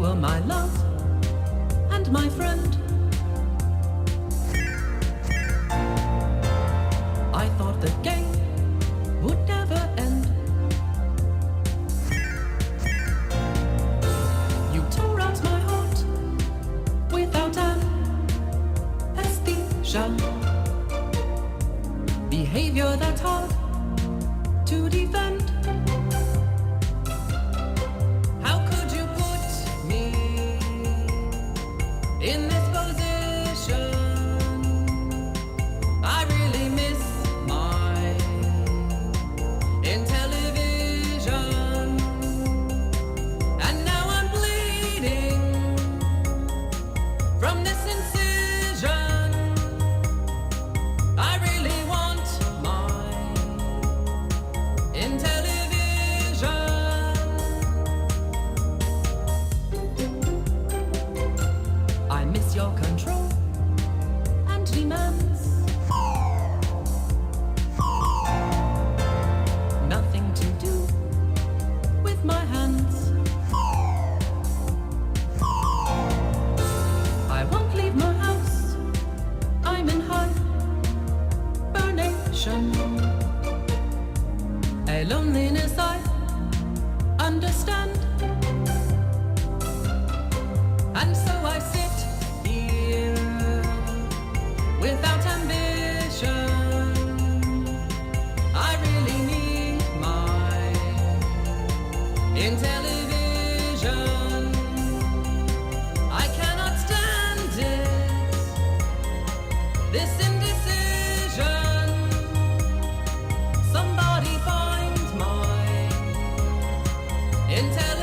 were my love and my friend. I thought the game would never end. You tore out my heart without anesthesia. Behavior that's hard to defend. How could you put me in this position? I really miss my Intellivision. And now I'm bleeding from this incision. I really want my Intellivision. I miss your control and demands. Nothing to do with my hands. I won't leave my house. I'm in hibernation. A loneliness I understand. And so I sit here without ambition. I really need my Intellivision. I cannot stand it, this indecision. Somebody find my Intellivision.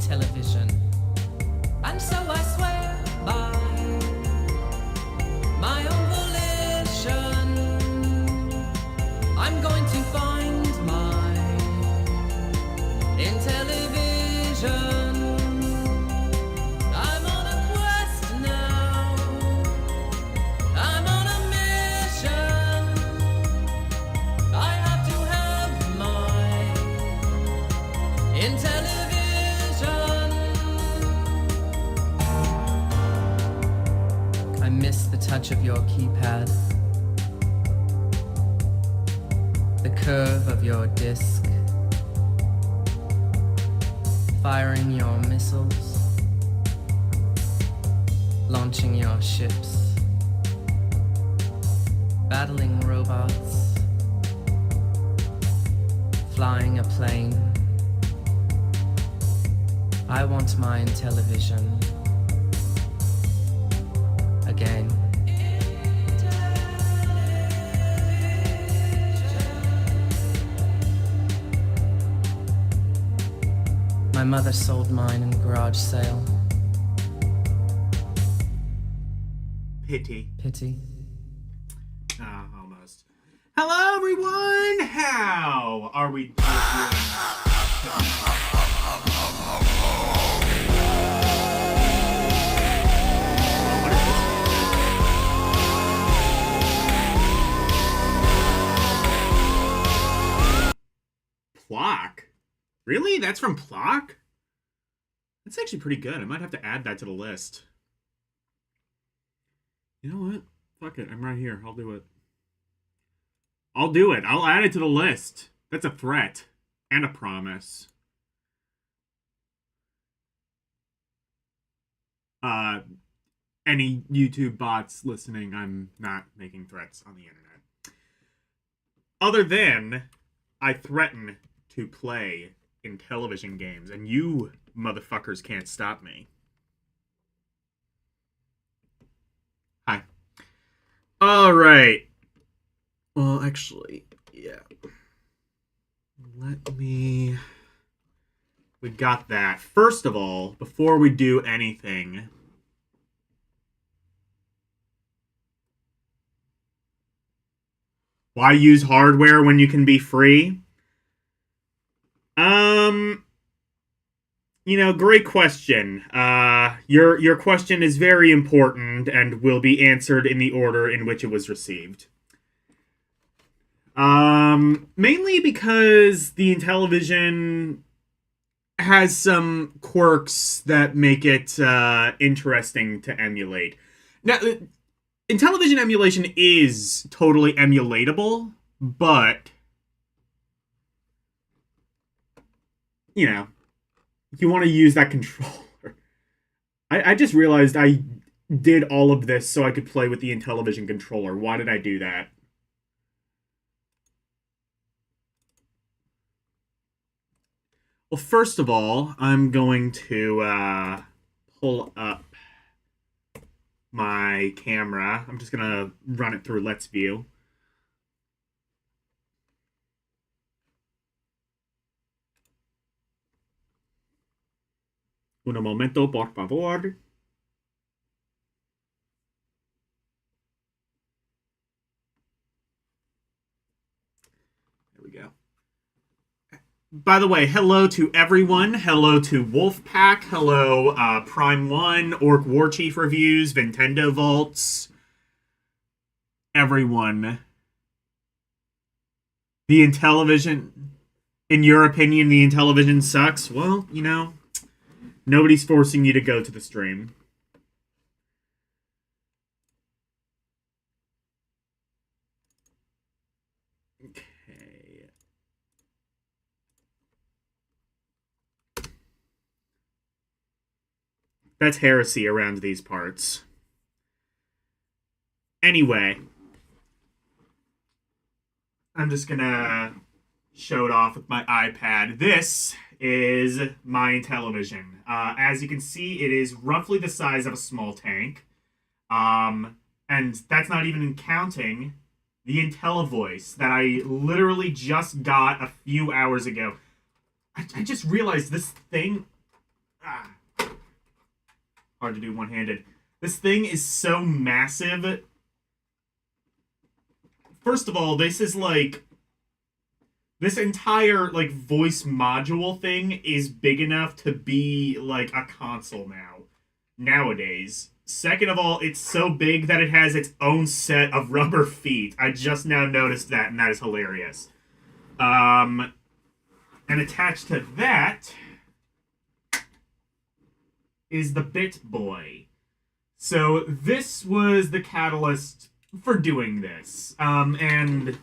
Television. And so I swear by my own volition, I'm going to find my Intellivision. I'm on a quest now. I'm on a mission. I have to have my Intellivision. I miss the touch of your keypad, the curve of your disc, firing your missiles, launching your ships, battling robots, flying a plane. I want my Intellivision again. My mother sold mine in garage sale. Pity. Pity. Ah, almost. Hello, everyone! How are we doing? Plock? Really? That's from Plock? That's actually pretty good. I might have to add that to the list. You know what? Fuck it. I'm right here. I'll do it. I'll do it. I'll add it to the list. That's a threat. And a promise. Any YouTube bots listening, I'm not making threats on the internet. Other than, I threaten to play Intellivision games, and you motherfuckers can't stop me. Hi. All right. Well, actually, yeah. Let me... We got that. First of all, before we do anything... Why use hardware when you can be free? Great question. Your question is very important and will be answered in the order in which it was received. Mainly because the Intellivision has some quirks that make it interesting to emulate. Now, Intellivision emulation is totally emulatable, but if you want to use that controller. I just realized I did all of this so I could play with the Intellivision controller. Why did I do that? Well, first of all, I'm going to pull up my camera. I'm just going to run it through Let's View. Un momento, por favor. There we go. By the way, hello to everyone. Hello to Wolfpack. Hello, Prime 1, Orc War Chief Reviews, Nintendo Vaults. Everyone. The Intellivision... In your opinion, the Intellivision sucks? Well, nobody's forcing you to go to the stream. Okay. That's heresy around these parts. Anyway. I'm just gonna show it off with my iPad. This is my Intellivision. As you can see, it is roughly the size of a small tank. And that's not even counting the IntelliVoice that I literally just got a few hours ago. I just realized this thing... hard to do one-handed. This thing is so massive. First of all, this is like... This entire, voice module thing is big enough to be, a console nowadays. Second of all, it's so big that it has its own set of rubber feet. I just now noticed that, and that is hilarious. And attached to that is the Bit Boy. So this was the catalyst for doing this. And...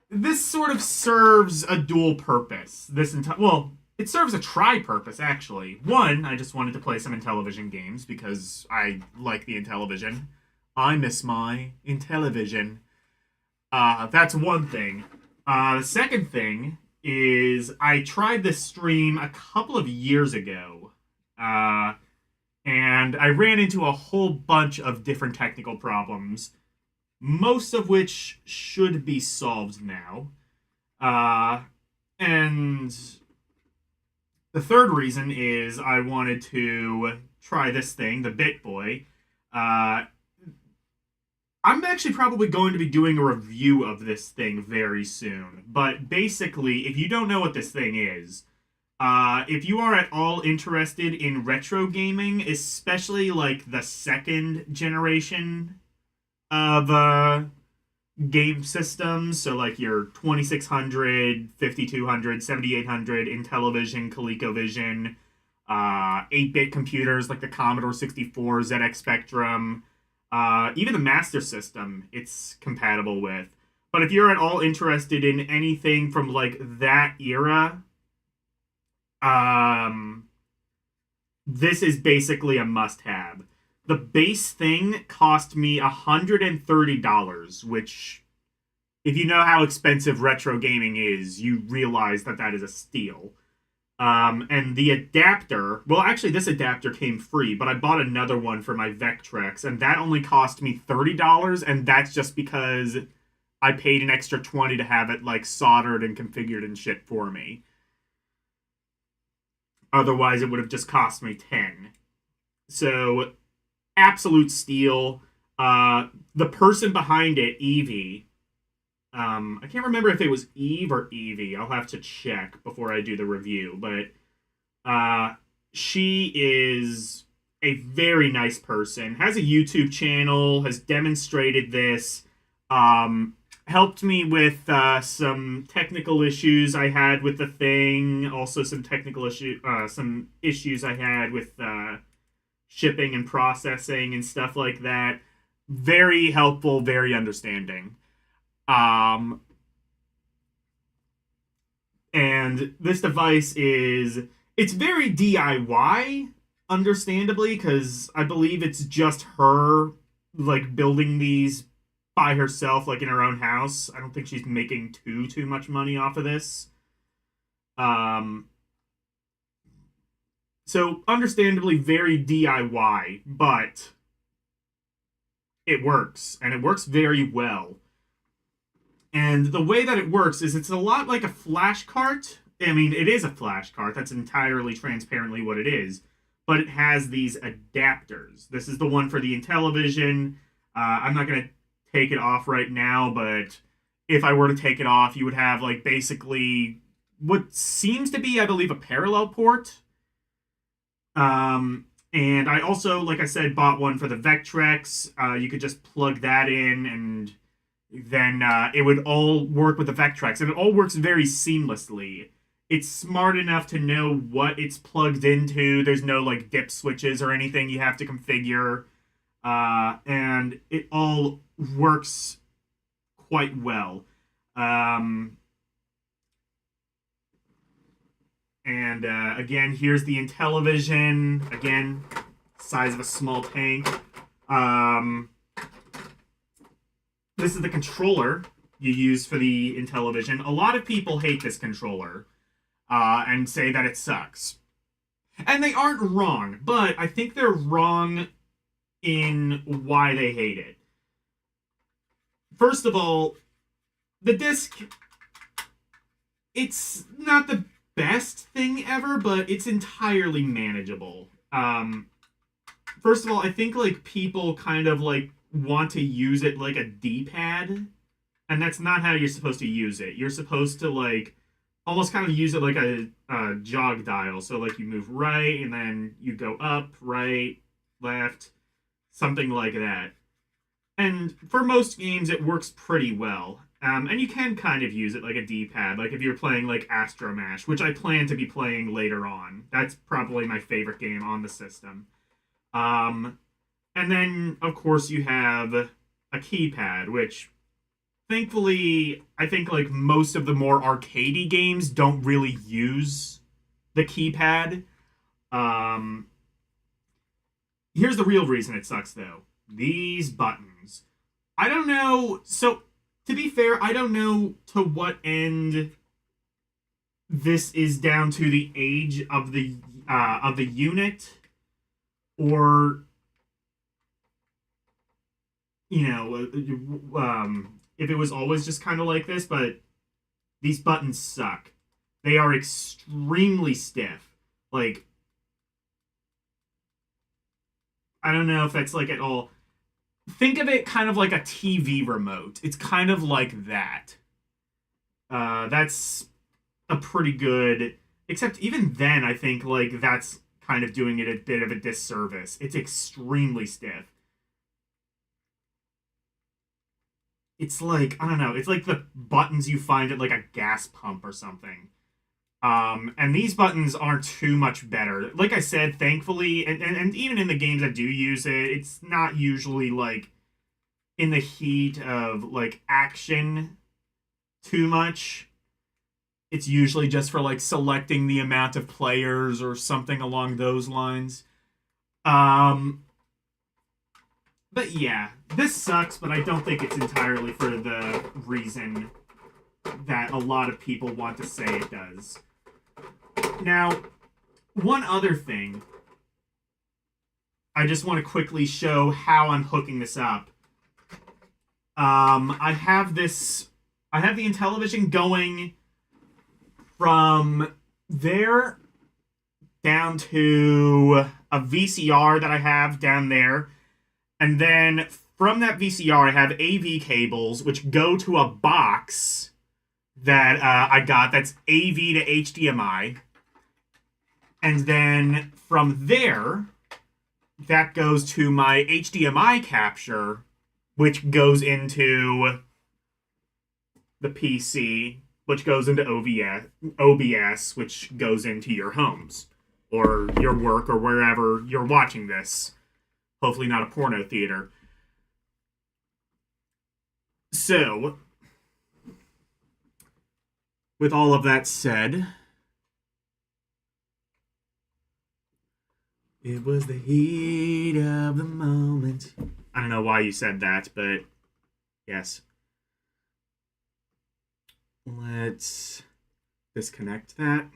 This sort of serves a dual purpose. It serves a tri-purpose, actually. One, I just wanted to play some Intellivision games because I like the Intellivision. I miss my Intellivision. That's one thing. The second thing is I tried this stream a couple of years ago. And I ran into a whole bunch of different technical problems. Most of which should be solved now. And the third reason is I wanted to try this thing, the Bit Boy. I'm actually probably going to be doing a review of this thing very soon. But basically, if you don't know what this thing is, if you are at all interested in retro gaming, especially the second generation of game systems, so your 2600, 5200, 7800, Intellivision, ColecoVision, 8-bit computers like the Commodore 64, ZX Spectrum, even the Master System it's compatible with. But if you're at all interested in anything from that era, this is basically a must-have. The base thing cost me $130, which, if you know how expensive retro gaming is, you realize that is a steal. And the adapter, well, actually, this adapter came free, but I bought another one for my Vectrex, and that only cost me $30, and that's just because I paid an extra 20 to have it like soldered and configured and shit for me. Otherwise, it would have just cost me 10. So, absolute steal. The person behind it, Evie, I can't remember if it was Eve or Evie. I'll have to check before I do the review. But she is a very nice person. Has a YouTube channel. Has demonstrated this. Helped me with some technical issues I had with the thing. Also, some some issues I had with shipping and processing and stuff like that. Very helpful. Very understanding. And this device it's very DIY, understandably, because I believe it's just her, like, building these by herself, like, in her own house. I don't think she's making too much money off of this. So, understandably, very DIY, but it works, and it works very well. And the way that it works is it's a lot like a flash cart. I mean, it is a flash cart. That's entirely transparently what it is. But it has these adapters. This is the one for the Intellivision. I'm not going to take it off right now, but if I were to take it off, you would have, like, basically what seems to be, I believe, a parallel port. And I also, like I said, bought one for the Vectrex. You could just plug that in, and then it would all work with the Vectrex. And it all works very seamlessly. It's smart enough to know what it's plugged into. There's no, like, dip switches or anything you have to configure. And it all works quite well. And again, here's the Intellivision. Again, size of a small tank. This is the controller you use for the Intellivision. A lot of people hate this controller and say that it sucks. And they aren't wrong, but I think they're wrong in why they hate it. First of all, the disc, it's not the best thing ever, but it's entirely manageable. First of all, I think, like, people kind of, like, want to use it like a D-pad, and that's not how you're supposed to use it. You're supposed to, like, almost kind of use it like a jog dial. So, like, you move right, and then you go up, right, left, something like that. And for most games, it works pretty well. And you can kind of use it like a D-pad, like if you're playing, like, Astro Mash, which I plan to be playing later on. That's probably my favorite game on the system. And then, of course, you have a keypad, which, thankfully, I think, like, most of the more arcadey games don't really use the keypad. Here's the real reason it sucks, though. These buttons. I don't know. So, to be fair, I don't know to what end this is down to the age of the unit, or, you know, if it was always just kind of like this. But these buttons suck. They are extremely stiff. Like, I don't know if that's, like, at all. Think of it kind of like a TV remote. It's kind of like that. That's a pretty good... Except even then, I think, like, that's kind of doing it a bit of a disservice. It's extremely stiff. It's like, I don't know, it's like the buttons you find at, like, a gas pump or something. And these buttons aren't too much better. Like I said, thankfully, and even in the games that do use it, it's not usually, like, in the heat of, like, action too much. It's usually just for, like, selecting the amount of players or something along those lines. But yeah, this sucks, but I don't think it's entirely for the reason that a lot of people want to say it does. Now, one other thing, I just want to quickly show how I'm hooking this up. I have the Intellivision going from there down to a VCR that I have down there, and then from that VCR I have AV cables which go to a box that I got that's AV to HDMI, and then from there that goes to my HDMI capture, which goes into the PC, which goes into OBS, which goes into your homes or your work or wherever you're watching this. Hopefully not a porno theater. So, with all of that said, it was the heat of the moment. I don't know why you said that, but yes. Let's disconnect that.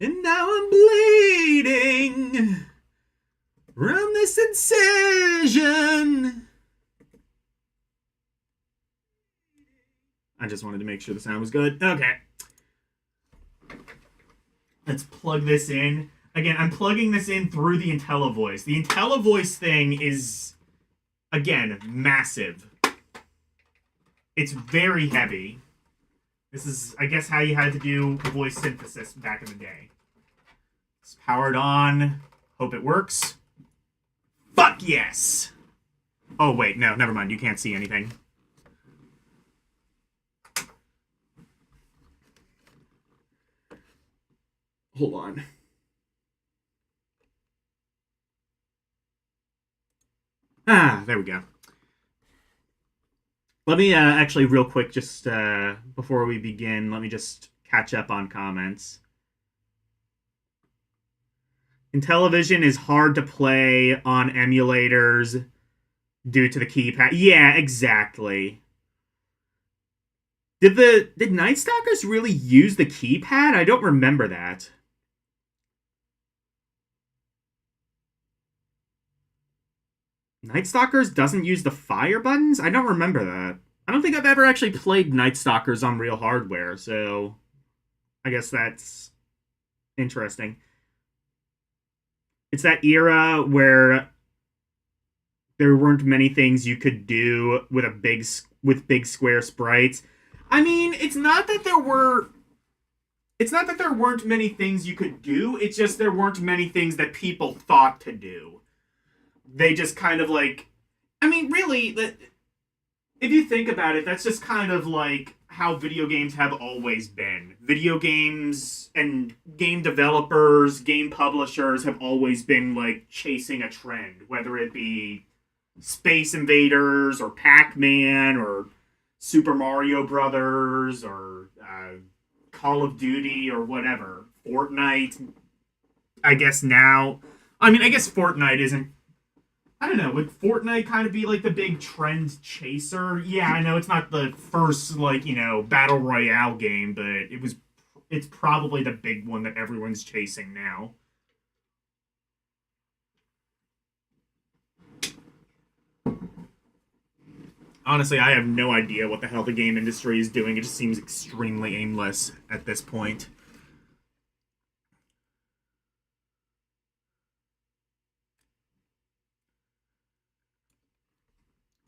And now I'm bleeding from this incision. I just wanted to make sure the sound was good. Okay. Let's plug this in. Again, I'm plugging this in through the IntelliVoice. The IntelliVoice thing is, again, massive. It's very heavy. This is, I guess, how you had to do voice synthesis back in the day. It's powered on. Hope it works. Fuck yes! Oh, wait, no, never mind. You can't see anything. Hold on. Ah, there we go. Let me actually real quick, just before we begin, let me just catch up on comments. Intellivision is hard to play on emulators due to the keypad. Yeah, exactly. Did Night Stalkers really use the keypad? I don't remember that. Night Stalkers doesn't use the fire buttons? I don't remember that. I don't think I've ever actually played Night Stalkers on real hardware, so I guess that's interesting. It's that era where there weren't many things you could do with big square sprites. I mean, it's not that there weren't many things you could do, it's just there weren't many things that people thought to do. They just kind of like, I mean, really, if you think about it, that's just kind of like how video games have always been. Video games and game developers, game publishers have always been like chasing a trend, whether it be Space Invaders or Pac-Man or Super Mario Brothers or Call of Duty or whatever. Fortnite. I guess now, I mean, I guess Fortnite isn't, I don't know, would Fortnite kind of be like the big trend chaser? Yeah, I know it's not the first, like, you know, battle royale game, but it's probably the big one that everyone's chasing now. Honestly, I have no idea what the hell the game industry is doing. It just seems extremely aimless at this point.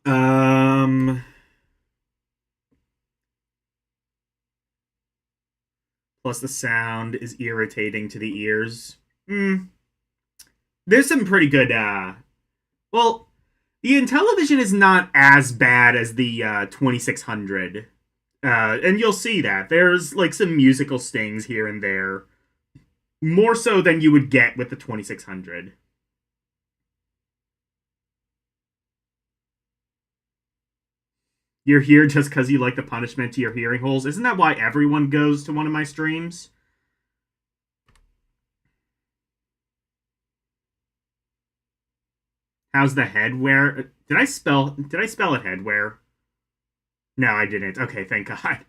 Um, Plus the sound is irritating to the ears. There's some pretty good, well, the Intellivision is not as bad as the 2600. And you'll see that. There's, like, some musical stings here and there. More so than you would get with the 2600. You're here just because you like the punishment to your hearing holes. Isn't that why everyone goes to one of my streams? How's the headwear? Did I spell it headwear? No, I didn't. Okay, thank God.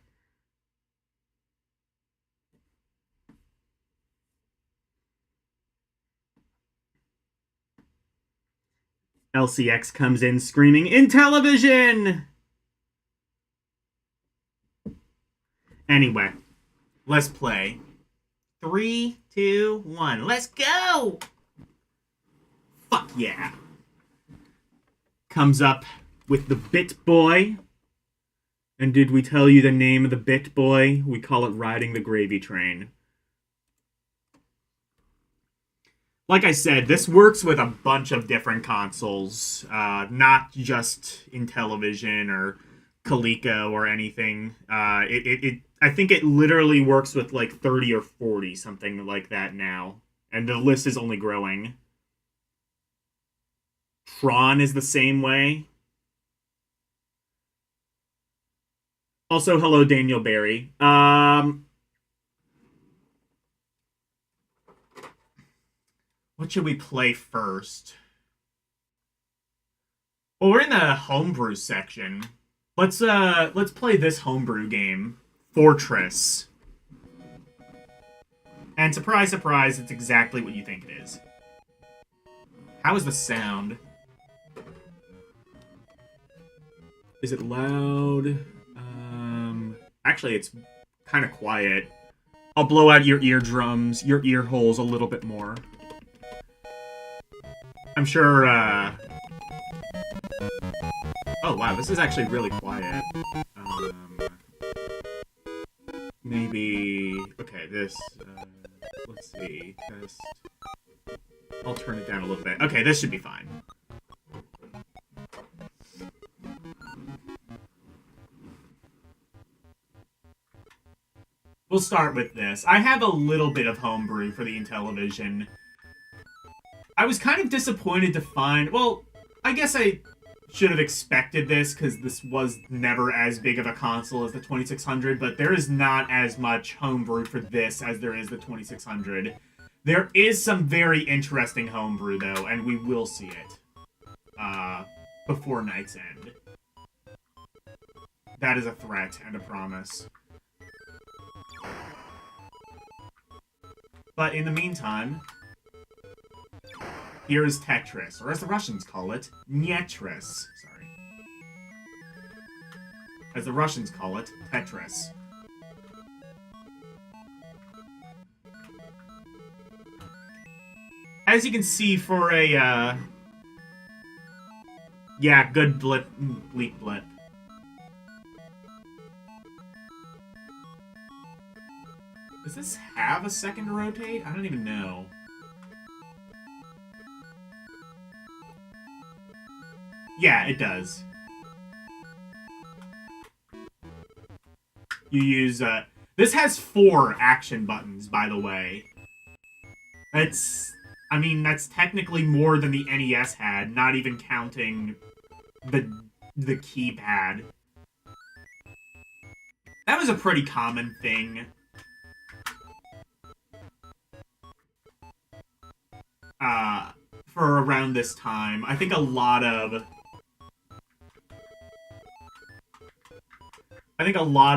LCX comes in screaming, Intellivision! Anyway, let's play. 3, 2, 1, let's go! Fuck yeah. Comes up with the Bit Boy. And did we tell you the name of the Bit Boy? We call it Riding the Gravy Train. Like I said, this works with a bunch of different consoles, not just Intellivision or Coleco or anything. I think it literally works with like 30 or 40, something like that now. And the list is only growing. Tron is the same way. Also, hello, Daniel Barry. What should we play first? Well, we're in the homebrew section. Let's play this homebrew game, Fortress. And surprise, surprise, it's exactly what you think it is. How is the sound? Is it loud? Actually, it's kind of quiet. I'll blow out your eardrums, your ear holes a little bit more. I'm sure, Oh, wow, this is actually really quiet. Maybe... Okay, this... let's see. Test... I'll turn it down a little bit. Okay, this should be fine. We'll start with this. I have a little bit of homebrew for the Intellivision. I was kind of disappointed to find... Well, I guess I should have expected this, because this was never as big of a console as the 2600, but there is not as much homebrew for this as there is the 2600. There is some very interesting homebrew, though, and we will see it before Night's End. That is a threat and a promise. But in the meantime, here is Tetris, or as the Russians call it, Nyetris. Sorry. As the Russians call it, Tetris. As you can see, for a, yeah, good blip, bleep blip. Does this have a second to rotate? I don't even know. Yeah, it does. You use, this has 4 action buttons, by the way. I mean, that's technically more than the NES had, not even counting the keypad. That was a pretty common thing. For around this time. I think a lot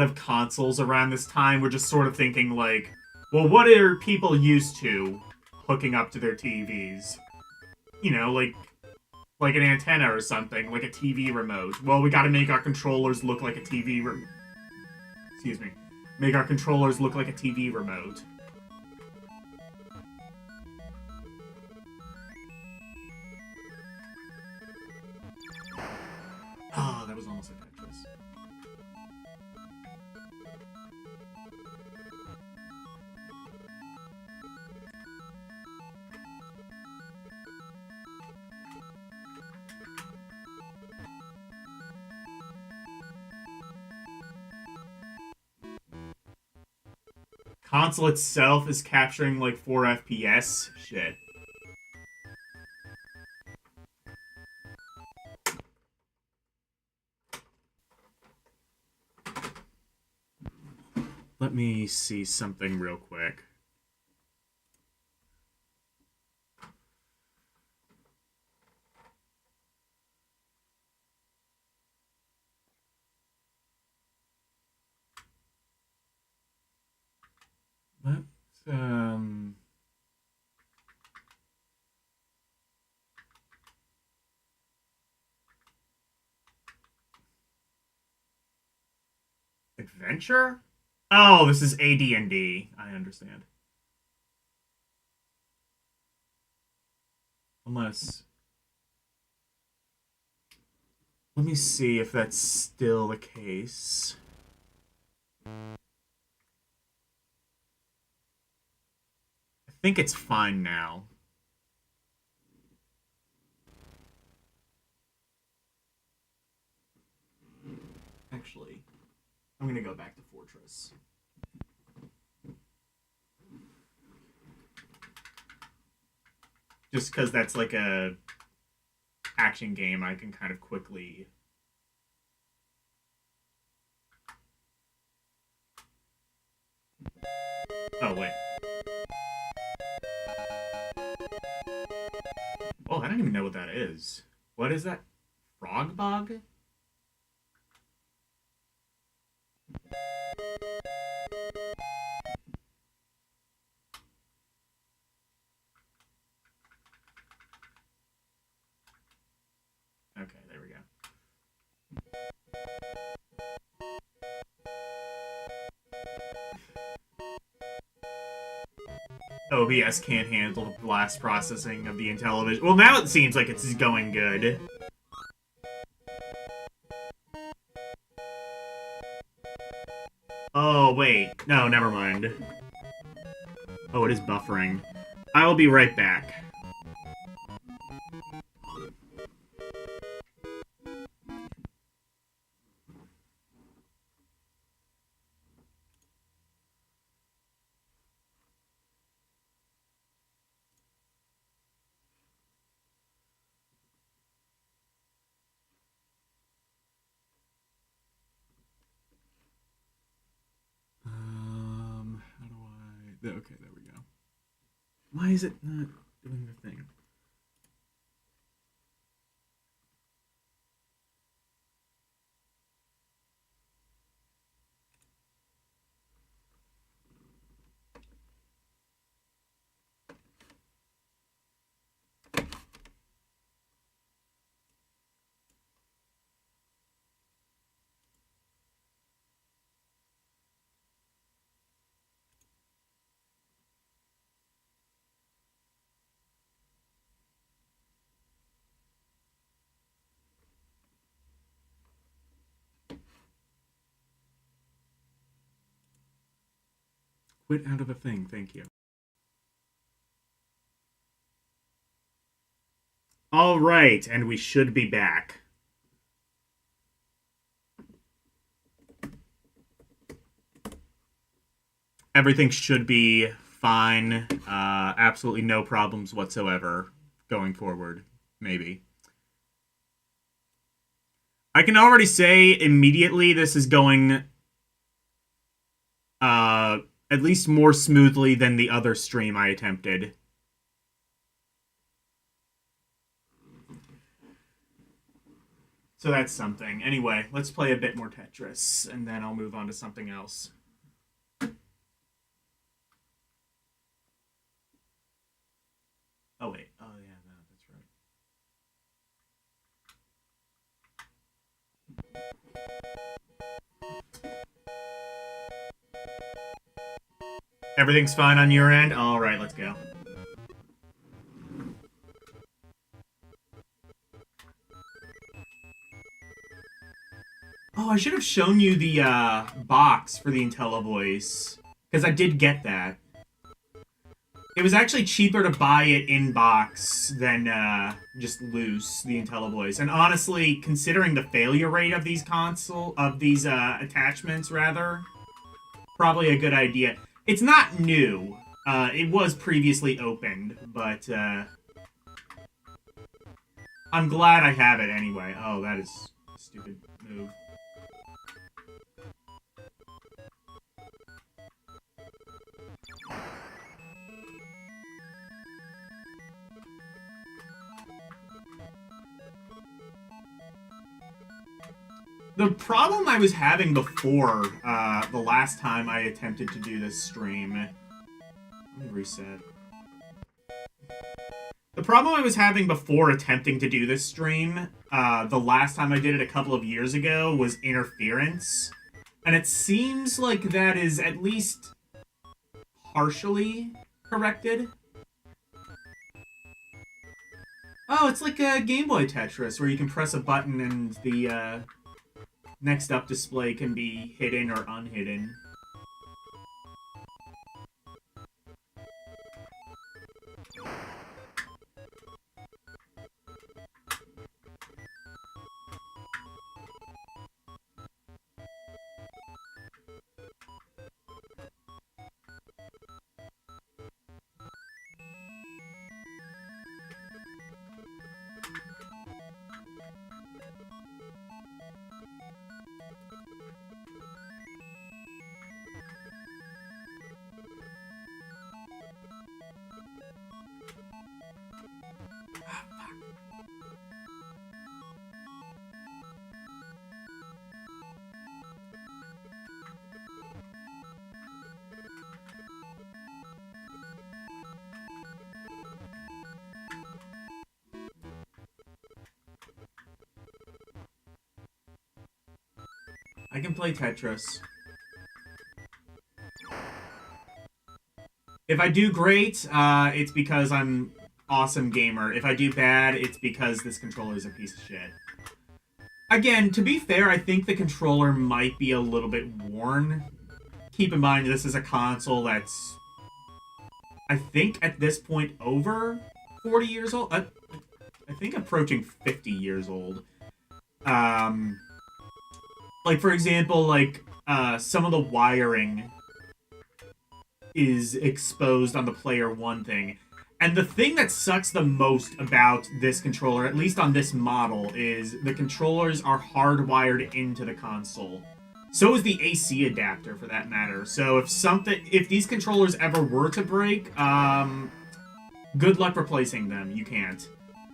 of consoles around this time were just sort of thinking like, well, what are people used to hooking up to their TVs? You know, like an antenna or something, like a TV remote. Well, we gotta make our controllers look like a TV Excuse me. Make our controllers look like a TV remote. Oh, that was almost a Tetris. Console itself is capturing like 4 FPS. Shit. Let me see something real quick. Um... Adventure? Oh, this is AD&D. I understand. Unless... Let me see if that's still the case. I think it's fine now. Actually, I'm gonna go back to Fortress. Just because that's like a action game, I can kind of quickly... Oh, wait. Oh, I don't even know what that is. What is that? Frog bog? Okay, there we go. OBS can't handle the blast processing of the Intellivision. Well, now it seems like it's going good. Oh, wait. No, never mind. Oh, it is buffering. I will be right back. How do I... Okay, there we go. Why is it not doing the thing? Quit out of the thing, thank you. All right, and we should be back. Everything should be fine. Absolutely no problems whatsoever going forward, maybe. I can already say immediately this is going at least more smoothly than the other stream I attempted. So that's something. Anyway, let's play a bit more Tetris, and then I'll move on to something else. Oh, wait. Oh, yeah, no, that's right. Everything's fine on your end? All right, let's go. Oh, I should have shown you the box for the IntelliVoice, because I did get that. It was actually cheaper to buy it in box than just loose, the IntelliVoice. And honestly, considering the failure rate of these attachments, rather, probably a good idea. It's not new. It was previously opened, but I'm glad I have it anyway. Oh, that is a stupid move. The problem I was having before, the last time I attempted to do this stream, Let me reset. The problem I was having before attempting to do this stream, the last time I did it a couple of years ago, was interference. And it seems like that is at least partially corrected. Oh, it's like a Game Boy Tetris, where you can press a button and the next up display can be hidden or unhidden. I can play Tetris. If I do great, it's because I'm awesome gamer. If I do bad, it's because this controller is a piece of shit. Again, to be fair, I think the controller might be a little bit worn. Keep in mind, this is a console that's, I think at this point, over 40 years old. I think approaching 50 years old. Like, for example, like, some of the wiring is exposed on the player one thing. And the thing that sucks the most about this controller, at least on this model, is the controllers are hardwired into the console. So is the AC adapter, for that matter. So if these controllers ever were to break, good luck replacing them. You can't.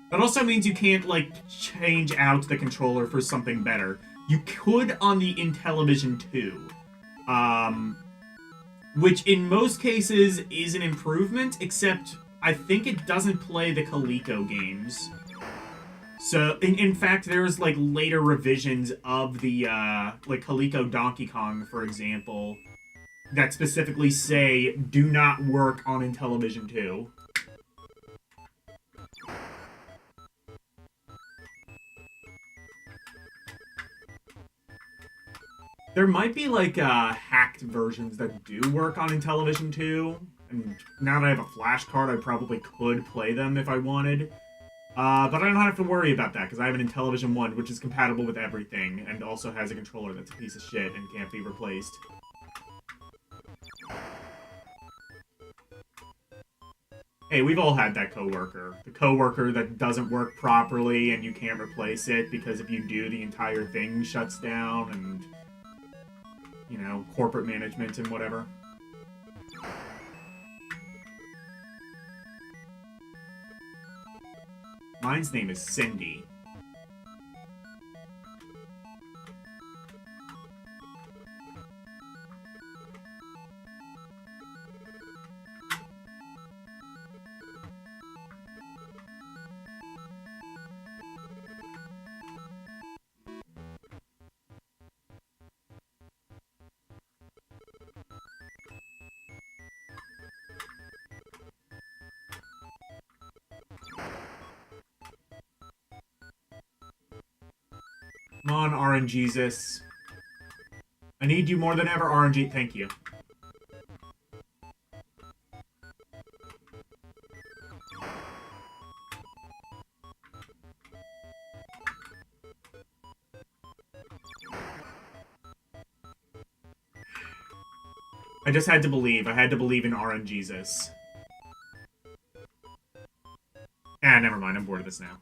That also means you can't, like, change out the controller for something better. You could on the Intellivision 2. Which in most cases is an improvement, except I think it doesn't play the Coleco games. So, in fact, there's, like, later revisions of the, like, Coleco Donkey Kong, for example, that specifically say, do not work on Intellivision 2. There might be, like, hacked versions that do work on Intellivision 2, and now that I have a flash card, I probably could play them if I wanted. But I don't have to worry about that, because I have an Intellivision 1, which is compatible with everything, and also has a controller that's a piece of shit and can't be replaced. Hey, we've all had that coworker. The coworker that doesn't work properly, and you can't replace it, because if you do, the entire thing shuts down, and, you know, corporate management and whatever. Mine's name is Cindy. Come on, RNGesus. I need you more than ever, RNG. Thank you. I just had to believe. I had to believe in RNGesus. Ah, never mind. I'm bored of this now.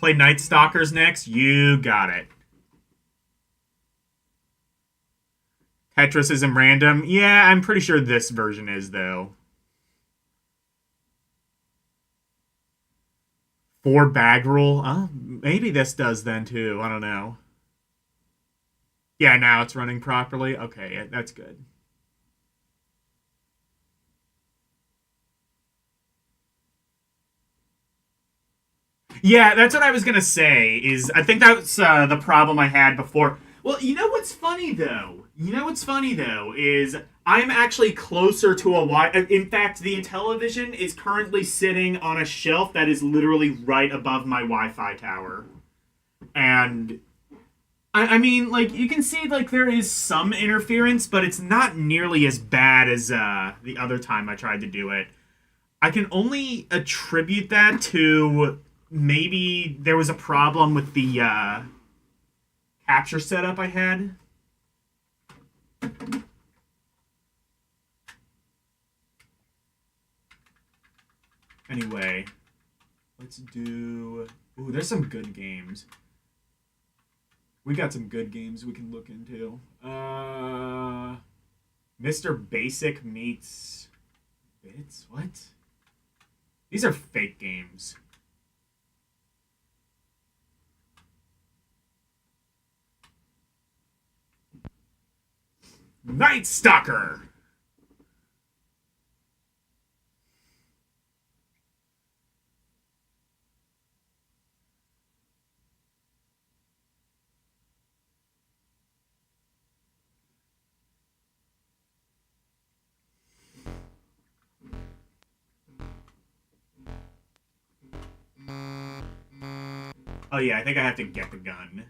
Play Night Stalkers next? You got it. Tetris isn't random? Yeah, I'm pretty sure this version is, though. 4 bag rule? Maybe this does then, too. I don't know. Yeah, now it's running properly. Okay, that's good. Yeah, that's what I was gonna say. Is I think that's the problem I had before. Well, you know what's funny though? You know what's funny though is I'm actually closer to a Wi. In fact, the Intellivision is currently sitting on a shelf that is literally right above my Wi-Fi tower, and I mean, like you can see, like there is some interference, but it's not nearly as bad as the other time I tried to do it. I can only attribute that to maybe there was a problem with the capture setup I had. Anyway, let's do. Ooh, there's some good games. We got some good games we can look into. Mr. Basic meets Bits? What? These are fake games. Night Stalker! Oh yeah, I think I have to get the gun.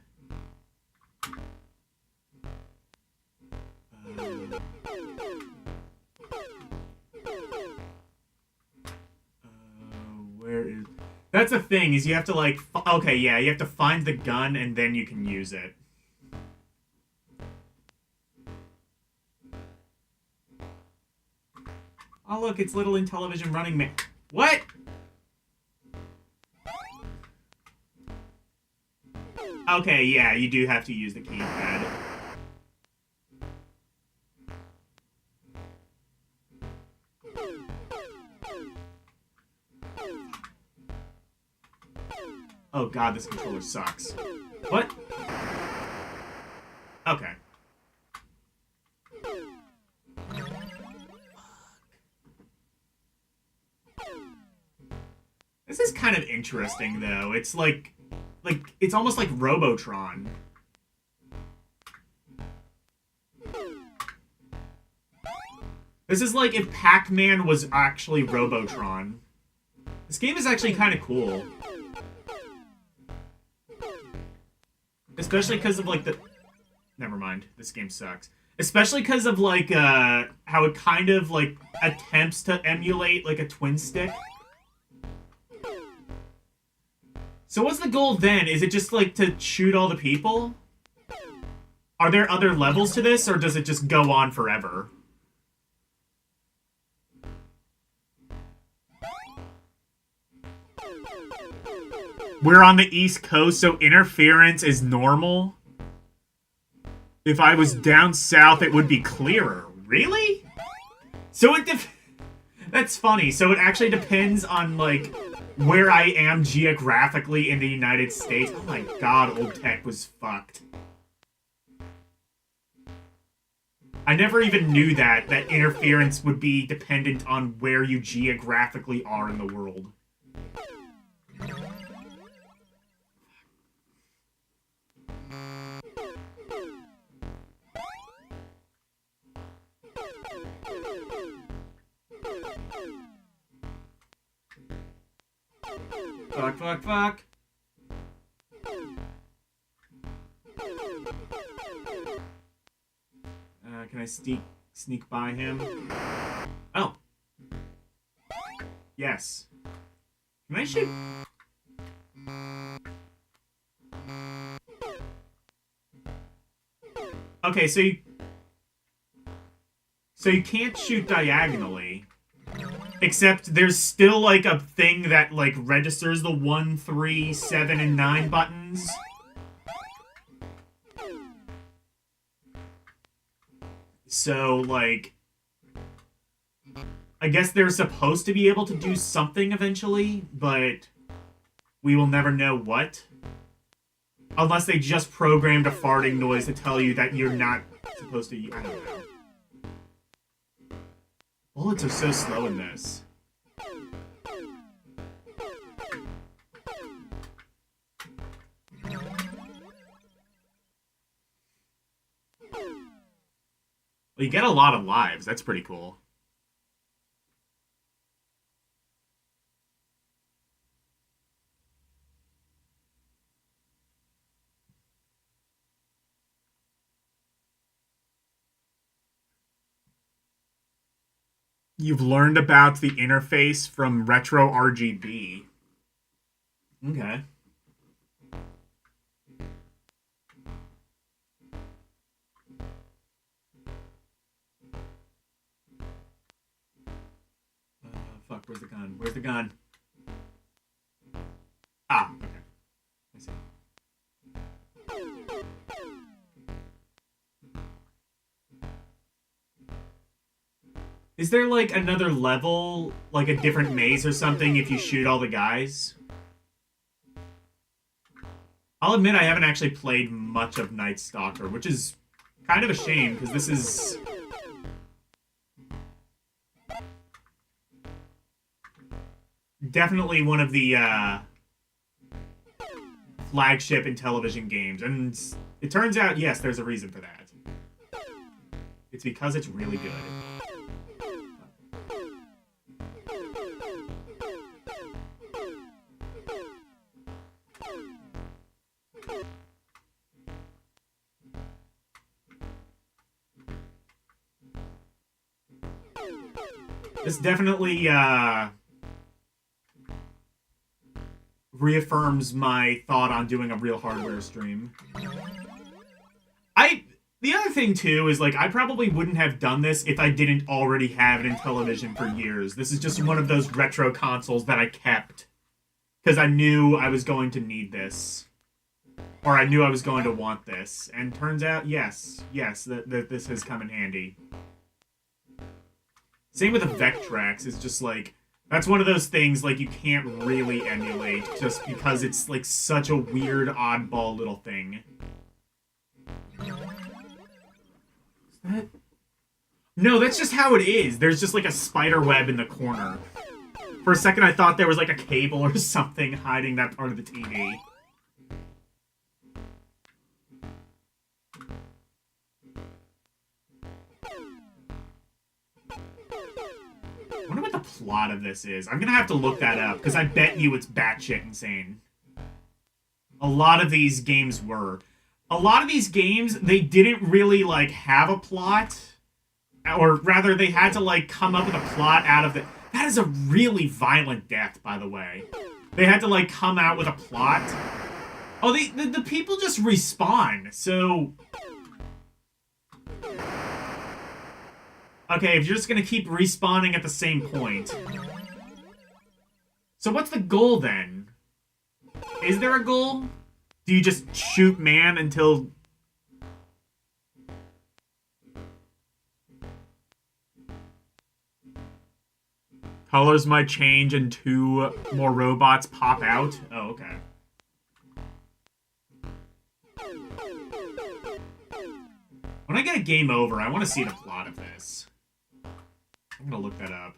Where is... That's the thing, is you have to like... Okay, yeah, you have to find the gun and then you can use it. Oh look, it's Little Intellivision running me. What? Okay, yeah, you do have to use the keypad. Oh god, this controller sucks. What? Okay. This is kind of interesting, though. It's like, it's almost like Robotron. This is like if Pac-Man was actually Robotron. This game is actually kind of cool. Especially because of, like, the... Never mind. This game sucks. Especially because of, like, how it kind of, like, attempts to emulate, like, a twin stick. So what's the goal then? Is it just, like, to shoot all the people? Are there other levels to this, or does it just go on forever? We're on the East Coast, so interference is normal. If I was down south, it would be clearer. Really? So that's funny. So it actually depends on, like, where I am geographically in the United States. Oh my god, old tech was fucked. I never even knew that interference would be dependent on where you geographically are in the world. Fuck, fuck, fuck. Can I sneak by him? Oh. Yes. Can I shoot? Okay, so you can't shoot diagonally. Except there's still, like, a thing that, like, registers the 1, 3, 7, and 9 buttons. So, like... I guess they're supposed to be able to do something eventually, but... we will never know what. Unless they just programmed a farting noise to tell you that you're not supposed to... I don't know. Bullets are so slow in this. Well, you get a lot of lives. That's pretty cool. You've learned about the interface from Retro RGB. Okay. Fuck, where's the gun? Where's the gun? Ah, okay. I see. Is there like another level, like a different maze or something if you shoot all the guys? I'll admit I haven't actually played much of Night Stalker, which is kind of a shame because this is definitely one of the flagship Intellivision games, and it turns out, yes, there's a reason for that. It's because it's really good. This definitely reaffirms my thought on doing a real hardware stream. The other thing too is like I probably wouldn't have done this if I didn't already have it in television for years. This is just one of those retro consoles that I kept because I knew I was going to need this, or I knew I was going to want this, and turns out yes, that this has come in handy. Same with the Vectrex. It's just like that's one of those things like you can't really emulate just because it's like such a weird oddball little thing. That? No, that's just how it is. There's just like a spider web in the corner. For a second, I thought there was like a cable or something hiding that part of the TV. I wonder what the plot of this is. I'm gonna have to look that up because I bet you it's batshit insane. A lot of these games were. A lot of these games, they didn't really, like, have a plot. Or rather, they had to, like, come up with a plot out of the... That is a really violent death, by the way. They had to, like, come out with a plot. Oh, the people just respawn, so... Okay, if you're just gonna keep respawning at the same point. So what's the goal, then? Is there a goal? Do you just shoot man until... Colors might change and 2 more robots pop out? Oh, okay. When I get a game over, I want to see the plot of this. I'm gonna look that up.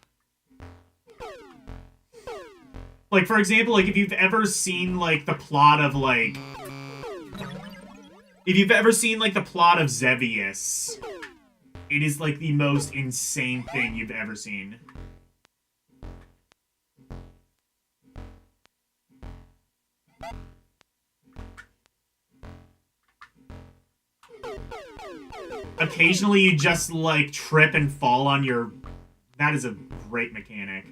Like, for example, like, if you've ever seen, like, the plot of, like... If you've ever seen, like, the plot of Xevious, it is, like, the most insane thing you've ever seen. Occasionally you just, like, trip and fall on your... That is a great mechanic.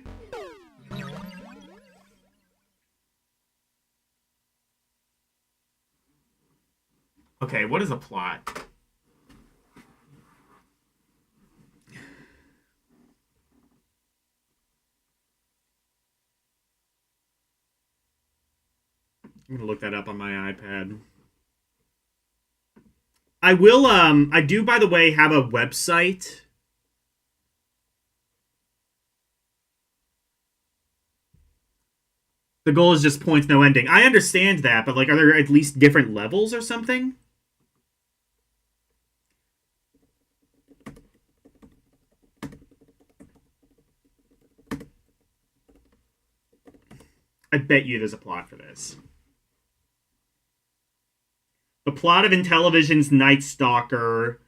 Okay, what is a plot? I'm gonna look that up on my iPad. I will, I do, by the way, have a website. The goal is just points, no ending. I understand that, but, like, are there at least different levels or something? I bet you there's a plot for this. The plot of Intellivision's Night Stalker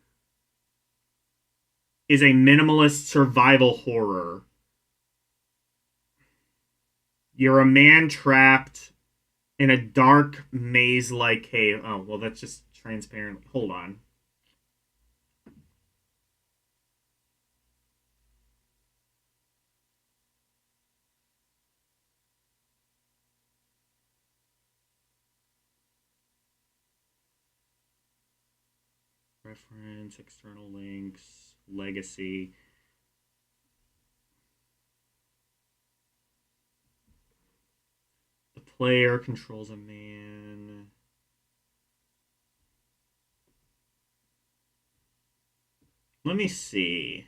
is a minimalist survival horror. You're a man trapped in a dark maze-like cave. Oh, well, that's just transparent. Hold on. Reference, external links, legacy. The player controls a man. Let me see.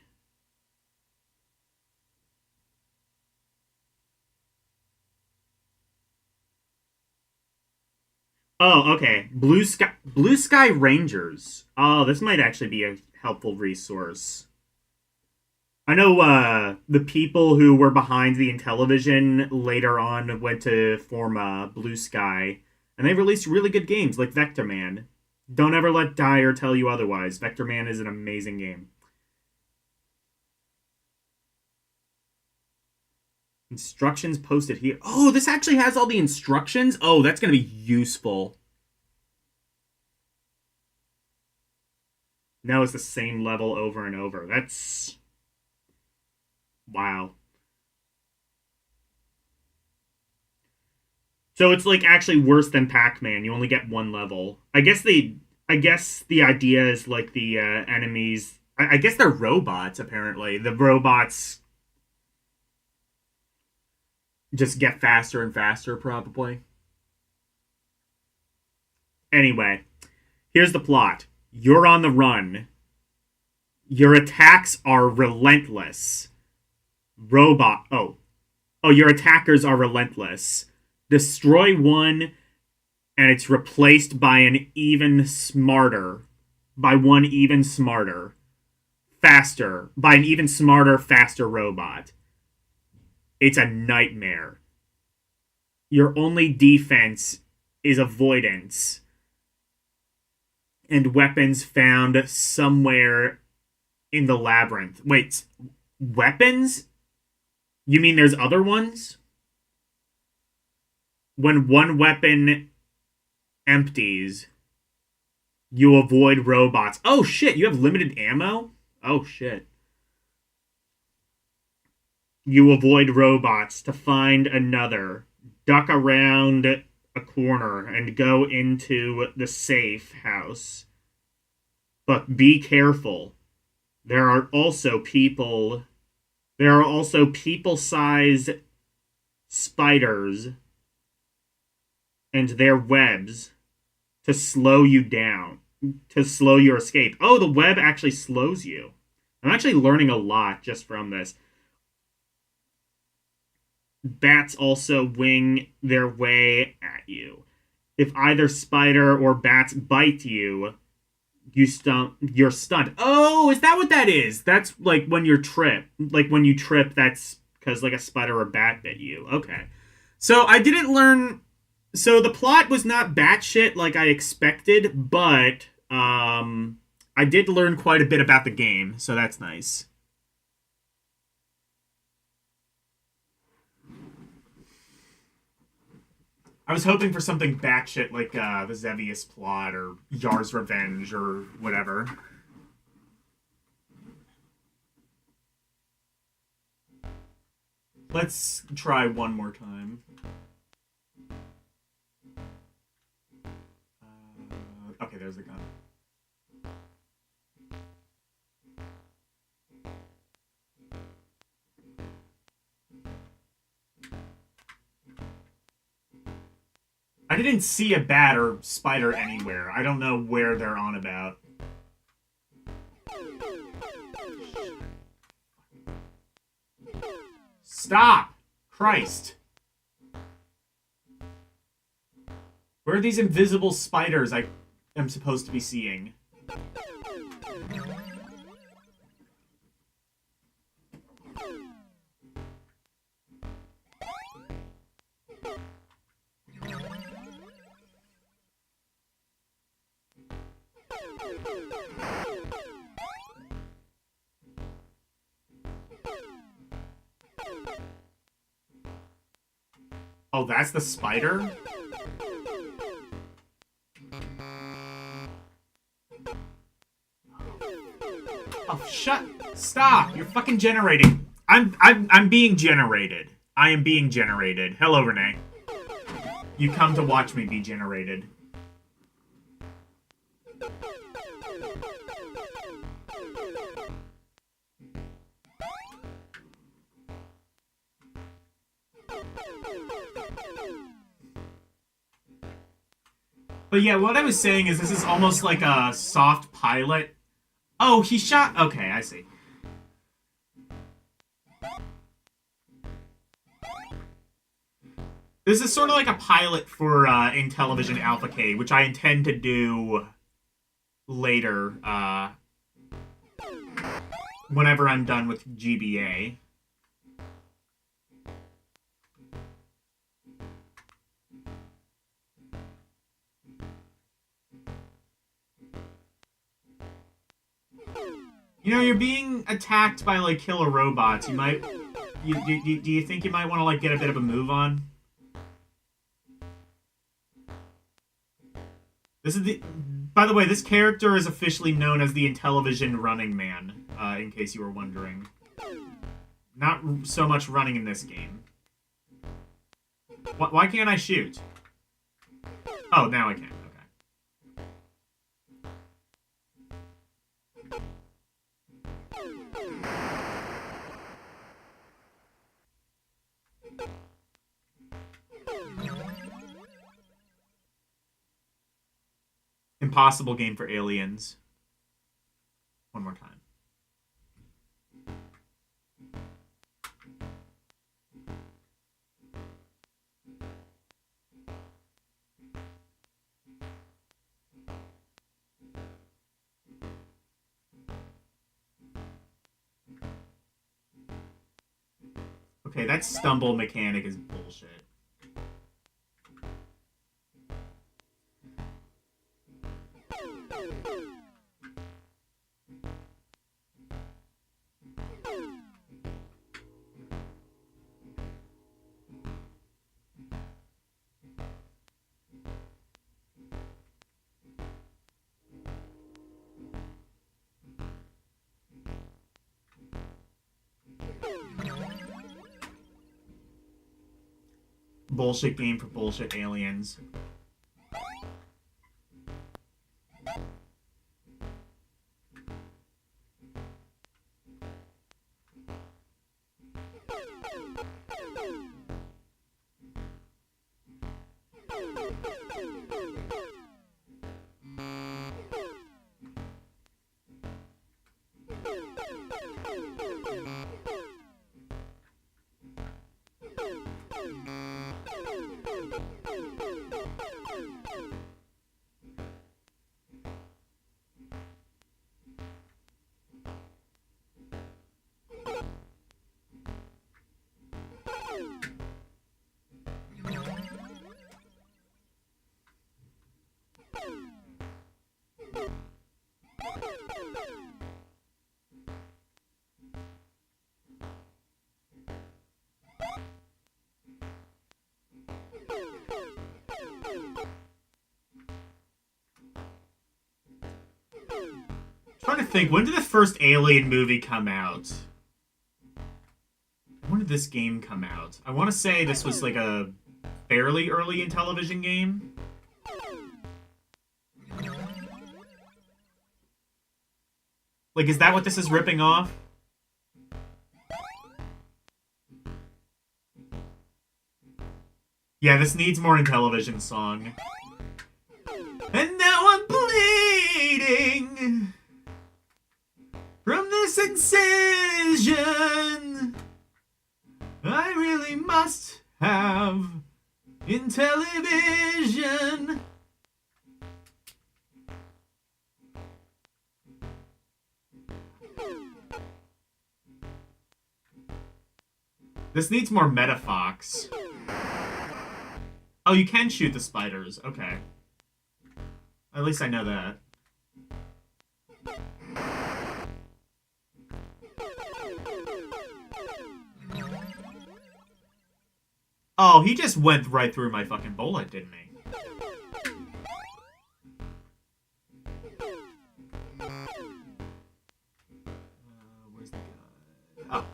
Oh, okay. Blue Sky Rangers. Oh, this might actually be a helpful resource. I know the people who were behind the Intellivision later on went to form Blue Sky, and they released really good games like Vector Man. Don't ever let Dyer tell you otherwise. Vector Man is an amazing game. Instructions posted here. Oh, this actually has all the instructions? Oh, that's going to be useful. Now it's the same level over and over. That's... wow. So it's like actually worse than Pac-Man. You only get one level. I guess the idea is like the enemies. I guess they're robots. Apparently, the robots just get faster and faster. Probably. Anyway, here's the plot. You're on the run. Your attacks are relentless. Your attackers are relentless. Destroy one and it's replaced by an even smarter, faster, by an even smarter, faster robot. It's a nightmare. Your only defense is avoidance and weapons found somewhere in the labyrinth. Wait, weapons? You mean there's other ones? When one weapon empties, you avoid robots. Oh shit, you have limited ammo? Oh shit. You avoid robots to find another, duck around a corner, and go into the safe house. But be careful. There are also people-sized spiders and their webs to slow you down, to slow your escape. Oh, the web actually slows you. I'm actually learning a lot just from this. Bats also wing their way at you. If either spider or bats bite you, you're stunned. Oh, is that what that is? That's like when you're tripped. Like when you trip, that's because like a spider or bat bit you. Okay. So I didn't learn. So the plot was not batshit like I expected, but I did learn quite a bit about the game, so that's nice. I was hoping for something batshit like the Zevius plot or Yar's Revenge or whatever. Let's try one more time. Okay, there's the gun. I didn't see a bat or spider anywhere. I don't know where they're on about. Stop! Christ. Where are these invisible spiders I am supposed to be seeing? Oh, that's the spider? Oh, stop! You're fucking generating. I'm being generated. I am being generated. Hello, Renee. You come to watch me be generated. But yeah, what I was saying is this is almost like a soft pilot. Oh, he shot... Okay, I see. This is sort of like a pilot for Intellivision Alpha K, which I intend to do later, whenever I'm done with GBA. You know, you're being attacked by, like, killer robots. You might... do you think you might want to, like, get a bit of a move on? This is the... By the way, this character is officially known as the Intellivision Running Man, in case you were wondering. Not so much running in this game. Why can't I shoot? Oh, now I can. Impossible game for aliens. One more time. Okay, that stumble mechanic is bullshit. Bullshit game for bullshit aliens. Trying to think, when did the first Alien movie come out? When did this game come out? I want to say this was like a fairly early Intellivision game. Like, is that what this is ripping off? Yeah, this needs more Intellivision song. And now I'm bleeding from this incision. I really must have Intellivision. This needs more Metafox. Oh, you can shoot the spiders. Okay. At least I know that. Oh, he just went right through my fucking bullet, didn't he? Where's the guy? Oh.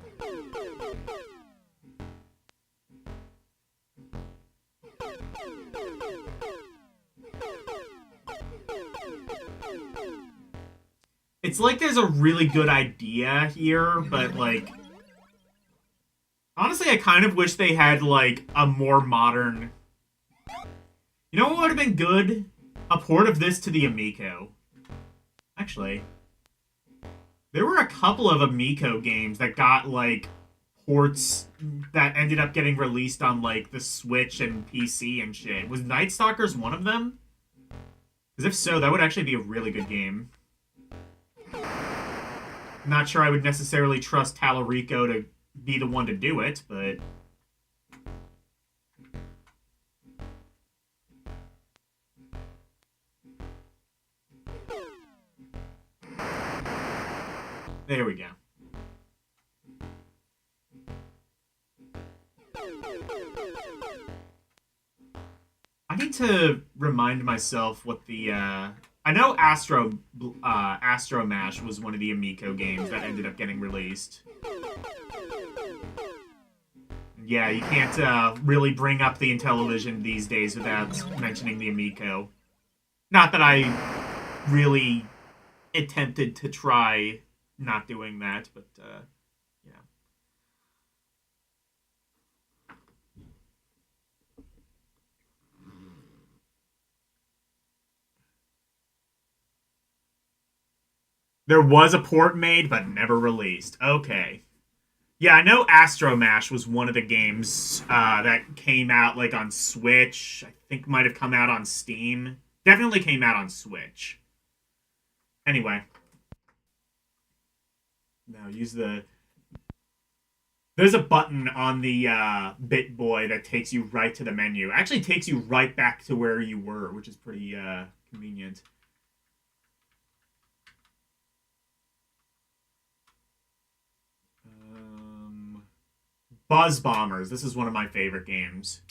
It's like there's a really good idea here, but, like... Honestly, I kind of wish they had, like, a more modern... You know what would have been good? A port of this to the Amico. Actually, there were a couple of Amico games that got, like, ports that ended up getting released on, like, the Switch and PC and shit. Was Night Stalkers one of them? Because if so, that would actually be a really good game. Not sure I would necessarily trust Tallarico to be the one to do it, but... There we go. I need to remind myself what the, I know Astro Mash was one of the Amico games that ended up getting released. Yeah, you can't, really bring up the Intellivision these days without mentioning the Amico. Not that I really attempted to try not doing that, but, yeah. There was a port made, but never released. Okay. Yeah, I know Astro Mash was one of the games that came out, like, on Switch. I think might have come out on Steam. Definitely came out on Switch. Anyway. Now, use the... There's a button on the BitBoy that takes you right to the menu. Actually takes you right back to where you were, which is pretty convenient. Buzz Bombers. This is one of my favorite games.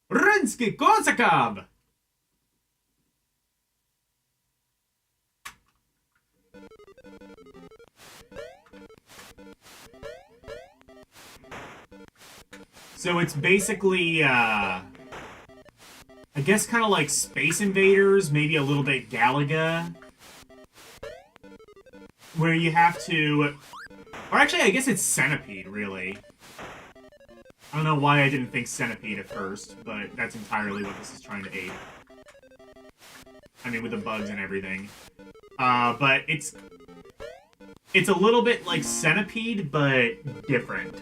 Rinsky Kozakab! So it's basically, I guess kind of like Space Invaders, maybe a little bit Galaga. Where you have to... Or actually, I guess it's Centipede, really. I don't know why I didn't think Centipede at first, but that's entirely what this is trying to aid. I mean, with the bugs and everything. But it's a little bit like Centipede, but different.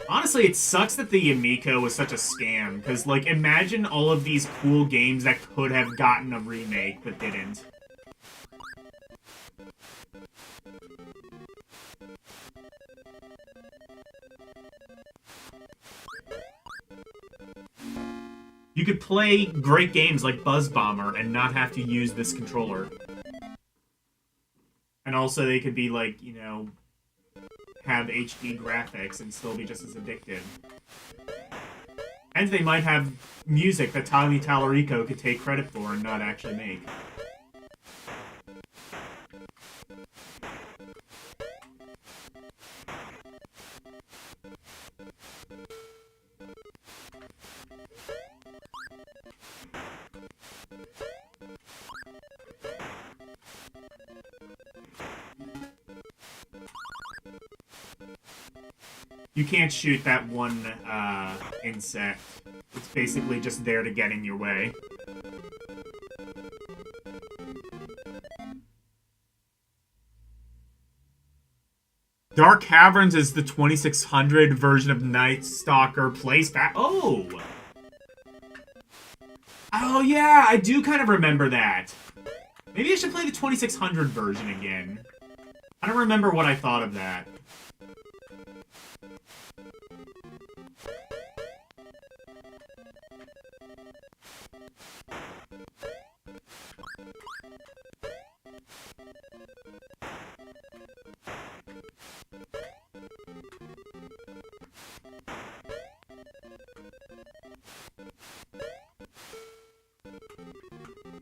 Honestly, it sucks that the Amico was such a scam, because, like, imagine all of these cool games that could have gotten a remake, but didn't. You could play great games like Buzz Bomber and not have to use this controller. And also they could be, like, you know... have HD graphics and still be just as addictive. And they might have music that Tommy Tallarico could take credit for and not actually make. You can't shoot that one insect. It's basically just there to get in your way. Dark Caverns is the 2600 version of Night Stalker plays back. Oh! Oh yeah, I do kind of remember that. Maybe I should play the 2600 version again. I don't remember what I thought of that.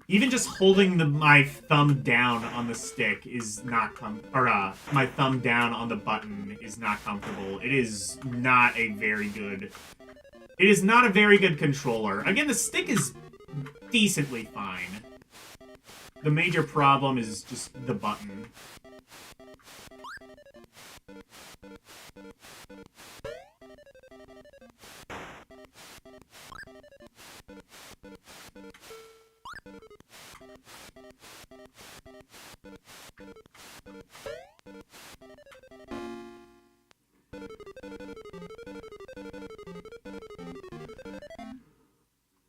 Even just holding my thumb down on the stick is not my thumb down on the button is not comfortable. It is not a very good... It is not a very good controller. Again, the stick is decently fine. The major problem is just the button.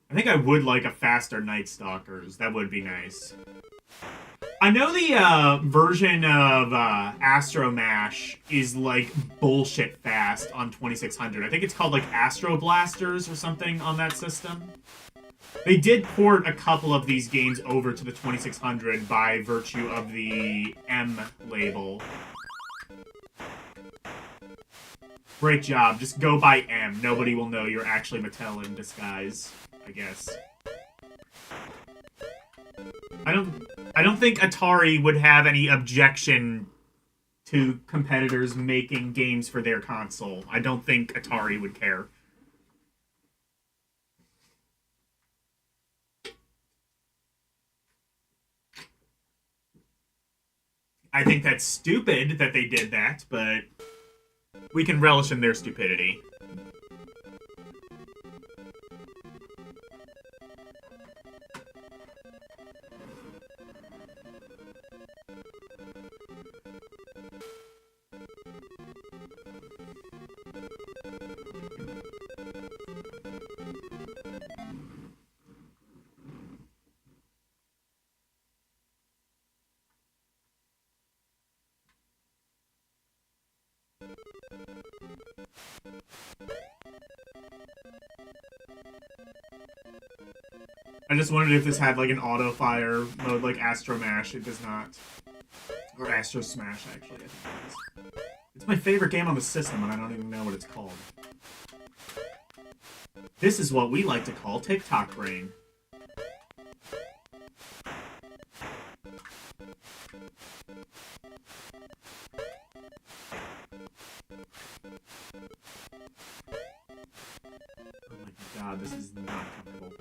I think I would like a faster Night Stalkers. That would be nice. I know the version of Astro Mash is like bullshit fast on 2600. I think it's called like Astro Blasters or something on that system. They did port a couple of these games over to the 2600 by virtue of the M label. Great job. Just go by M. Nobody will know you're actually Matel in disguise, I guess. I don't think Atari would have any objection to competitors making games for their console. I don't think Atari would care. I think that's stupid that they did that, but we can relish in their stupidity. I just wondered if this had like an auto fire mode like Astro Mash. It does not. Or Astro Smash, actually, I think it is. It's my favorite game on the system, and I don't even know what it's called. This is what we like to call TikTok brain. Oh my god, this is not comfortable.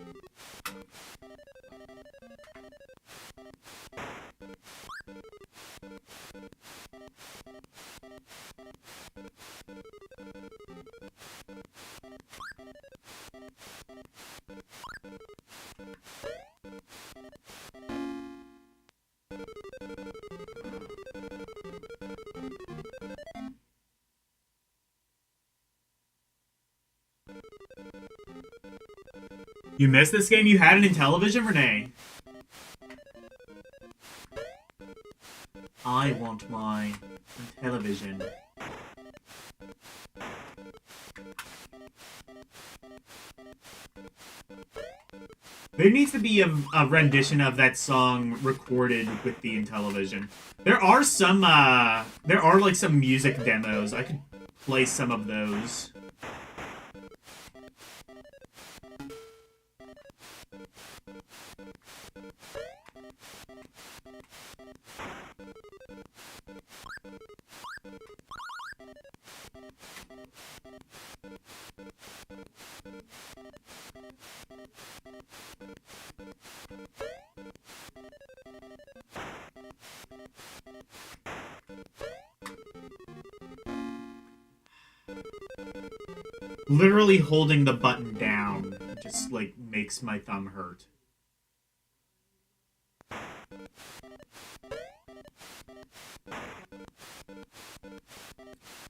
You missed this game? You had it in Intellivision, Renee? I want my Intellivision. There needs to be a rendition of that song recorded with the Intellivision. There are some, there are like some music demos. I could play some of those. Literally holding the button down just, like, makes my thumb hurt.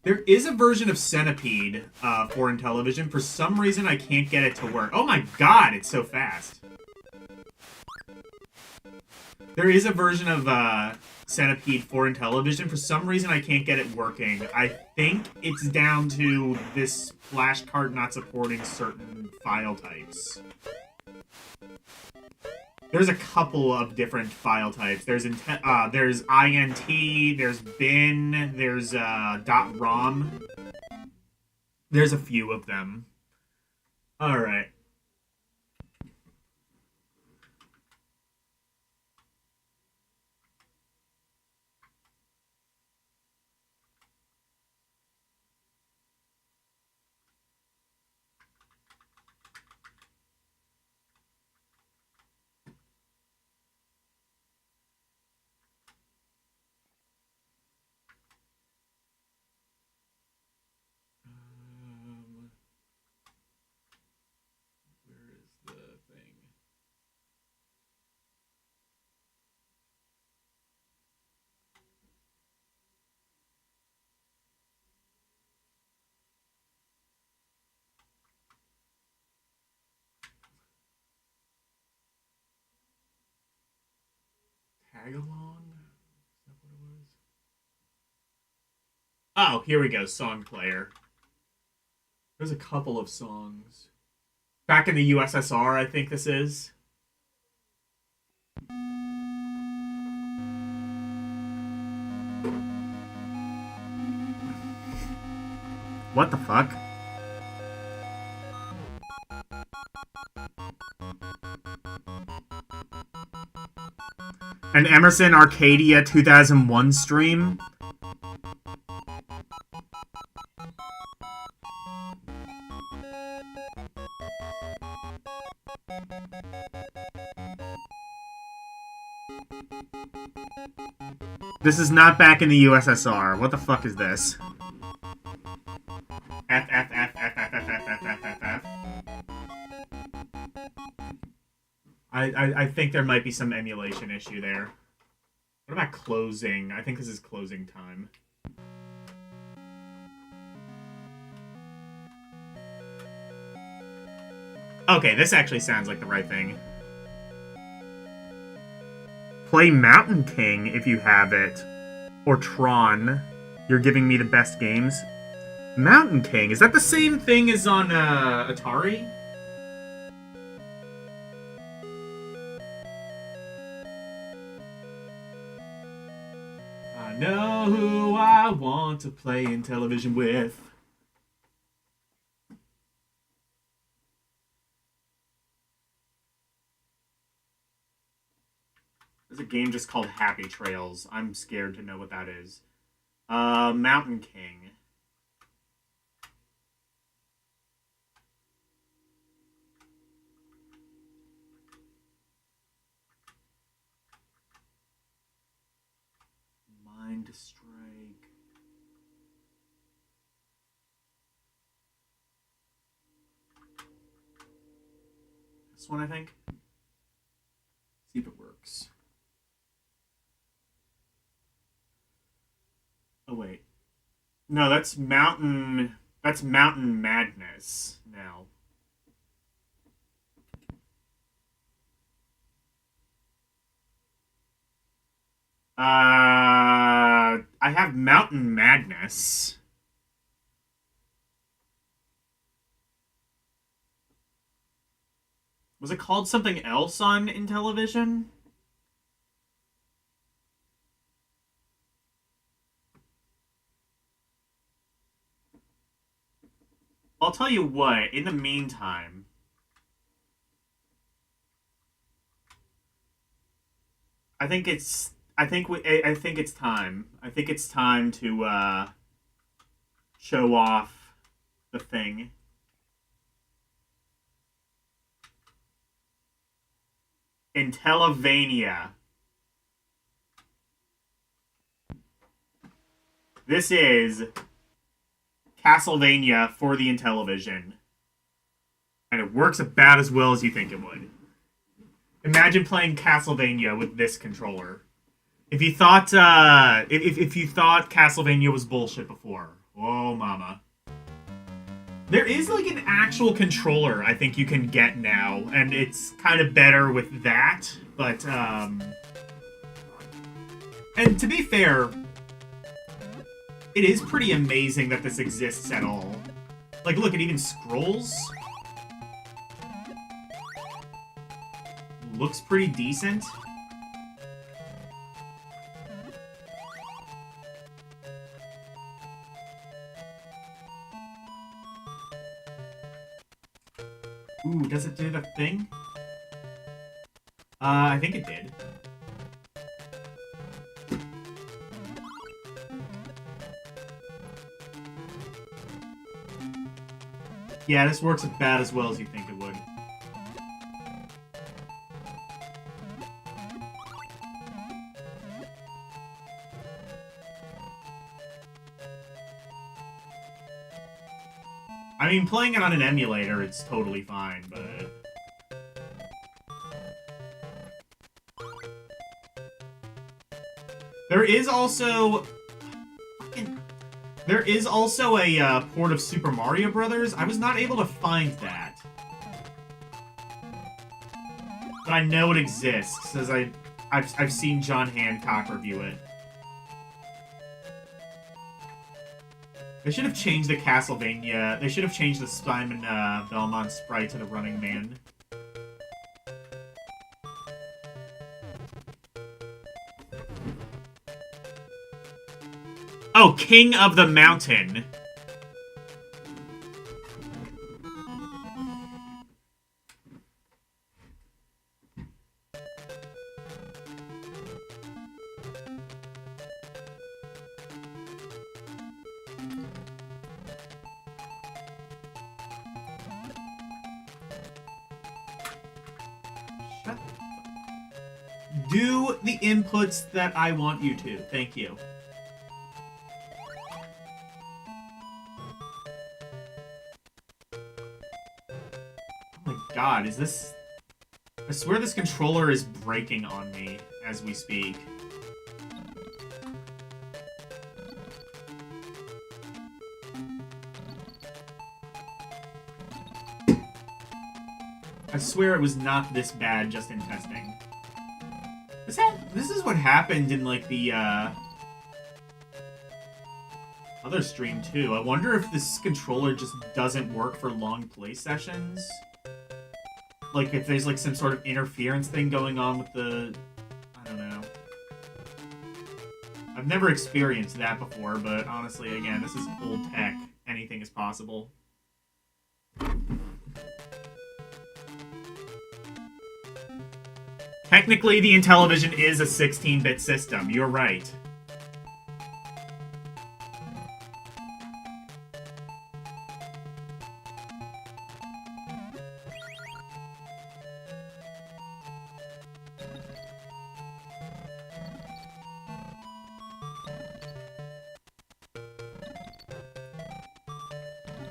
There is a version of Centipede for Intellivision. For some reason, I can't get it to work. Oh my god, it's so fast. There is a version of Centipede for Intellivision. For some reason, I can't get it working. I think it's down to this flash card not supporting certain file types. There's a couple of different file types. There's INT, there's bin, there's .rom. There's a few of them. All right. Where is the thing? Tag along? Is that what it was? Oh, here we go. Song player. There's a couple of songs. Back in the USSR, I think this is. What the fuck? An Emerson Arcadia 2001 stream? This is not back in the USSR. What the fuck is this? F, F, F, F, F, F, F, F, F, F, F. I think there might be some emulation issue there. What about closing? I think this is closing time. Okay, this actually sounds like the right thing. Play Mountain King if you have it. Or Tron. You're giving me the best games. Mountain King, is that the same thing as on Atari? I know who I want to play Intellivision with. There's a game just called Happy Trails. I'm scared to know what that is. Mountain King. Mind Strike. This one, I think. See if it works. Oh wait. No, that's Mountain Madness now. I have Mountain Madness. Was it called something else on Intellivision? I'll tell you what, in the meantime, I think it's time. I think it's time to show off the thing. Intellivania. This is Castlevania for the Intellivision. And it works about as well as you think it would. Imagine playing Castlevania with this controller. If you thought if you thought Castlevania was bullshit before, oh mama. There is like an actual controller I think you can get now, and it's kind of better with that, but And to be fair, it is pretty amazing that this exists at all. Like, look, it even scrolls. Looks pretty decent. Ooh, does it do the thing? I think it did. Yeah, this works about as well as you think it would. I mean, playing it on an emulator, it's totally fine, but... There is also... There is also a port of Super Mario Brothers. I was not able to find that. But I know it exists, as I've seen John Hancock review it. They should have changed the Castlevania. They should have changed the Simon Belmont sprite to the Running Man. Oh, King of the Mountain. Do the inputs that I want you to. Thank you. Oh my god, is this... I swear this controller is breaking on me as we speak. I swear it was not this bad just in testing. This is what happened in, like, the, other stream, too. I wonder if this controller just doesn't work for long play sessions. Like, if there's, like, some sort of interference thing going on with the... I don't know. I've never experienced that before, but honestly, again, this is old tech. Anything is possible. Technically, the Intellivision is a 16-bit system. You're right.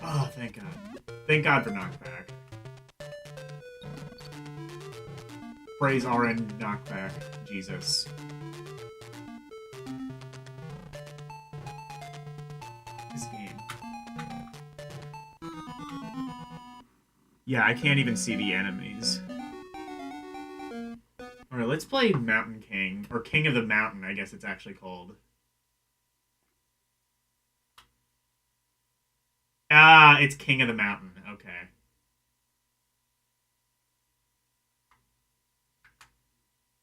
Oh, thank God. Thank God for knockback. Praise RN knockback. Jesus. This game. Yeah, I can't even see the enemies. Alright, let's play Mountain King. Or King of the Mountain, I guess it's actually called. Ah, it's King of the Mountain. Okay.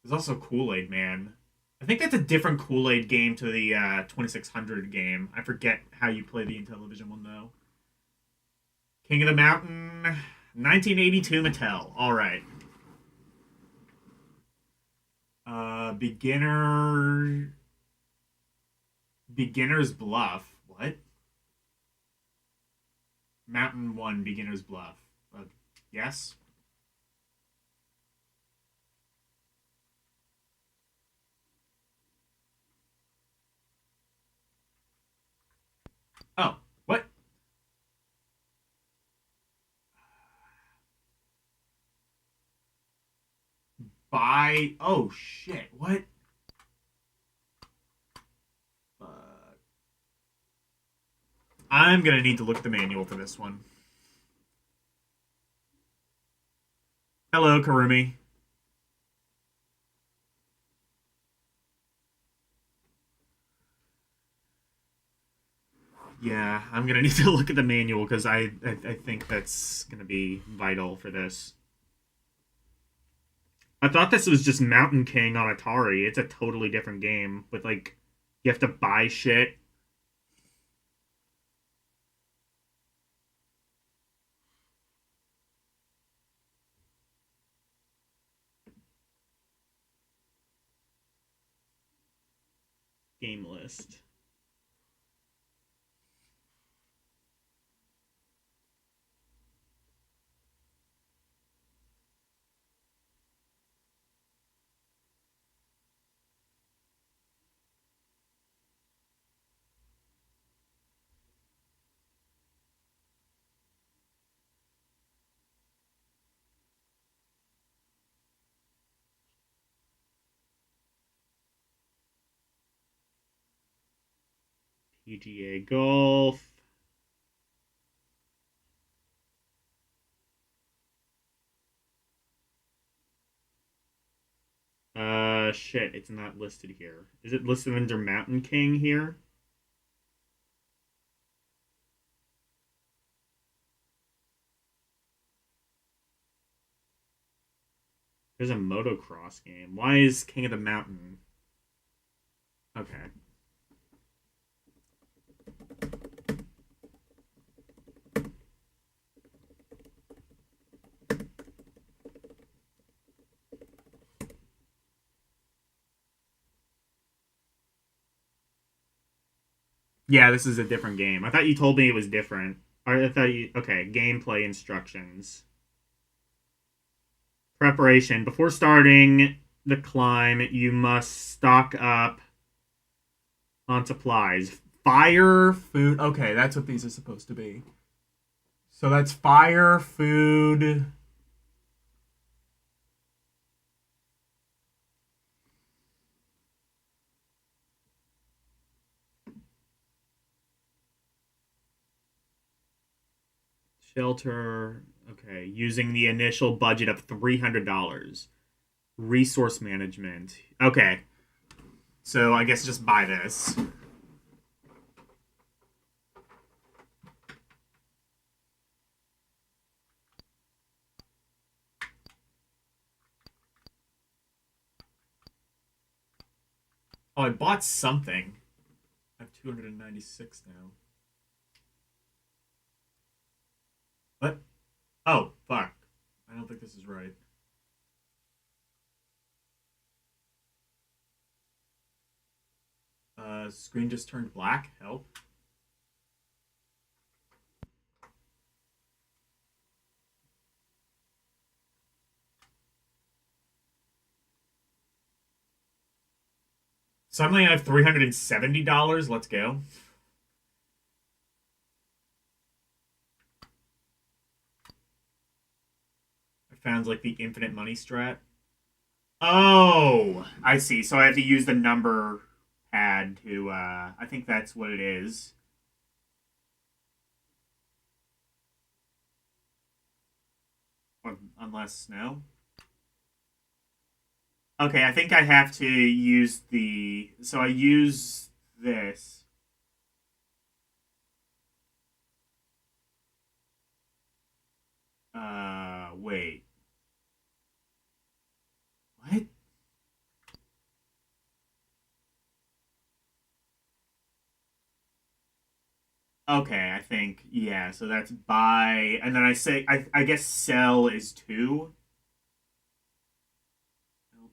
There's also Kool-Aid Man. I think that's a different Kool-Aid game to the 2600 game. I forget how you play the Intellivision one, though. King of the Mountain, 1982 Mattel. All right. Beginner's Bluff. What? Mountain 1, Beginner's Bluff. Yes? Oh, what? Oh, shit. What? I'm gonna need to look at the manual for this one. Hello, Karumi. Yeah, I'm gonna need to look at the manual because I think that's gonna be vital for this. I thought this was just Mountain King on Atari. It's a totally different game with like you have to buy shit. Game list. PGA Golf. Shit, it's not listed here. Is it listed under Mountain King here? There's a motocross game. Why is King of the Mountain? Okay. Yeah, this is a different game. I thought you told me it was different. Or I thought you okay, gameplay instructions. Preparation. Before starting the climb, you must stock up on supplies. Fire, food. Okay, that's what these are supposed to be. So that's fire, food. Shelter. Okay, using the initial budget of $300. Resource management. Okay, so I guess just buy this. Oh, I bought something. I have 296 now. What? Oh, fuck. I don't think this is right. Screen just turned black. Help. Suddenly I have $370. Let's go. I found like the infinite money strat. Oh, I see. So I have to use the number pad to I think that's what it is. Unless no. Okay, I think I have to use the so I use this. Wait. What? Okay, I think yeah, so that's buy and then I say I guess sell is 2.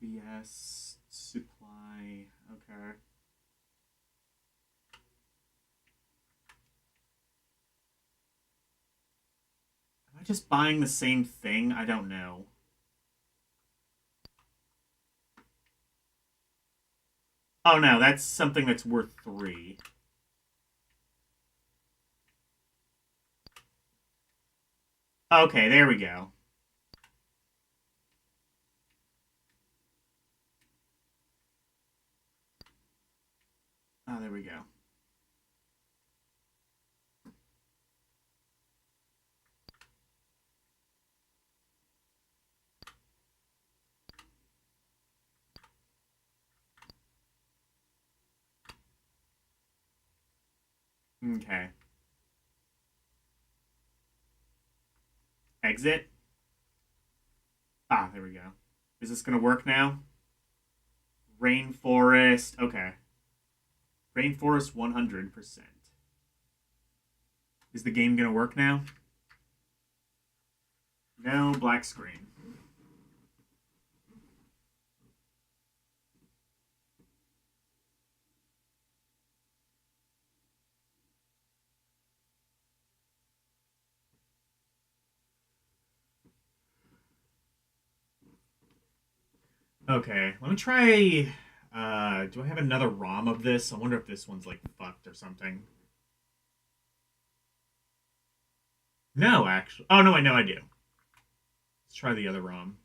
LBS supply. Okay. Am I just buying the same thing? I don't know. Oh no, that's something that's worth 3. Okay, there we go. Oh, there we go. Okay. exit. Ah, there we go. Is this gonna work now? Rainforest. Okay. Rainforest 100%. Is the game gonna work now? No, black screen. Okay, let me try. Do I have another ROM of this? I wonder if this one's like fucked or something. No, actually. Oh, no, I know I do. Let's try the other ROM.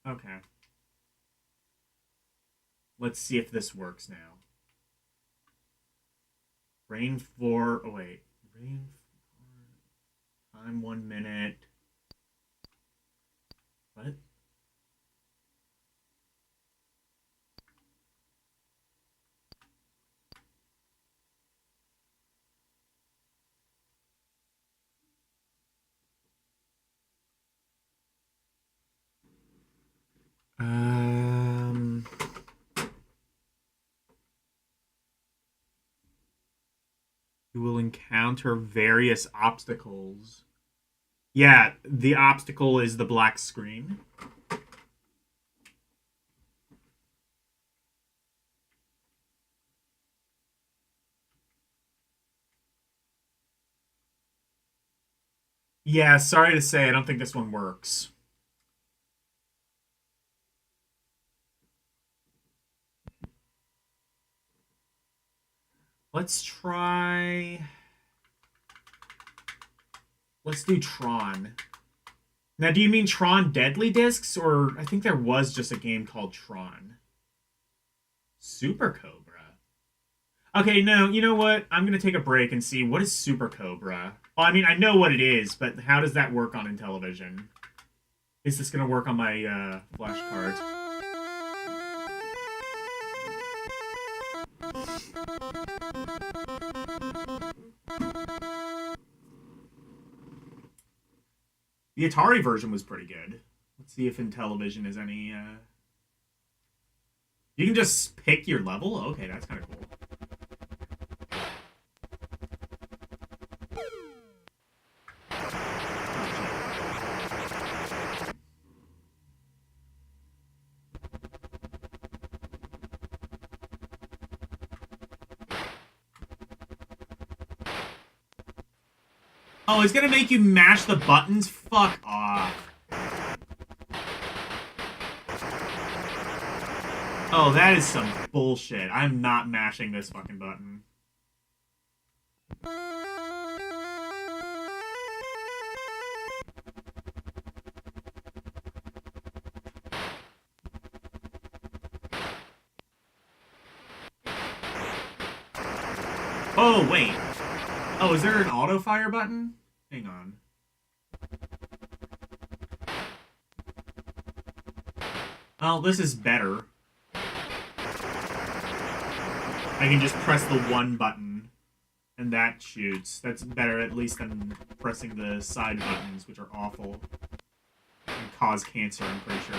Okay. Let's see if this works now. Rain for. Oh, wait. Rain. Time 1 minute. What? Um. You will encounter various obstacles. Yeah, the obstacle is the black screen. Yeah, sorry to say, I don't think this one works. Let's try. Let's do Tron. Now, do you mean Tron Deadly Discs, or I think there was just a game called Tron? Super Cobra. Okay, no, you know what? I'm gonna take a break and see what is Super Cobra. Well, I mean, I know what it is, but how does that work on Intellivision? Is this gonna work on my flash card? The Atari version was pretty good. Let's see if Intellivision is any. You can just pick your level? Okay, that's kind of cool. Oh, it's gonna make you mash the buttons? Fuck off. Oh, that is some bullshit. I'm not mashing this fucking button. Oh, wait. Oh, is there an auto fire button? Hang on. Well, this is better. I can just press the one button, and that shoots. That's better, at least, than pressing the side buttons, which are awful. And cause cancer, I'm pretty sure.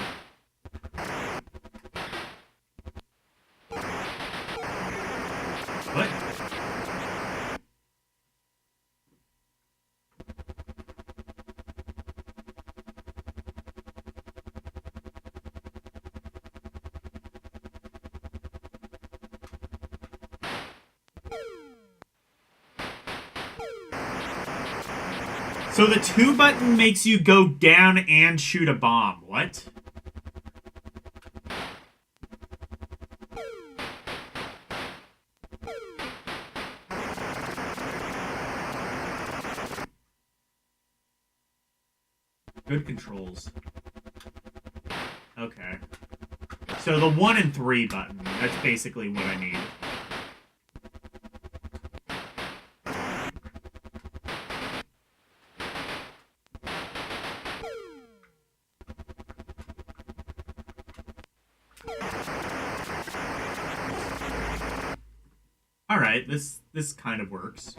What? So the 2 button makes you go down and shoot a bomb. What? Good controls. Okay. So the 1 and 3 button, that's basically what I need. Alright, this kind of works.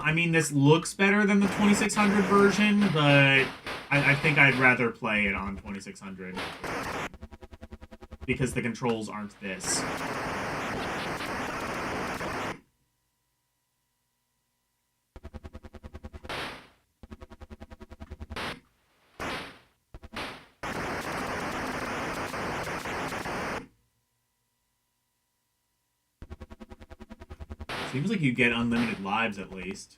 I mean, this looks better than the 2600 version, but I think I'd rather play it on 2600. Because the controls aren't this. Seems like you get unlimited lives, at least.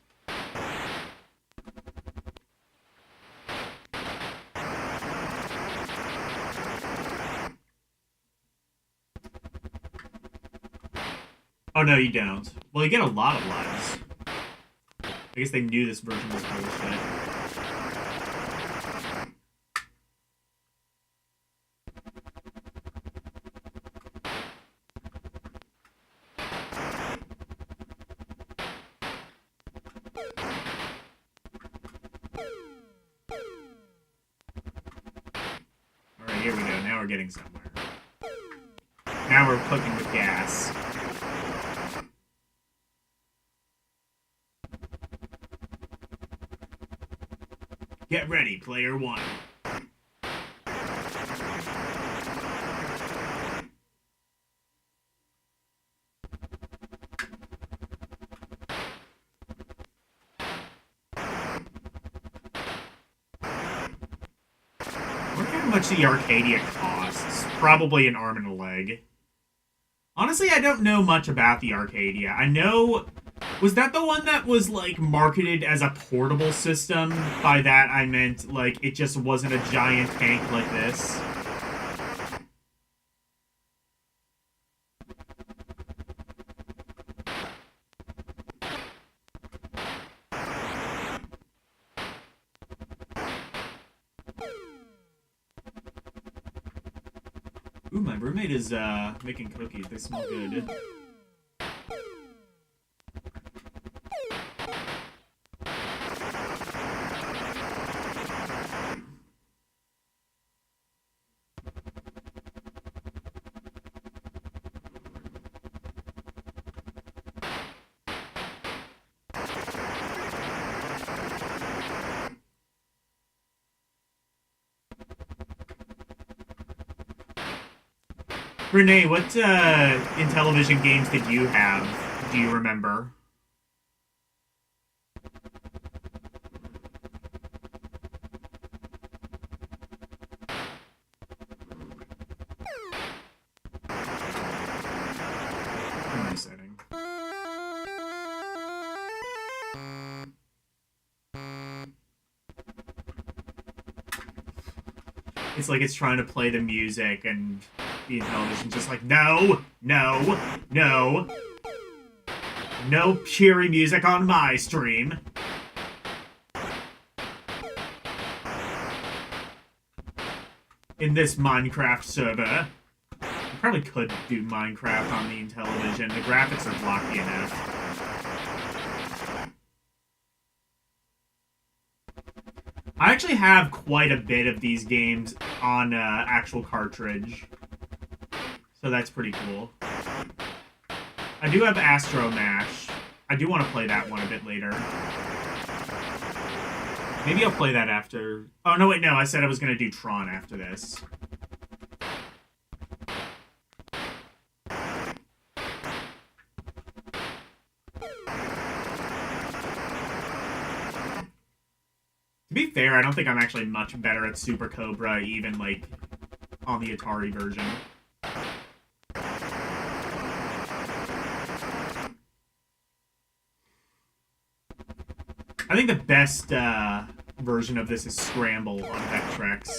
Oh, no, you don't. Well, you get a lot of lives. I guess they knew this version was bullshit. Alright, here we go. Now we're getting somewhere. Now we're cooking with gas. Get ready, player 1. I wonder how much the Arcadia costs. Probably an arm and a leg. Honestly, I don't know much about the Arcadia. I know... Was that the one that was, like, marketed as a portable system? By that, I meant, like, it just wasn't a giant tank like this. Ooh, my roommate is, making cookies. They smell good. Renee, what Intellivision games did you have? Do you remember? What am I setting? It's like it's trying to play the music and the Intellivision's just like, no, no, no. No cheery music on my stream. In this Minecraft server. I probably could do Minecraft on the Intellivision. The graphics are blocky enough. I actually have quite a bit of these games on actual cartridge. So that's pretty cool. I do have Astro Mash. I do want to play that one a bit later. Maybe I'll play that after... Oh, no, wait, no. I said I was going to do Tron after this. To be fair, I don't think I'm actually much better at Super Cobra, even, like, on the Atari version. I think the best version of this is Scramble on Vectrex.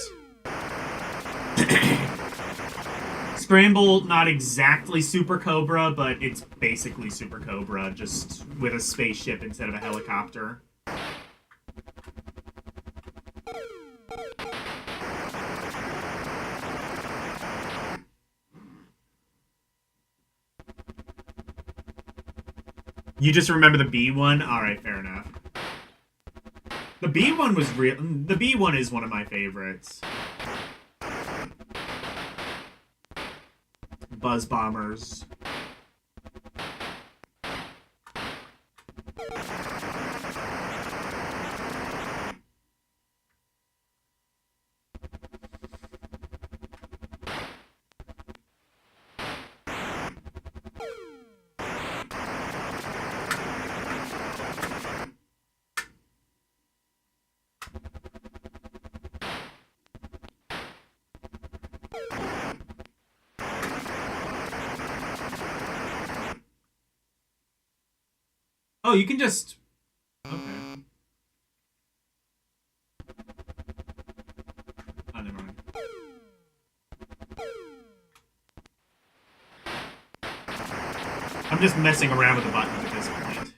Scramble, not exactly Super Cobra, but it's basically Super Cobra, just with a spaceship instead of a helicopter. You just remember the B one? Alright, fair enough. The B one was real. The B one is one of my favorites. Buzz Bombers. Oh, you can just... Okay. Oh, never mind. I'm just messing around with the buttons at this point.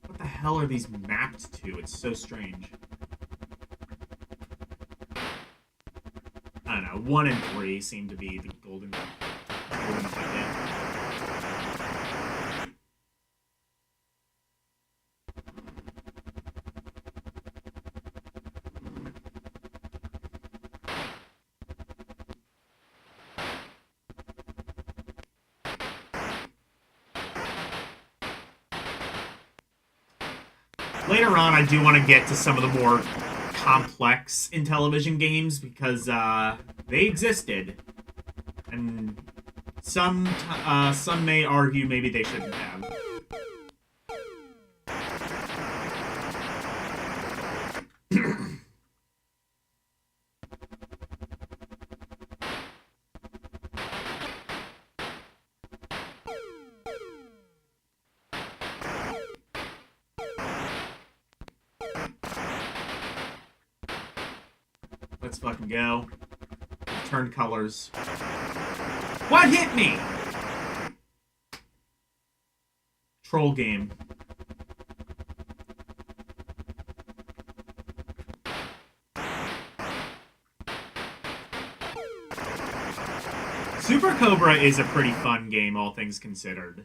What the hell are these mapped to? It's so strange. I don't know. 1 and 3 seem to be the golden ticket. Later on, I do want to get to some of the more complex Intellivision games because they existed, and some may argue maybe they shouldn't have. Let's fucking go. Turn colors. What hit me? Troll game. Super Cobra is a pretty fun game, all things considered.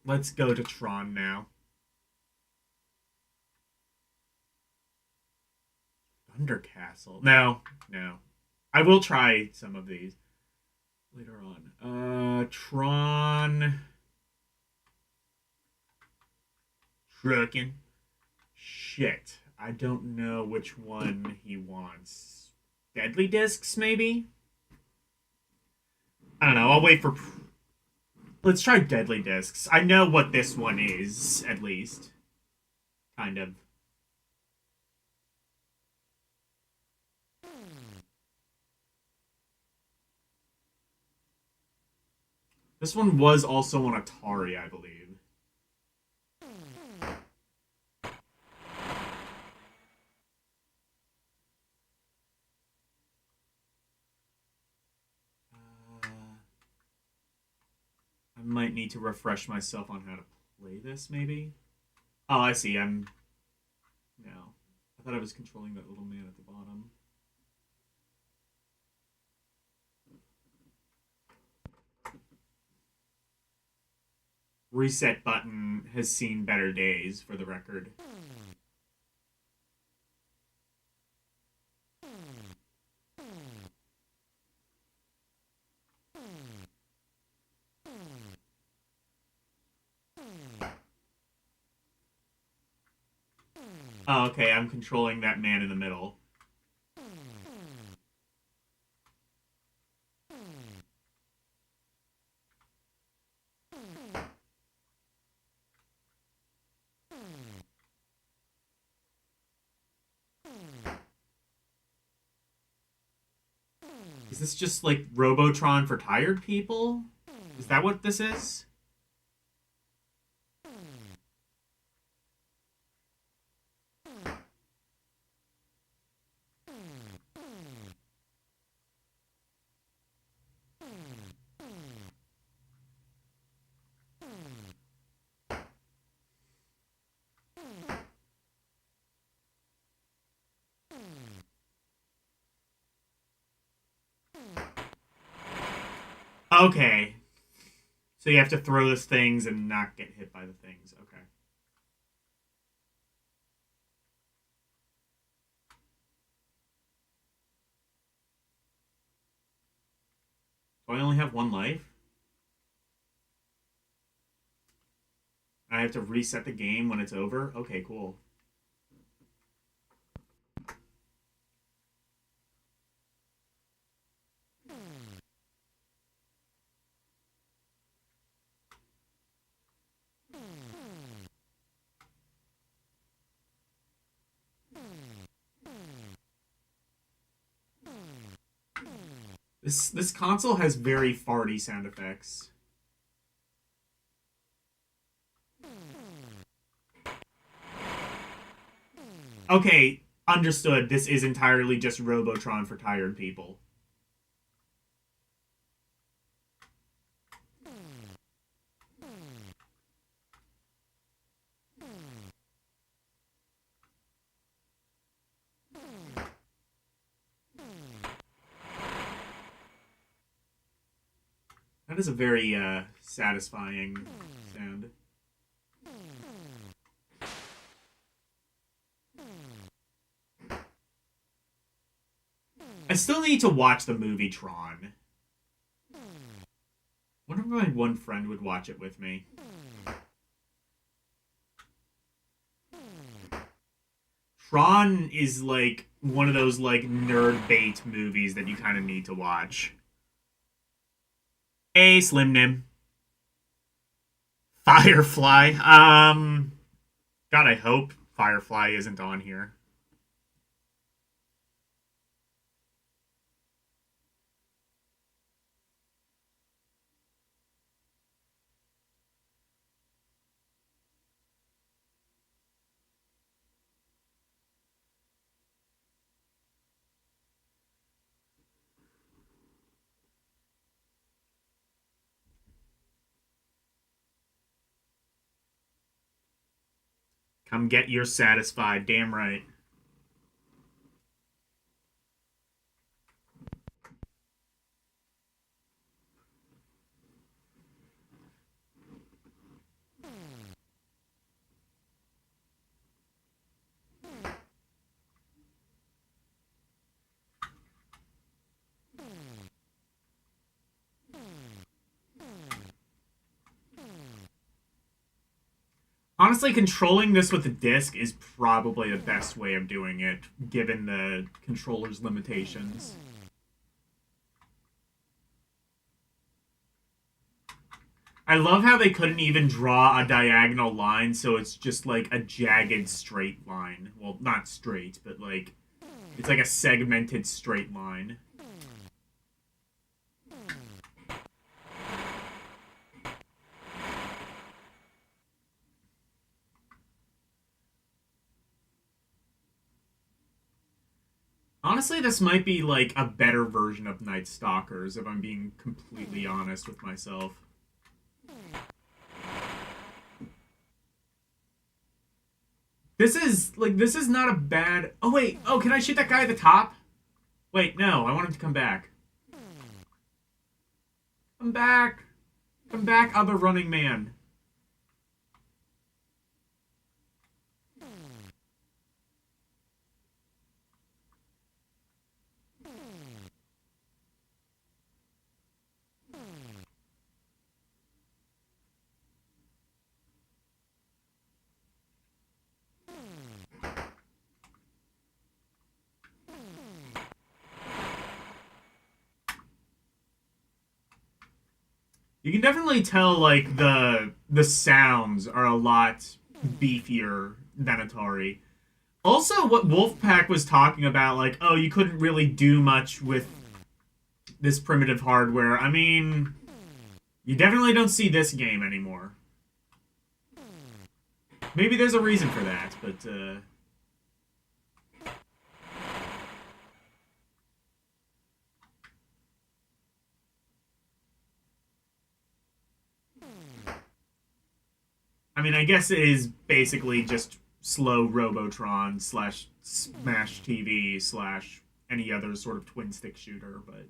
Let's go to Tron now. Thundercastle. No. I will try some of these later on. Tron. Truckin'. Shit. I don't know which one he wants. Deadly Discs, maybe? I don't know. I'll wait for... Let's try Deadly Discs. I know what this one is, at least. Kind of. This one was also on Atari, I believe. I might need to refresh myself on how to play this, maybe? Oh, I see. No. I thought I was controlling that little man at the bottom. Reset button has seen better days, for the record. Oh, okay, I'm controlling that man in the middle. Is this just like Robotron for tired people? Is that what this is? Okay. So you have to throw those things and not get hit by the things. Okay. Do I only have one life? I have to reset the game when it's over? Okay, cool. This console has very farty sound effects. Okay, understood. This is entirely just Robotron for tired people. That is a very satisfying sound. I still need to watch the movie Tron. I wonder if my one friend would watch it with me. Tron is like one of those like nerd bait movies that you kind of need to watch. Hey, Slim Nim. Firefly. God, I hope Firefly isn't on here. Come get your satisfied, damn right. Honestly, controlling this with the disc is probably the best way of doing it, given the controller's limitations. I love how they couldn't even draw a diagonal line, so it's just like a jagged straight line. Well, not straight, but like, it's like a segmented straight line. Honestly, this might be like a better version of Night Stalkers, if I'm being completely honest with myself. This is not a bad. Oh wait, oh, can I shoot that guy at the top? Wait, no, I want him to come back. Come back, come back, other running man. You can definitely tell like the sounds are a lot beefier than Atari. Also, what Wolfpack was talking about, like, oh, you couldn't really do much with this primitive hardware. I mean, you definitely don't see this game anymore. Maybe there's a reason for that, but I mean, I guess it is basically just slow Robotron slash Smash TV slash any other sort of twin stick shooter, but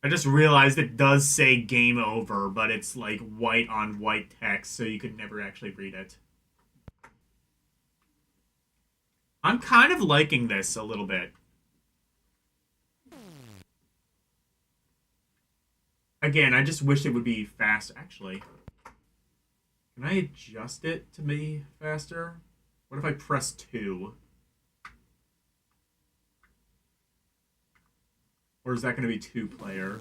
I just realized it does say game over, but it's like white on white text, so you could never actually read it. I'm kind of liking this a little bit. Again, I just wish it would be fast. Actually, can I adjust it to be faster? What if I press 2? Or is that going to be 2-player?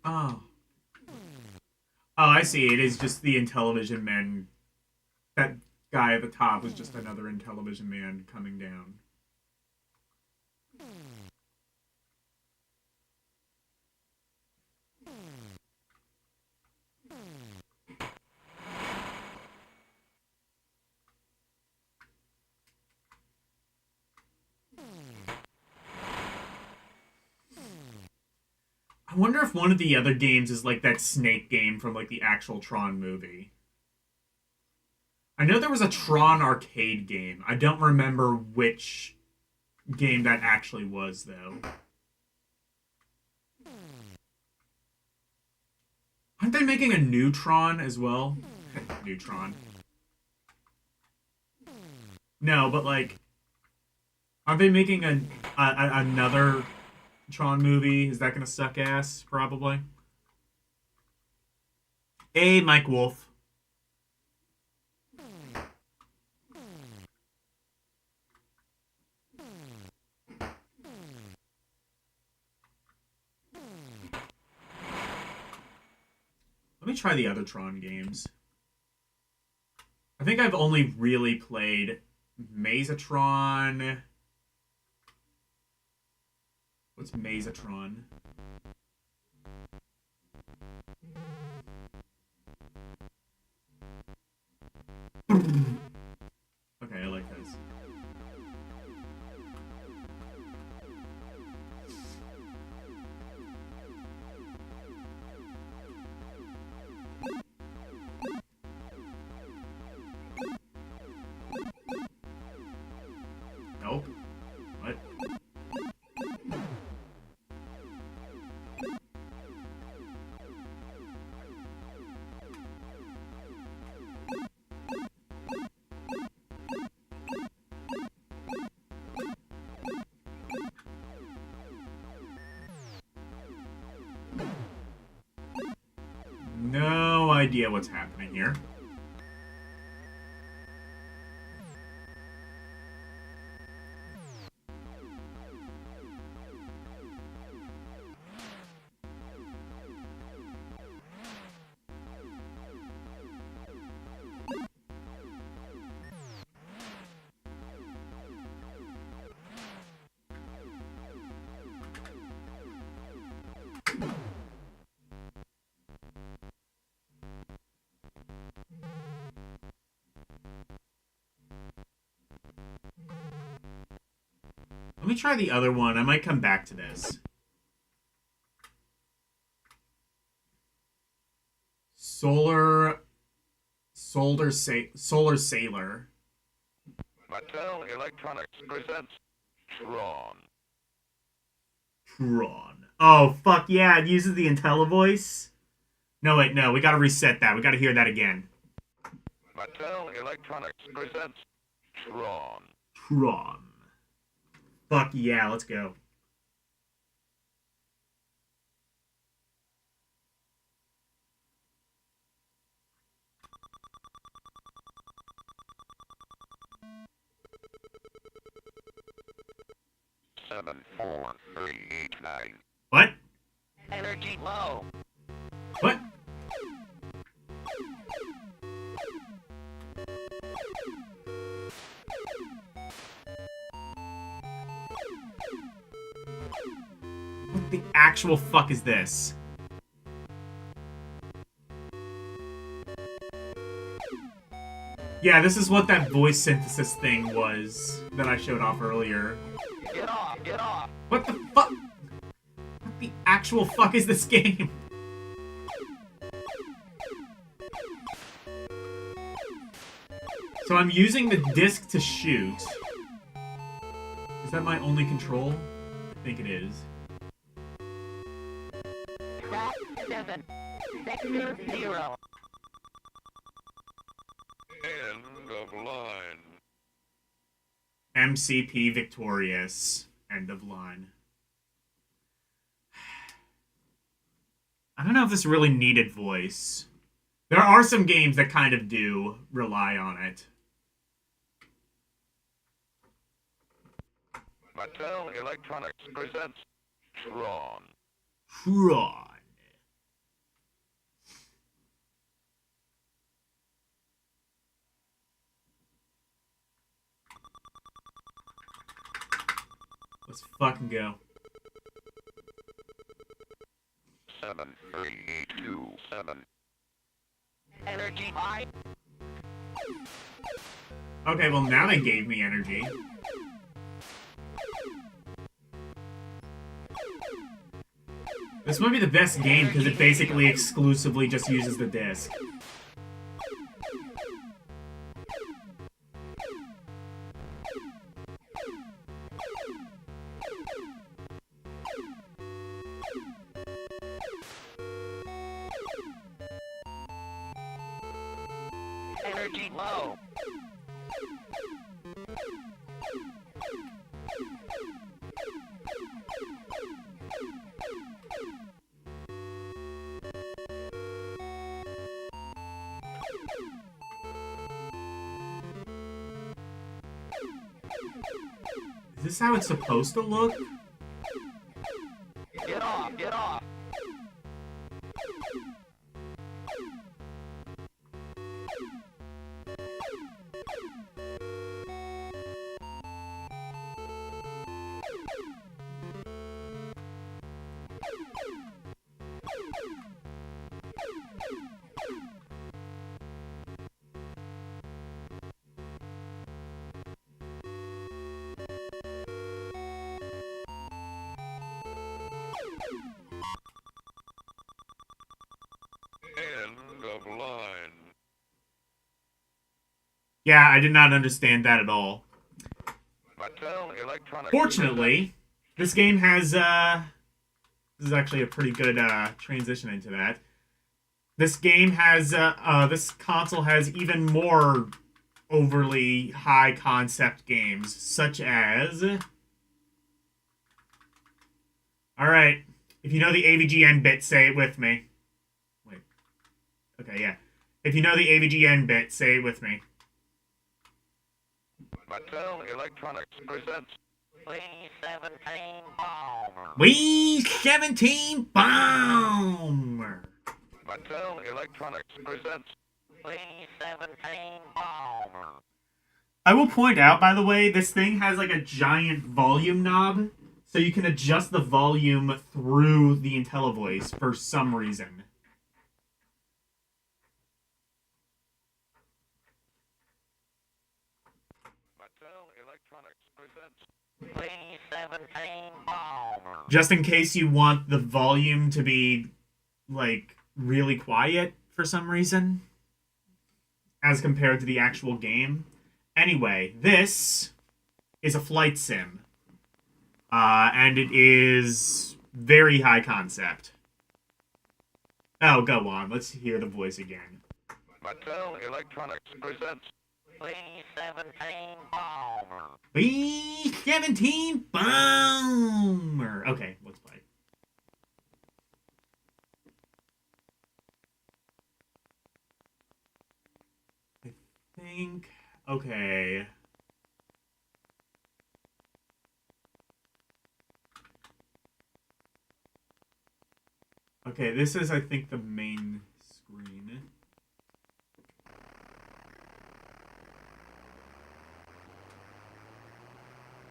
Oh. Oh, I see. It is just the Intellivision man. That guy at the top was just another Intellivision man coming down. I wonder if one of the other games is like that Snake game from like the actual Tron movie. I know there was a Tron arcade game. I don't remember which game that actually was though. Aren't they making a new Tron as well? Neutron. No, but like, aren't they making another Tron movie? Is that gonna suck ass? Probably. A Mike Wolf. Let me try the other Tron games. I think I've only really played Mazatron. What's Mazatron? Okay, I like this. idea what's happening here. Let me try the other one. I might come back to this. Solar Sailor. Matel Electronics presents Tron. Tron. Oh, fuck yeah, it uses the IntelliVoice? No, wait, no, we gotta reset that. We gotta hear that again. Matel Electronics presents Tron. Tron. Fuck yeah, let's go. Seven, 4, 3, 8, 9. What? Energy low. What? What the actual fuck is this? Yeah, this is what that voice synthesis thing was that I showed off earlier. Get off, get off. What the fuck? What the actual fuck is this game? So I'm using the disc to shoot. Is that my only control? I think it is. Track 7, sector 0. End of line. MCP victorious. End of line. I don't know if this really needed voice. There are some games that kind of do rely on it. Matel Electronics presents Tron. Tron. Let's fucking go. 7, 3, 8, 2, 7. Energy high. Okay, well now they gave me energy. This might be the best game because it basically exclusively just uses the disc. Energy low. Is this how it's supposed to look? Get off, get off. End of line. Yeah, I did not understand that at all. Matel Electronics. Fortunately, this game has, this is actually a pretty good, transition into that. This game has, this console has even more overly high concept games, such as... Alright, if you know the AVGN bit, say it with me. Wait. Okay, yeah. If you know the AVGN bit, say it with me. Matel Electronics presents V-17 Bomber. We 17 Bomber. Matel Electronics presents V-17 Bomber. I will point out, by the way, this thing has like a giant volume knob, so you can adjust the volume through the IntelliVoice for some reason. Matel Electronics presents V-17 Bomber. Just in case you want the volume to be, like, really quiet for some reason, as compared to the actual game. Anyway, this is a flight sim. And it is very high concept. Oh, go on. Let's hear the voice again. Matel Electronics presents V-17 Bomber. B-17 Bomber. Okay, let's play. I think... Okay. Okay, this is, I think, the main screen.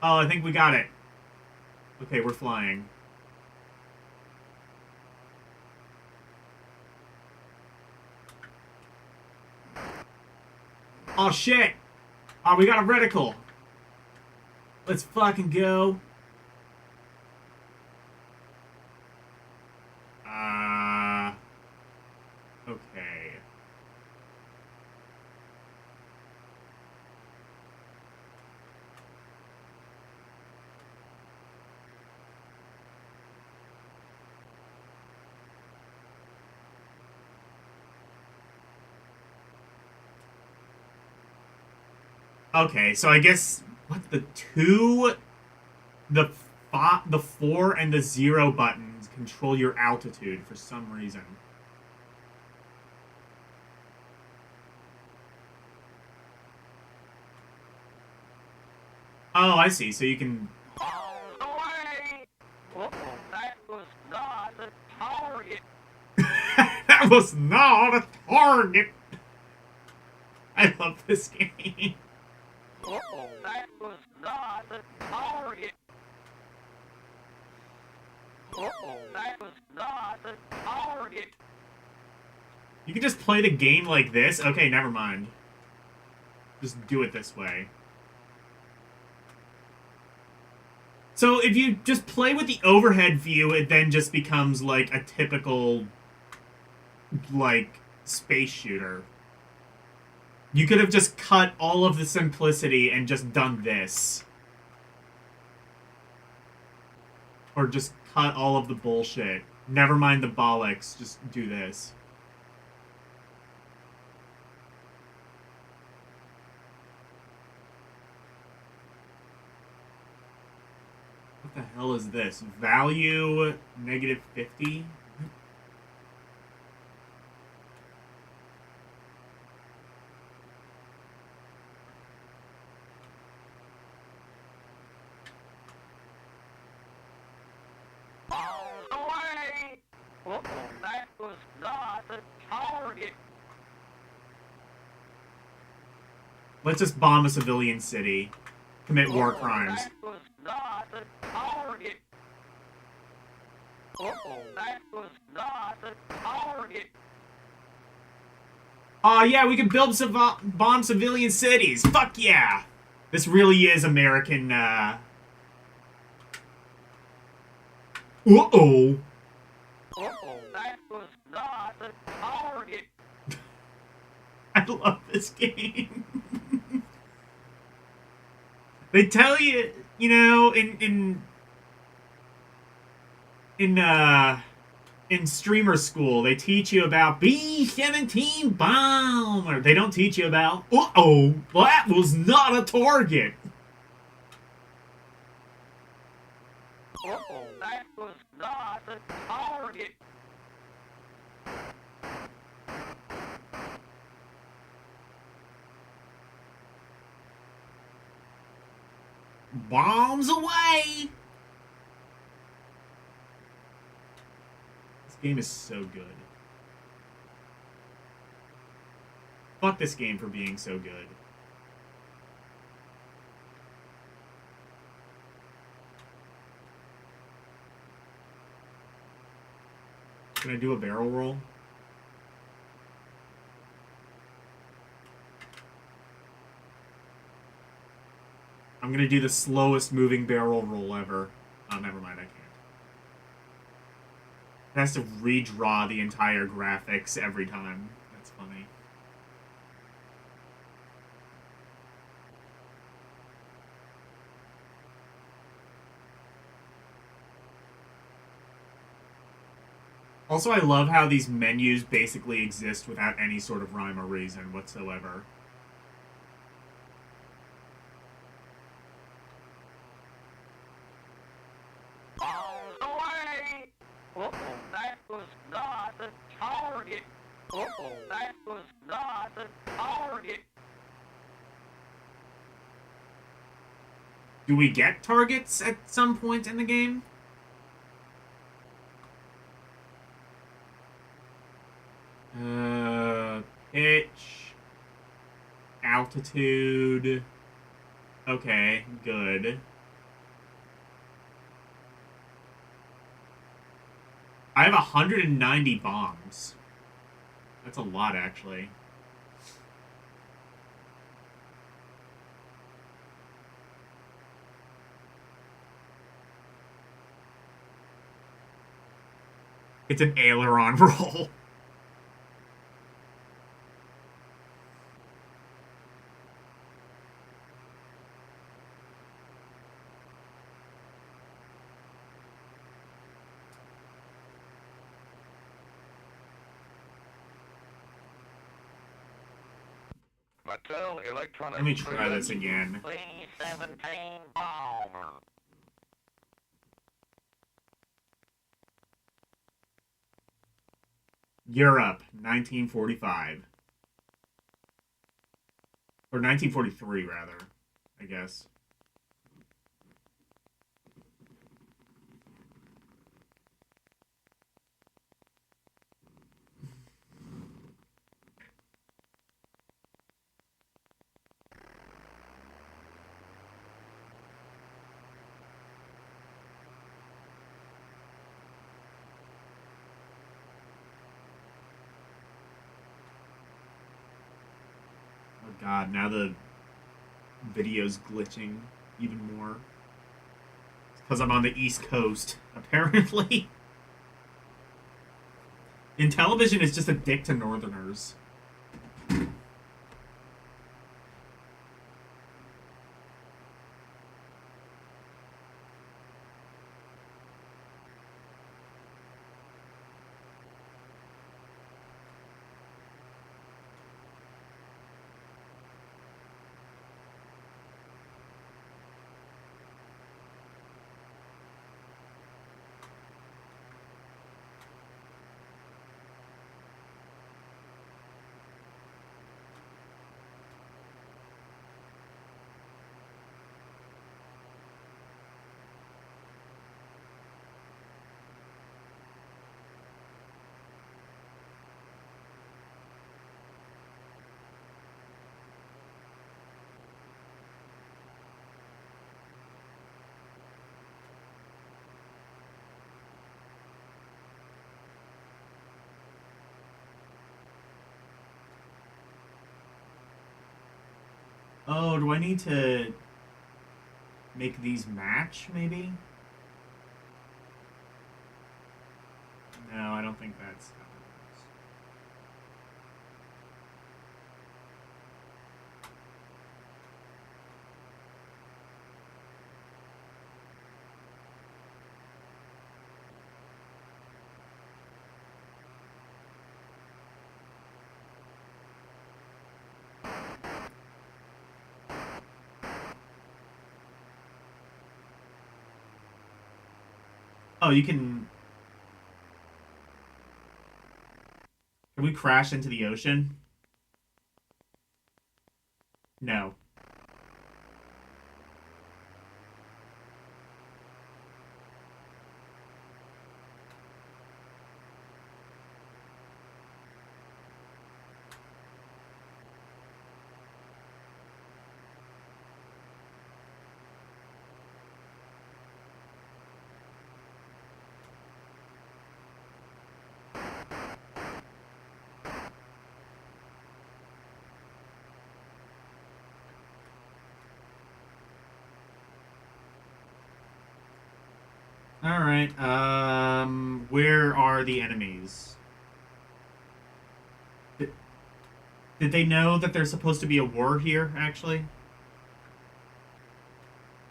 Oh, I think we got it. Okay, we're flying. Oh, shit! Oh, we got a reticle! Let's fucking go. Okay. Okay, so I guess what the 4 and the 0 buttons control your altitude for some reason. Oh, I see. So you can. Away! That was not a target. That was not a target. I love this game. That was not a target. That was not a target. You can just play the game like this? Okay, never mind. Just do it this way. So if you just play with the overhead view, it then just becomes like a typical, like, space shooter. You could have just cut all of the simplicity and just done this. Or just cut all of the bullshit. Never mind the bollocks, just do this. What the hell is this? Value -50? Away! That was not a target. Let's just bomb a civilian city. Commit war crimes. That was not a target. That was not a target. Aw, yeah, we can build bomb civilian cities. Fuck yeah! This really is American, Uh-oh. That was not a target. I love this game. They tell you, you know, in streamer school, they teach you about B-17 bomber. They don't teach you about, uh-oh, that was not a target. That was not a target. Bombs away! This game is so good. Fuck this game for being so good. Can I do a barrel roll? I'm gonna do the slowest moving barrel roll ever. Oh, never mind, I can't. It has to redraw the entire graphics every time. That's funny. Also, I love how these menus basically exist without any sort of rhyme or reason whatsoever. All the way! Uh-oh, that was not the target. Uh-oh, that was not the target. Do we get targets at some point in the game? Pitch. Altitude. Okay, good. I have 190 bombs. That's a lot, actually. It's an aileron roll. Matel Electronics. Let me try this again. C-17 bomber. Europe, 1945. Or 1943, rather, I guess. Oh god, now the video's glitching even more. Because I'm on the East Coast, apparently. Intellivision is just a dick to Northerners. Oh, do I need to make these match, maybe? No, I don't think that's how it works. Oh, you can... Can we crash into the ocean? No. Alright, where are the enemies? Did they know that there's supposed to be a war here, actually?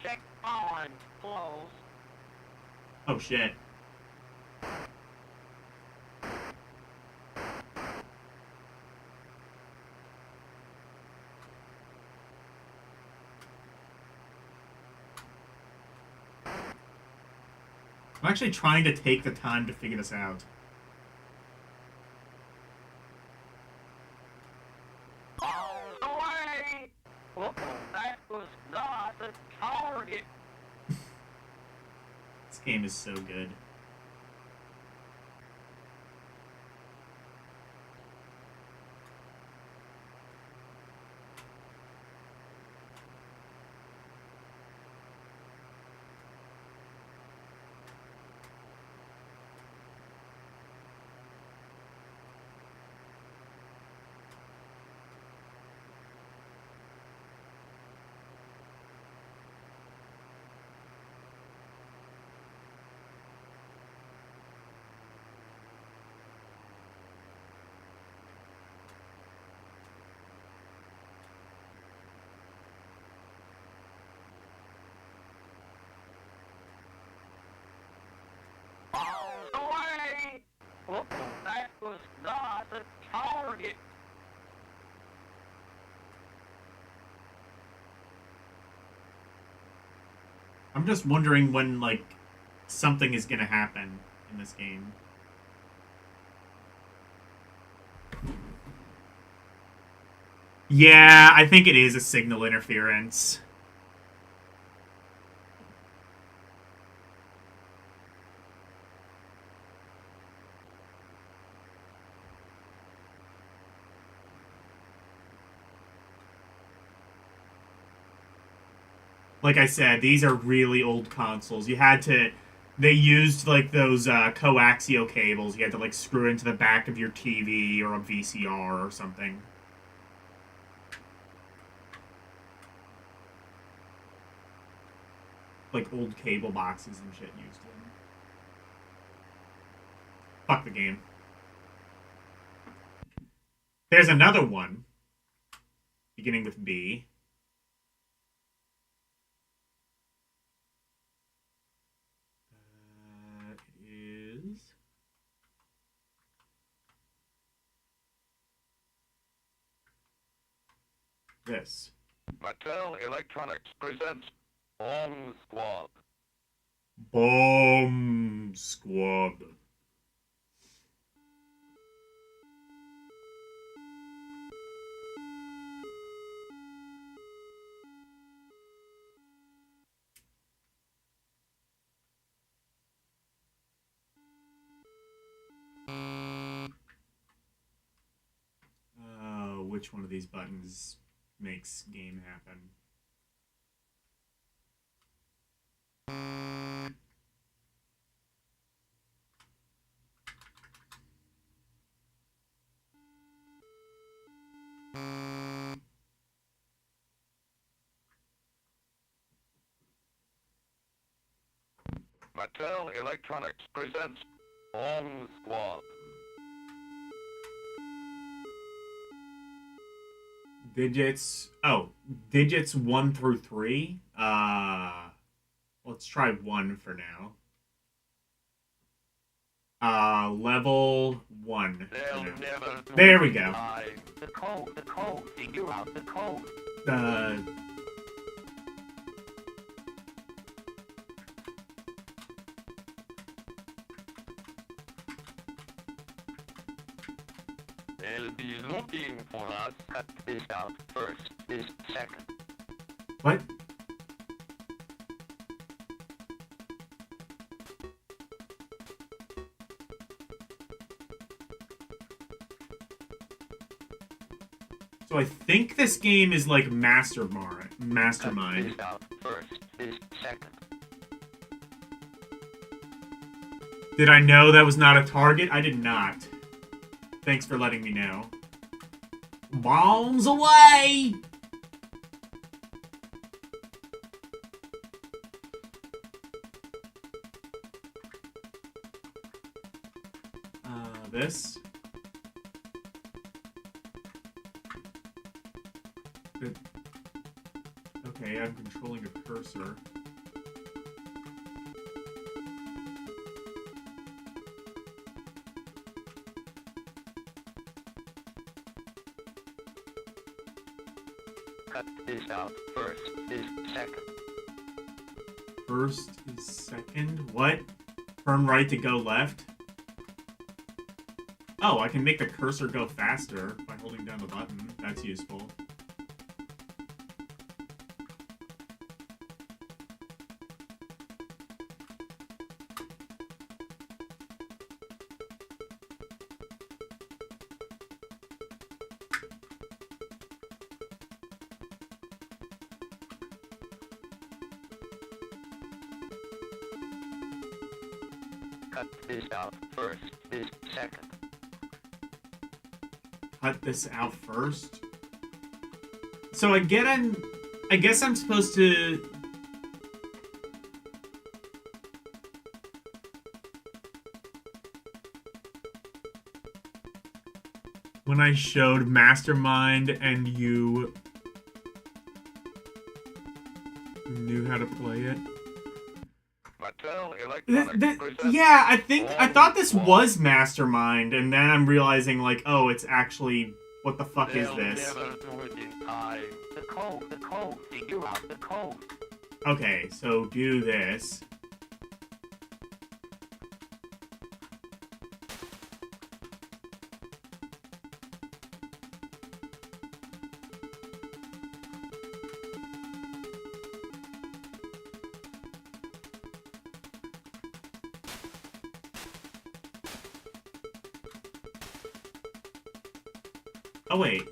Check on close. Oh, shit. I'm actually trying to take the time to figure this out. All the way! Uh-oh, that was not the target. This game is so good. All the way! Uh-oh, that was not the target. I'm just wondering when, like, something is gonna happen in this game. Yeah, I think it is a signal interference. Like I said, these are really old consoles. You had to... They used, like, those coaxial cables. You had to, like, screw into the back of your TV or a VCR or something. Like, old cable boxes and shit used them. Fuck the game. There's another one. Beginning with B. It is... this. Matel Electronics presents Bomb Squad. Bomb Squad. Which one of these buttons makes game happen? Matel Electronics presents Bomb Squad. Digits. Oh, digits 1 through 3. Let's try 1 for now. Level 1. They'll never There we go. The code, figure out the code. They'll be looking for us at this out first, this second. What? So I think this game is like Mastermind. This out first, this second. Did I know that was not a target? I did not. Thanks for letting me know. Bombs away! This. Okay, I'm controlling a cursor. Cut this out. First is second. First is second. What? Turn right to go left? Oh, I can make the cursor go faster by holding down the button. That's useful. Cut this out. First is second. Cut this out first. So I guess I'm supposed to... When I showed Mastermind and you knew how to play it. Matel Electronics. Yeah, I thought this was Mastermind, and then I'm realizing, like, oh, it's actually, what the fuck is this? The code, figure out the code. Okay, so do this. Oh, wait.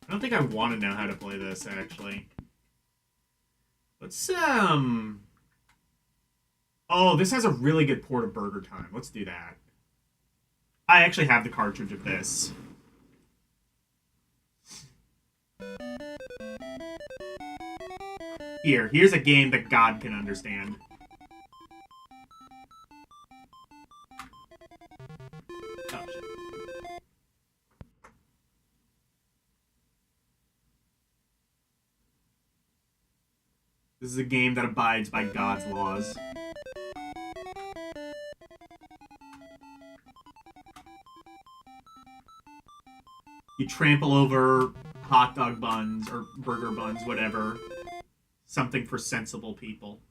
I don't think I want to know how to play this, actually. Let's, Oh, this has a really good port of Burger Time. Let's do that. I actually have the cartridge of this. Here's a game that God can understand. Oh, shit. This is a game that abides by God's laws. You trample over hot dog buns or burger buns, whatever. Something for sensible people.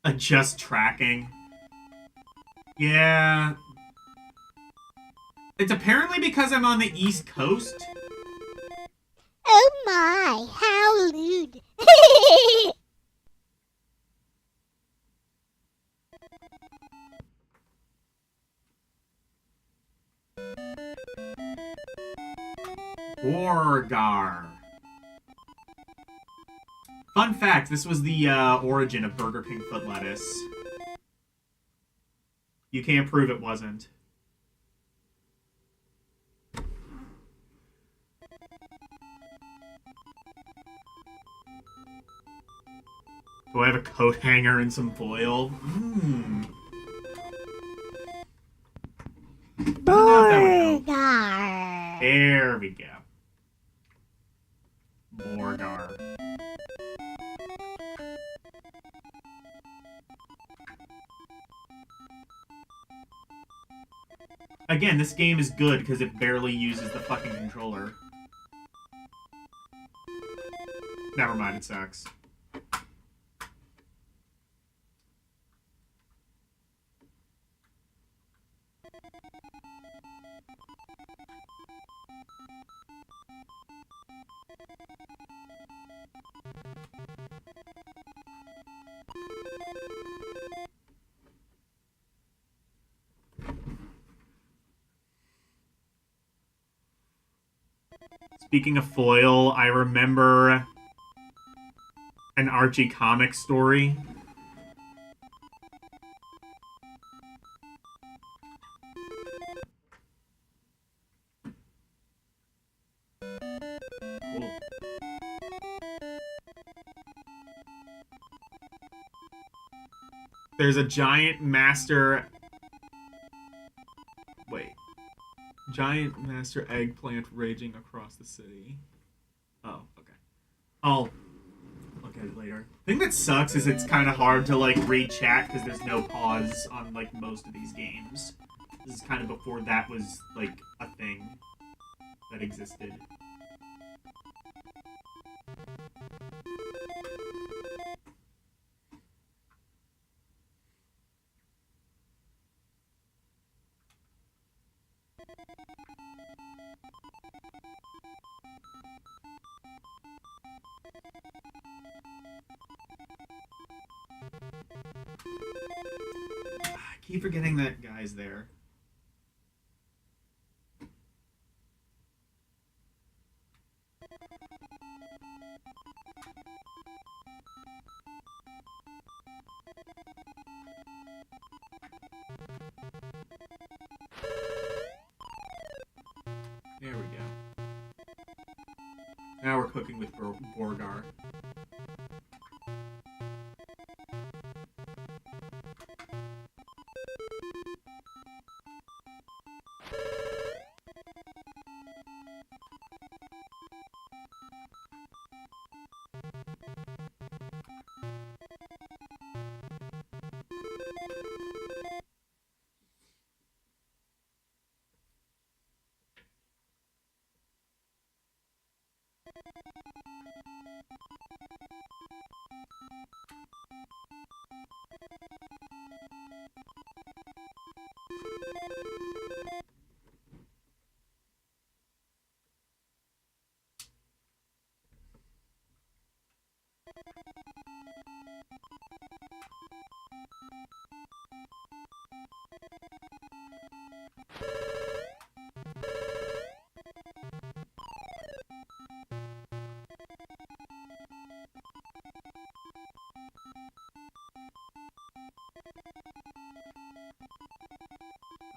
Adjust tracking. Yeah. It's apparently because I'm on the East Coast. Oh my, how lewd. Borgar. Fun fact, this was the origin of Burger King foot lettuce. You can't prove it wasn't. Do I have a coat hanger and some foil? Mmm. Burger. There we go. Borgar. Again, this game is good because it barely uses the fucking controller. Never mind, it sucks. Speaking of foil, I remember an Archie comic story. Cool. There's a giant master... Wait. Giant master eggplant raging across the city. Oh, okay. I'll look at it later. The thing that sucks is it's kind of hard to, like, read chat because there's no pause on, like, most of these games. This is kind of before that was, like, a thing that existed. I keep forgetting that guy's there. There we go. Now we're cooking with Borgar.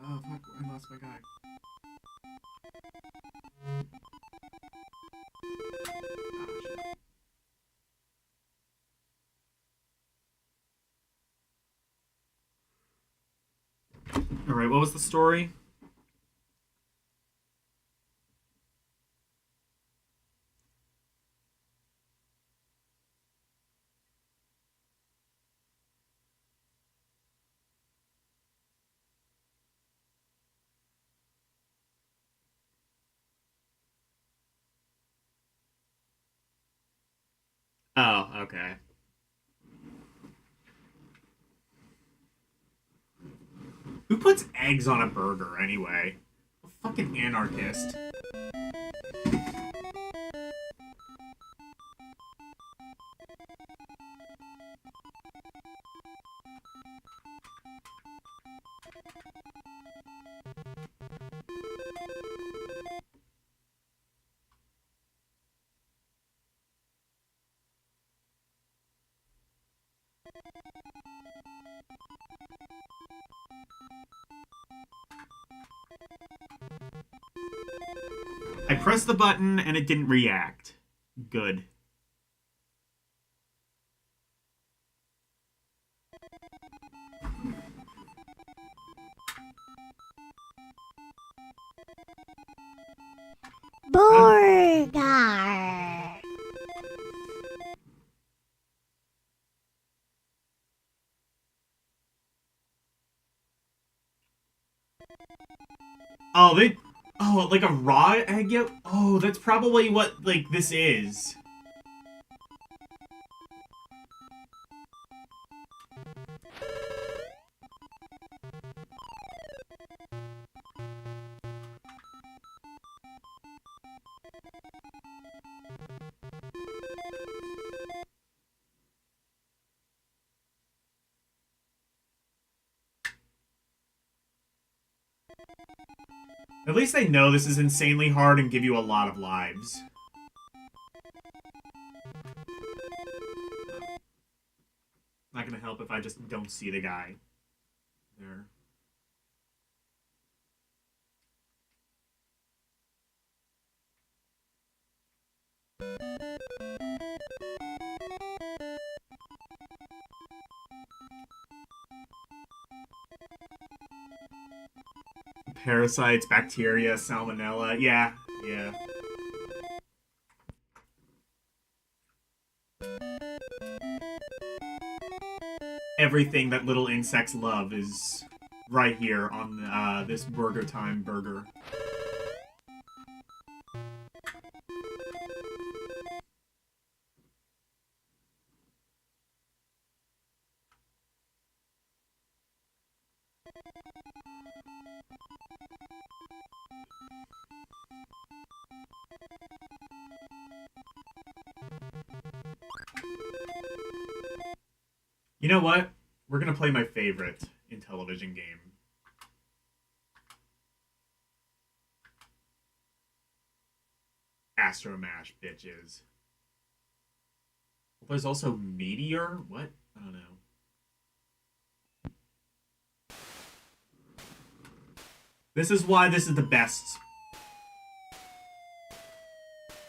Oh, fuck, I lost my guy. Alright, what was the story? Oh, okay. Who puts eggs on a burger, anyway? A fucking anarchist. I pressed the button and it didn't react. Good. Burger. Oh, they... Oh, like a raw egg yolk? Oh, that's probably what, like, this is. At least they know this is insanely hard and give you a lot of lives. Not gonna help if I just don't see the guy. There. Parasites, bacteria, salmonella. Yeah, yeah. Everything that little insects love is right here on this Burger Time burger. You know what? We're gonna play my favorite Intellivision game. Astro Mash, bitches. There's also Meteor? What? I don't know. This is why this is the best.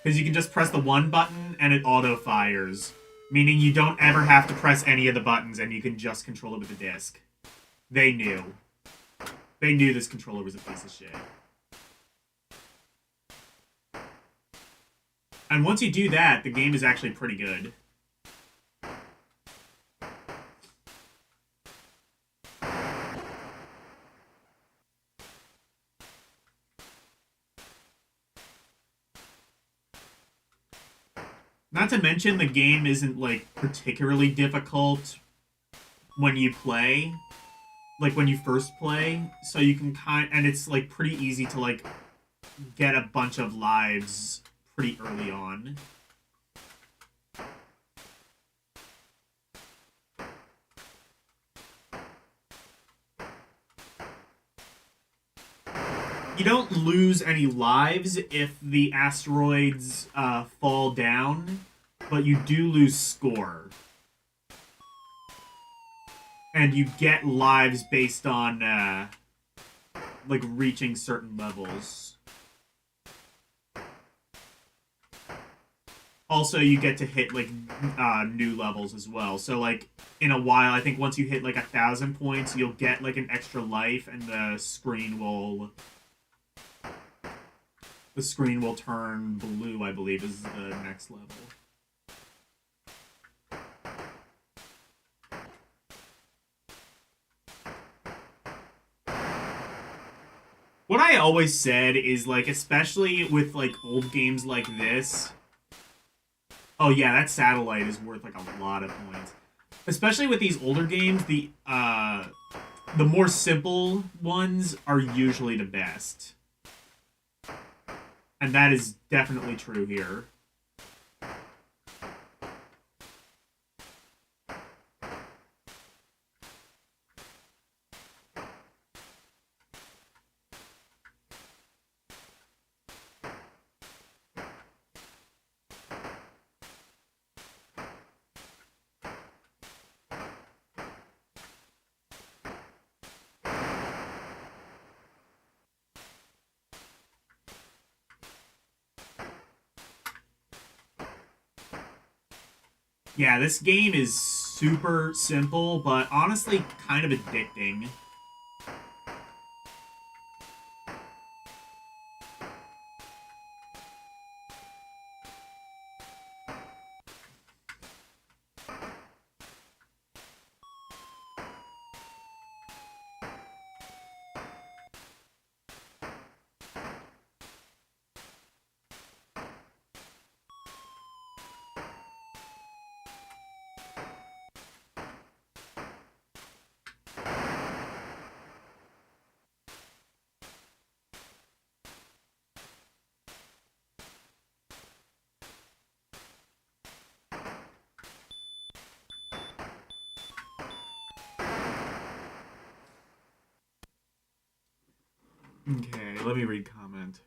Because you can just press the one button and it auto-fires. Meaning you don't ever have to press any of the buttons and you can just control it with the disc. They knew. They knew this controller was a piece of shit. And once you do that, the game is actually pretty good. Not to mention, the game isn't, like, particularly difficult when you play. Like, when you first play. So you can and it's, like, pretty easy to, like, get a bunch of lives pretty early on. You don't lose any lives if the asteroids fall down, but you do lose score. And you get lives based on, like, reaching certain levels. Also, you get to hit, like, new levels as well. So, like, in a while, I think once you hit, like, 1,000 points, you'll get, like, an extra life, and the screen will turn blue, I believe, is the next level. What I always said is, like, especially with, like, old games like this... Oh, yeah, that satellite is worth, like, a lot of points. Especially with these older games, the more simple ones are usually the best. And that is definitely true here. Yeah, this game is super simple, but honestly kind of addicting. Okay, let me read comment.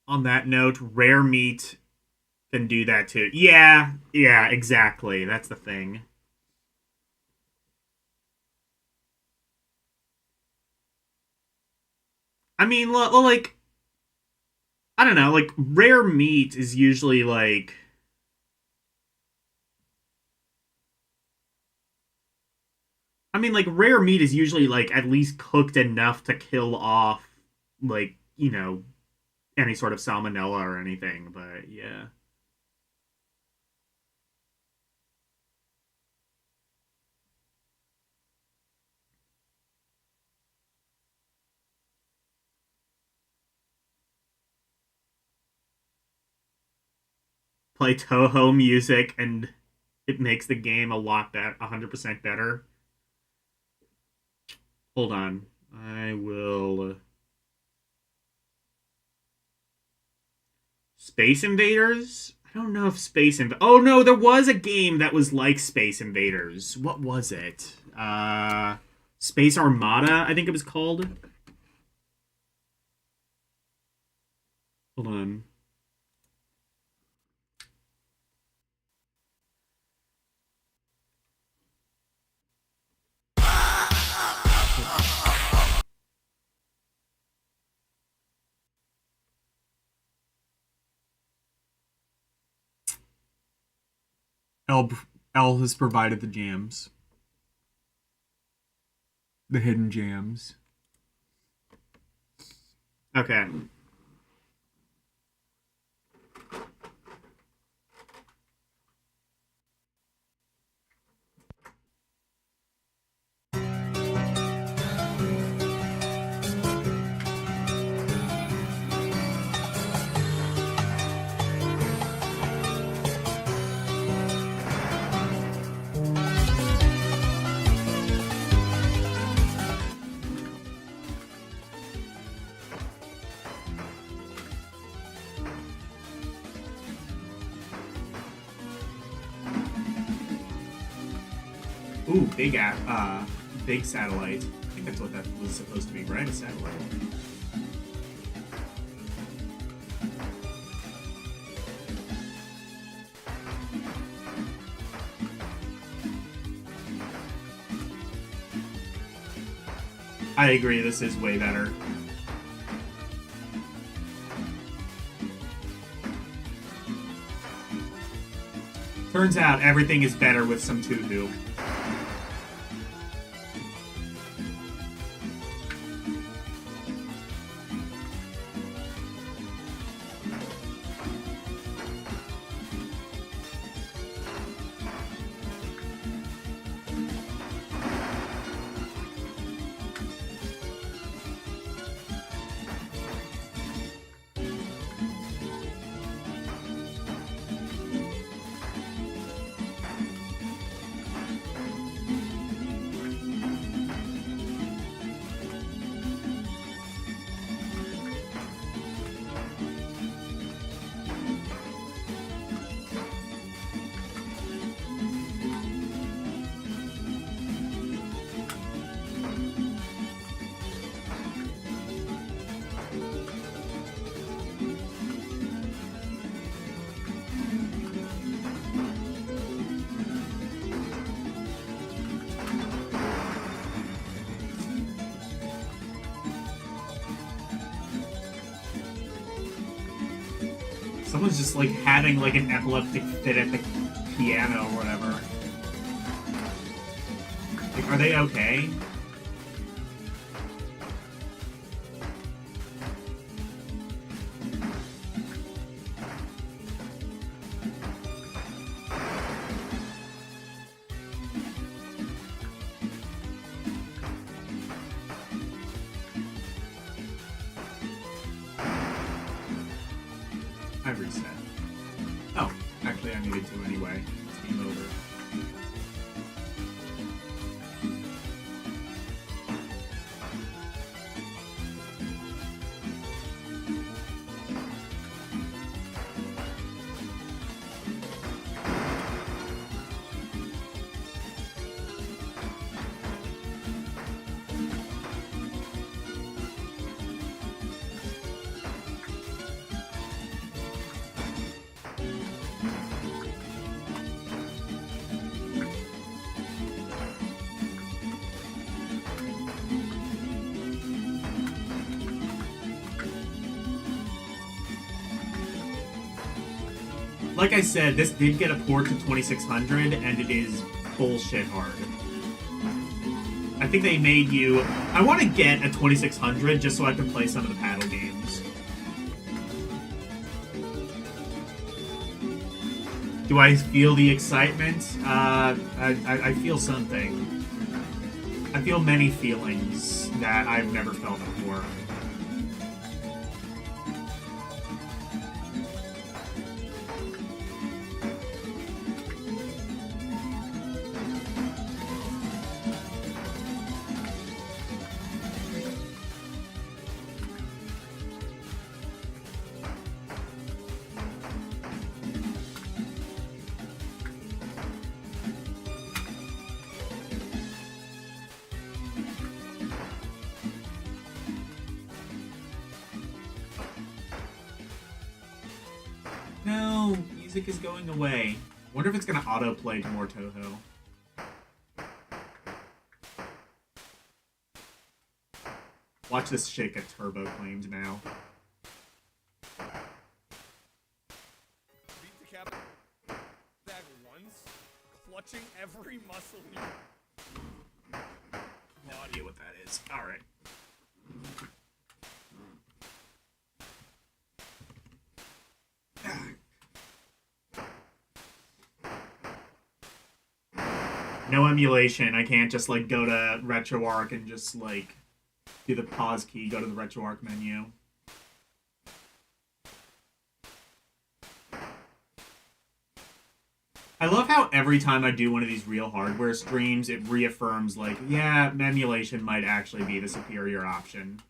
On that note, rare meat can do that too. Yeah, exactly. That's the thing. I mean, like, I don't know, like, rare meat is usually like. I mean, like, rare meat is usually, like, at least cooked enough to kill off, like, any sort of salmonella or anything, but yeah. Play Toho music and it makes the game a lot better, 100% better. Hold on. I will. Space Invaders? I don't know if Oh no, there was a game that was like Space Invaders. What was it? Space Armada, I think it was called. Hold on. L has provided the jams. The hidden jams. Okay. Ooh, big satellite. I think that's what that was supposed to be, right? A satellite. I agree, this is way better. Turns out everything is better with some Tutu. Someone's just, like, having, like, an epileptic fit at the piano or whatever. Like, are they okay? I reset. Oh. I needed to anyway. It's game over. Like I said, this did get a port to 2600, and it is bullshit hard. I think they made you... I want to get a 2600 just so I can play some of the paddle games. Do I feel the excitement? I feel something. I feel many feelings that I've never felt before. No, music is going away. Wonder if it's gonna autoplay to more Toho. Watch this shit get turbo claimed now. Beat the cap bag once, clutching every muscle in your No idea what that is. Alright. No emulation. I can't just like go to RetroArch and just like do the pause key, go to the RetroArch menu. I love how every time I do one of these real hardware streams, it reaffirms like, yeah, emulation might actually be the superior option.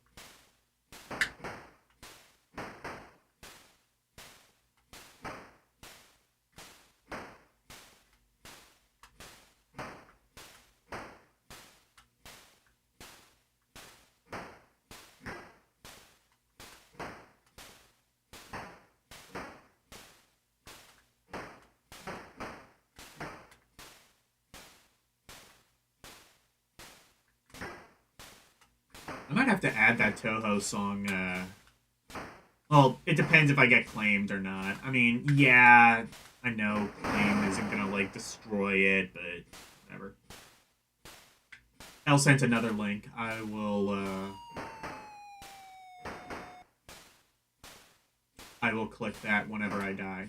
I might have to add that Toho song, well, it depends if I get claimed or not. I mean, yeah, I know claim isn't gonna, like, destroy it, but whatever. Elle sent another link. I will click that whenever I die.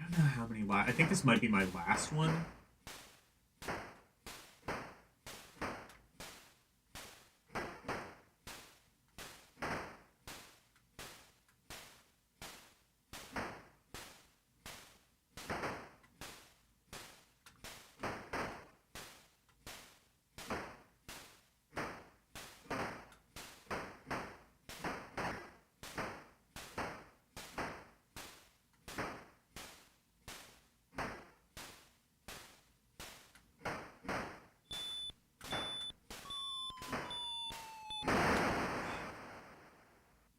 I don't know how many I think this might be my last one.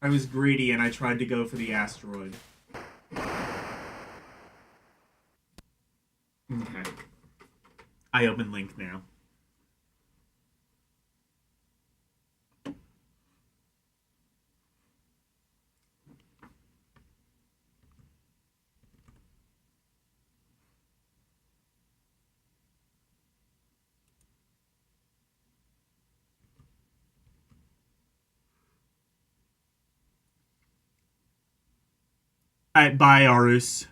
I was greedy and I tried to go for the asteroid. Okay. I open link now. Alright, bye, Arus.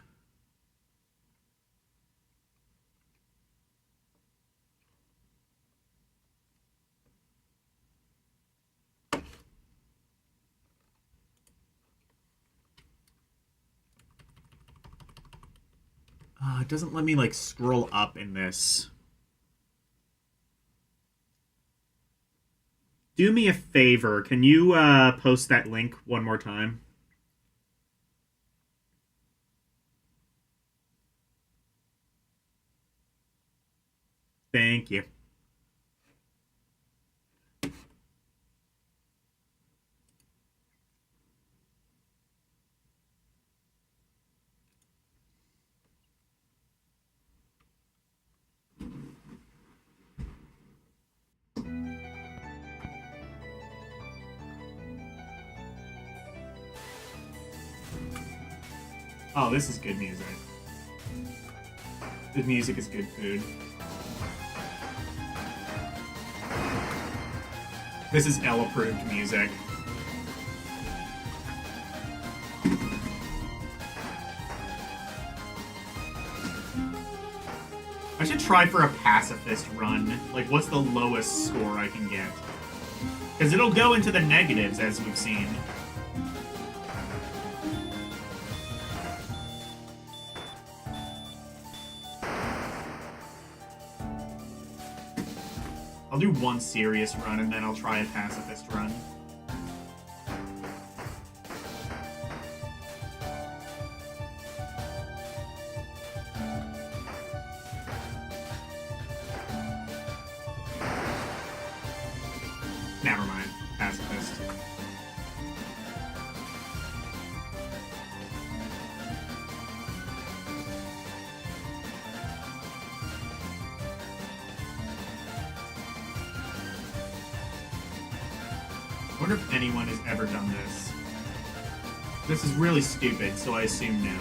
it doesn't let me, like, scroll up in this. Do me a favor. Can you post that link one more time? Thank you. Oh, this is good music. The music is good food. This is L-approved music. I should try for a pacifist run. Like, what's the lowest score I can get? Because it'll go into the negatives, as we've seen. I'll do one serious run, and then I'll try a pacifist run. Never mind. Pacifist. I wonder if anyone has ever done this. This is really stupid, so I assume no.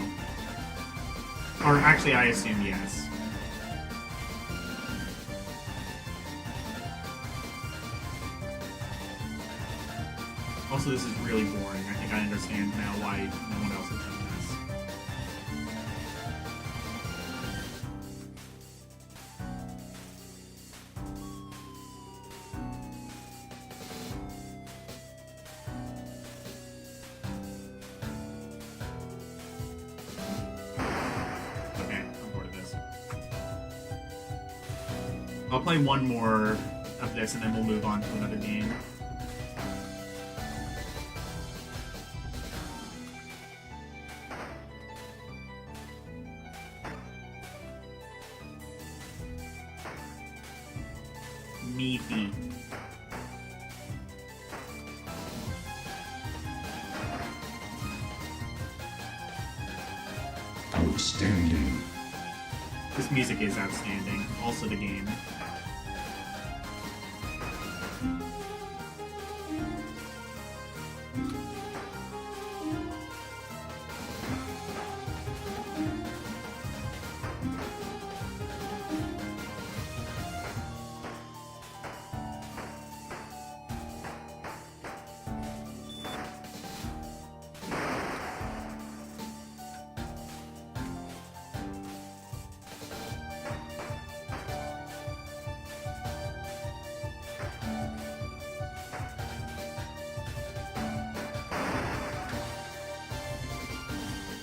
Or actually, I assume yes. Also, this is really boring. I think I understand now why no one else has done this. Okay, I'm bored of this. I'll play one more of this and then we'll move on to another game. Meaty. Outstanding. This music is outstanding. Also the game.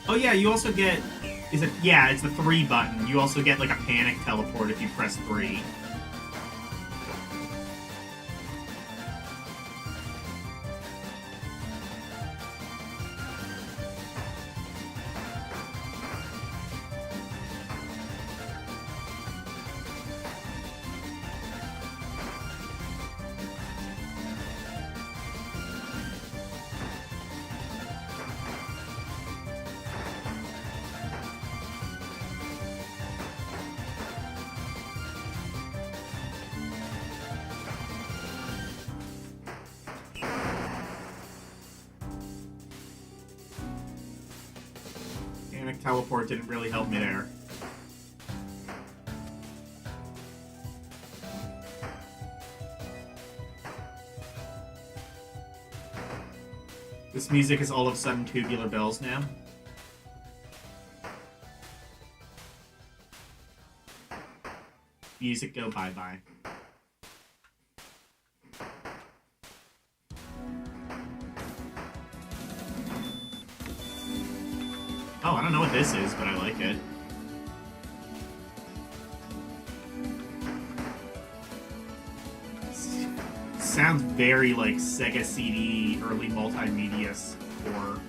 Oh yeah, you also get... Is it... Yeah, it's the 3 button. You also get, like, a panic teleport if you press 3. Panic teleport didn't really help me there. This music is all of a sudden Tubular Bells now. Music go bye-bye. Oh, I don't know what this is, but I like it. sounds very like Sega CD, early multimedia score.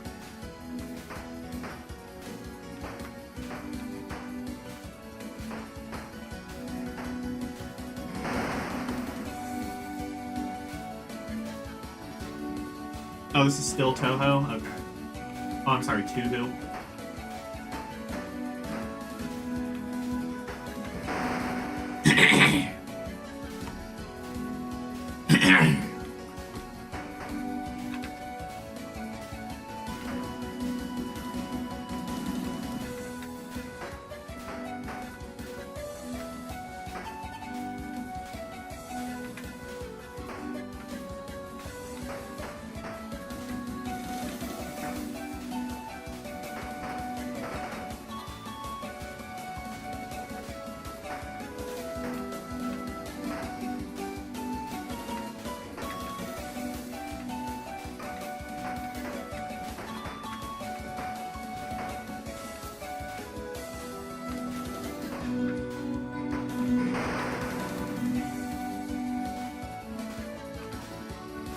Oh, this is still Toho? Okay. Oh, I'm sorry, Tuhu.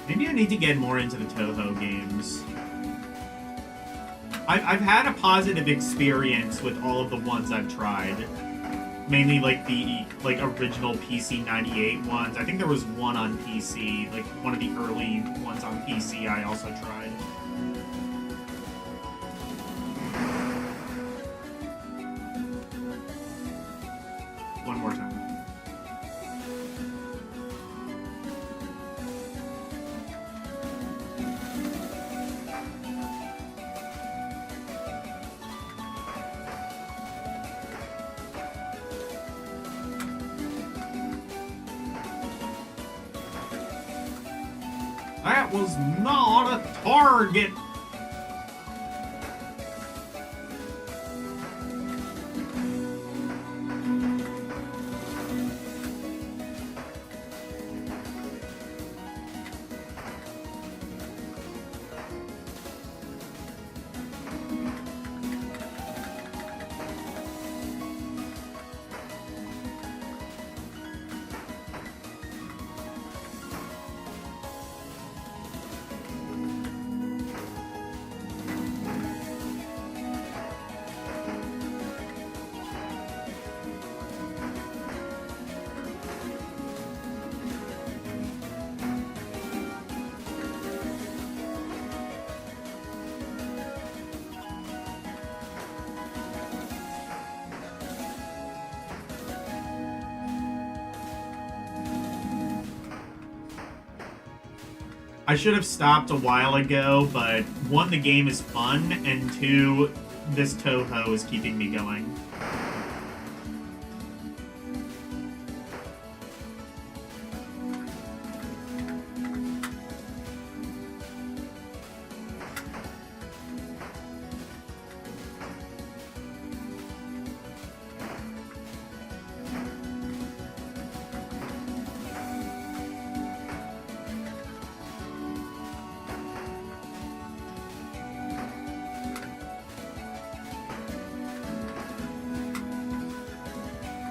Maybe I need to get more into the Toho games. I've had a positive experience with all of the ones I've tried. Mainly like the original PC 98 ones. I think there was one on PC, like one of the early ones on PC I also tried. One more time. That was not a target! I should have stopped a while ago, but one, the game is fun, and two, this Toho is keeping me going.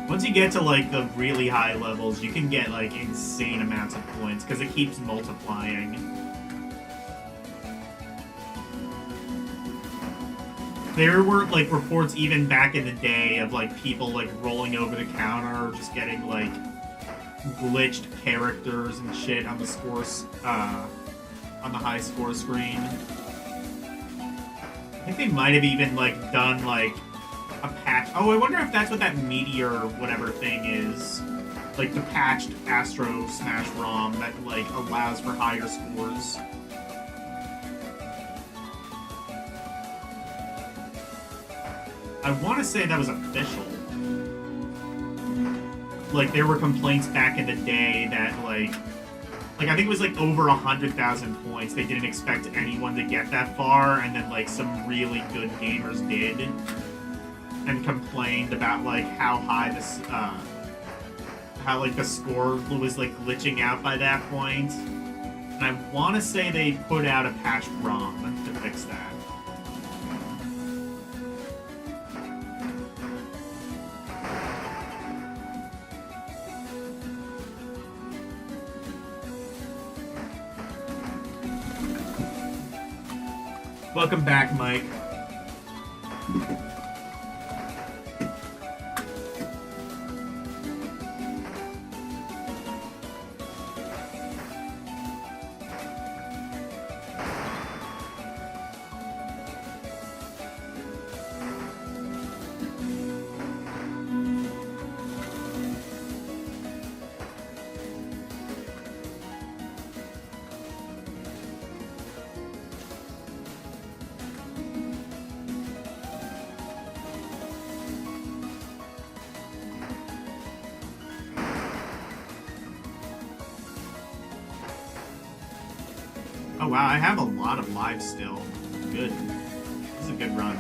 Once you get to, like, the really high levels, you can get, like, insane amounts of points, because it keeps multiplying. There were, like, reports even back in the day of, like, people, like, rolling over the counter, or just getting, like, glitched characters and shit on the scores, on the high score screen. I think they might have even, like, done, like, a patch. Oh, I wonder if that's what that meteor whatever thing is. Like the patched Astro Smash ROM that like allows for higher scores. I want to say that was official. Like there were complaints back in the day that like I think it was like over 100,000 points. They didn't expect anyone to get that far, and then like some really good gamers did. And complained about like how high this, how like the score was like glitching out by that point. And I want to say they put out a patched ROM to fix that. Welcome back, Mike. Oh wow, I have a lot of lives still. Good. This is a good run.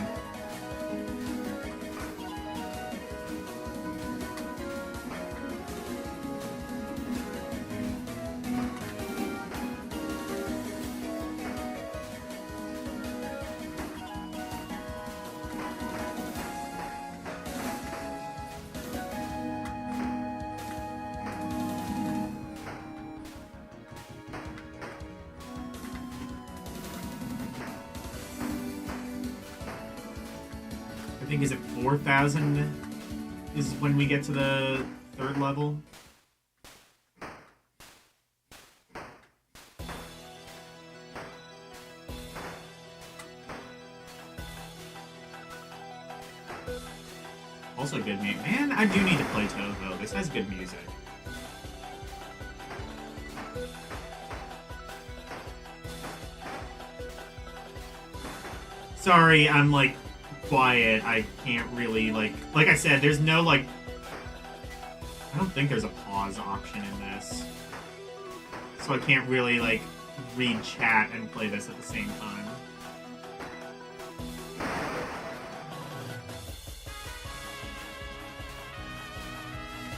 I think, is it 4,000 is when we get to the 3rd level? Also good music. Man, I do need to play Toho. This has good music. Sorry, I'm like quiet. I can't really like I said, there's no like I don't think there's a pause option in this. So I can't really like read chat and play this at the same time.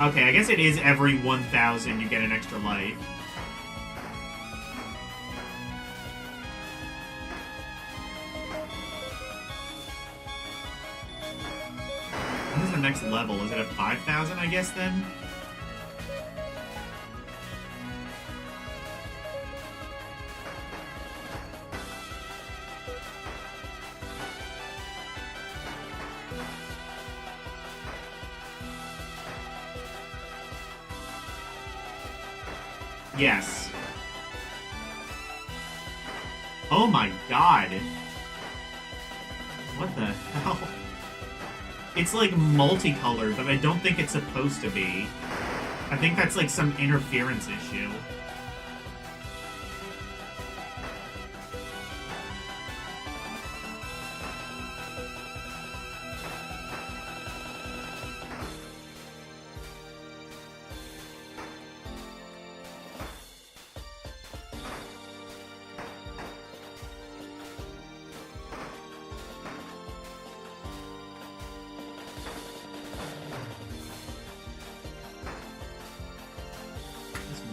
Okay, I guess it is every 1,000 you get an extra life. What is the next level? Is it at 5,000, I guess, then? Yes. Oh my god. What the hell? It's like multicolored, but I don't think it's supposed to be. I think that's like some interference issue.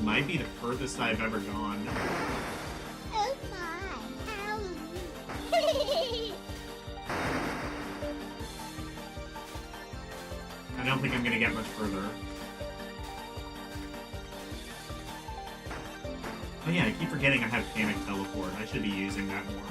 Might be the furthest I've ever gone. Oh my, how rude. I don't think I'm gonna get much further. Oh yeah, I keep forgetting I have Panic Teleport. I should be using that more.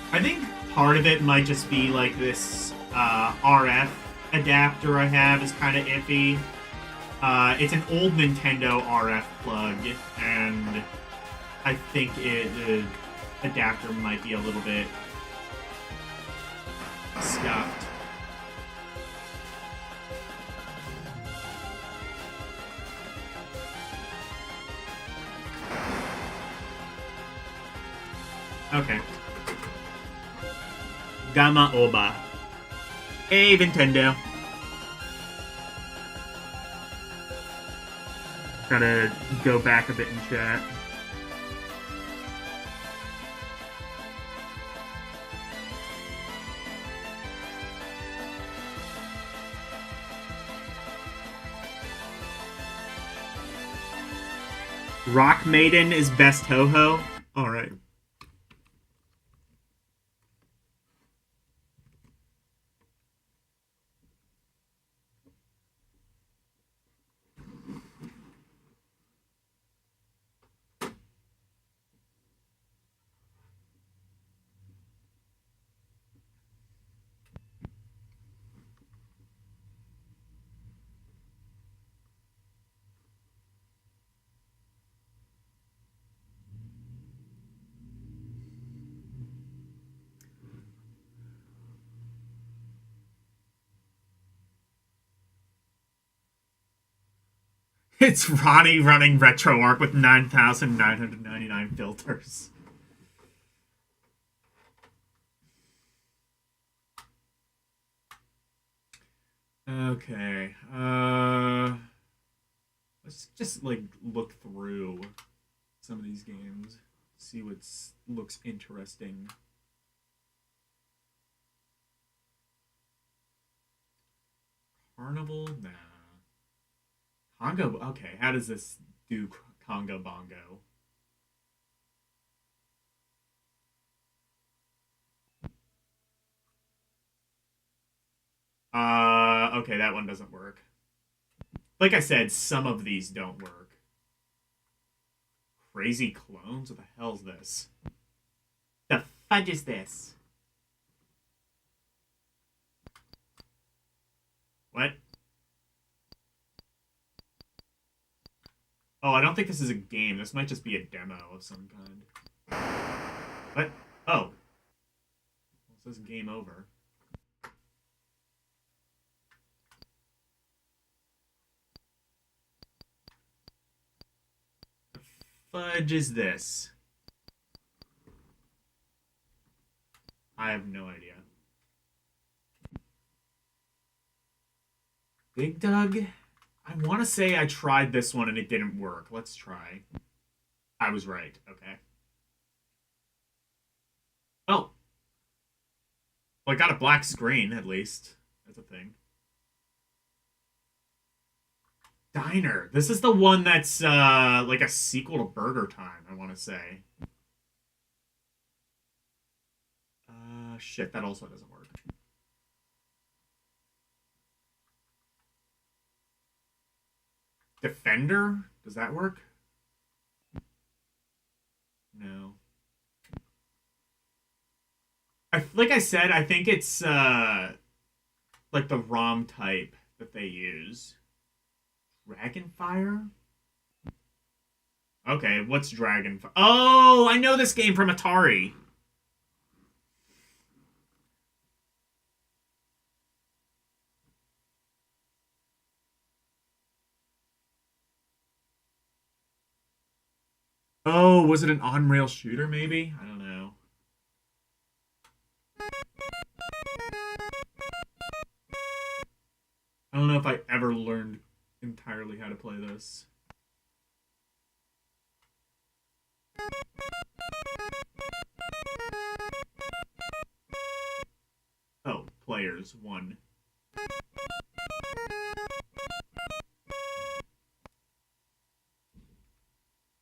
I think part of it might just be like this RF adapter I have is kind of iffy. It's an old Nintendo RF plug, and I think the adapter might be a little bit scuffed. Okay. Gamma Oba. Hey, Nintendo. Gotta go back a bit in chat. Rock Maiden is best ho-ho? Alright. It's Ronnie running RetroArch with 9,999 filters. Okay. Let's just like look through some of these games, see what looks interesting. Carnival? Nah. Congo? Okay, how does this do Congo Bongo? Okay, that one doesn't work. Like I said, some of these don't work. Crazy clones? What the hell's this? The fudge is this? What? Oh, I don't think this is a game. This might just be a demo of some kind. What? Oh. It says game over. The fudge is this? I have no idea. Big Doug? I want to say I tried this one and it didn't work. Let's try. I was right. Okay. Oh. Well, I got a black screen, at least. That's a thing. Diner. This is the one that's, like a sequel to Burger Time, I want to say. Shit, that also doesn't work. Defender? Does that work? No. Like I said, I think it's like the ROM type that they use. Dragonfire? Okay, what's Dragonfire? Oh, I know this game from Atari. Oh, was it an on-rail shooter, maybe? I don't know. I don't know if I ever learned entirely how to play this. Oh, players, 1.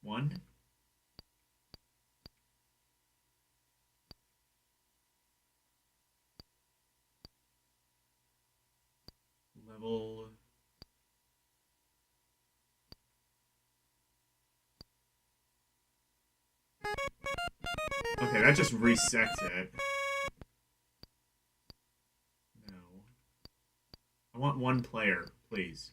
One. Level. Okay, that just resets it. No. I want 1 player, please.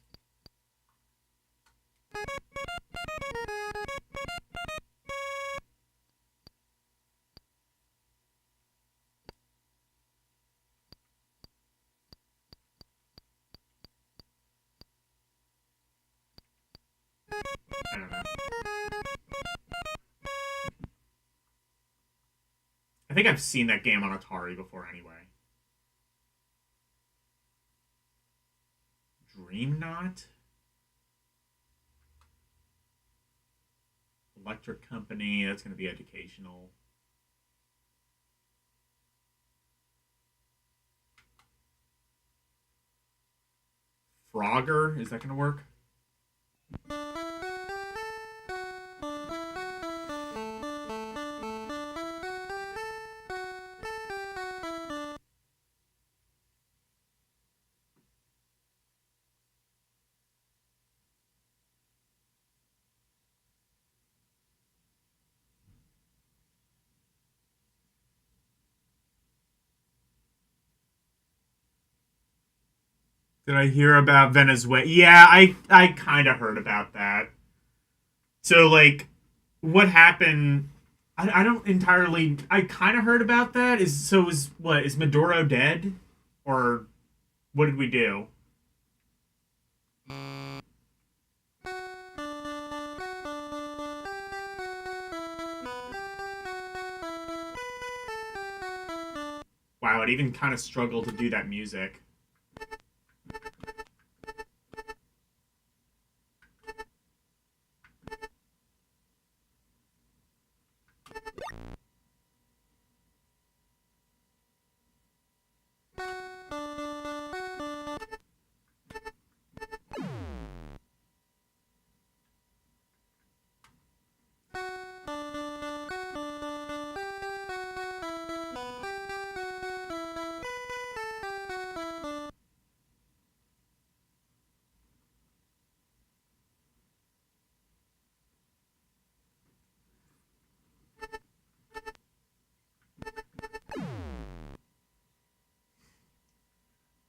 I don't know. I think I've seen that game on Atari before anyway. Dream Knot? Electric Company, that's going to be educational. Frogger, is that going to work? Did I hear about Venezuela? Yeah, I kind of heard about that. So, like, what happened? I don't entirely. I kind of heard about that. Is Maduro dead, or what did we do? Wow, it even kind of struggled to do that music.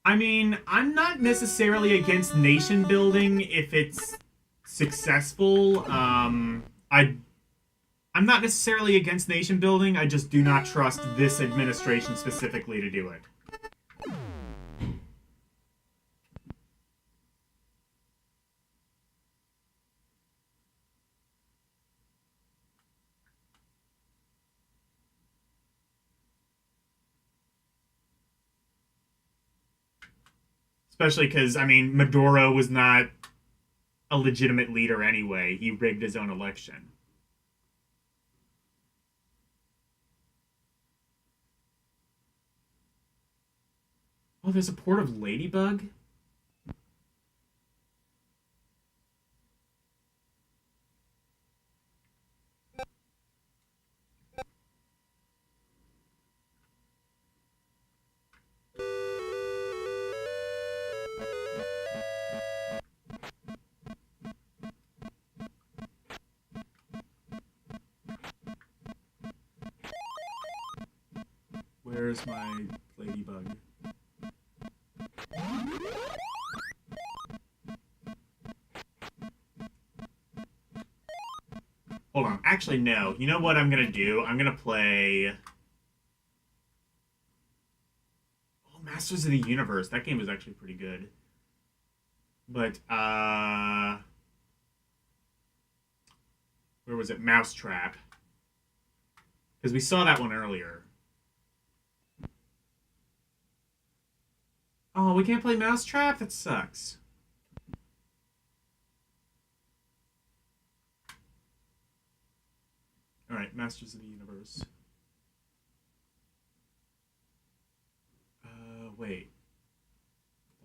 I mean, I'm not necessarily against nation building if it's successful. I'm not necessarily against nation building. I just do not trust this administration specifically to do it. Especially because, I mean, Maduro was not a legitimate leader anyway. He rigged his own election. Oh, there's a port of Ladybug? Where's my Ladybug? Hold on. Actually, no. You know what I'm gonna do? I'm gonna play... Oh, Masters of the Universe. That game was actually pretty good. But, where was it? Mousetrap. Because we saw that one earlier. Oh, we can't play Mousetrap? That sucks. Alright, Masters of the Universe. Wait.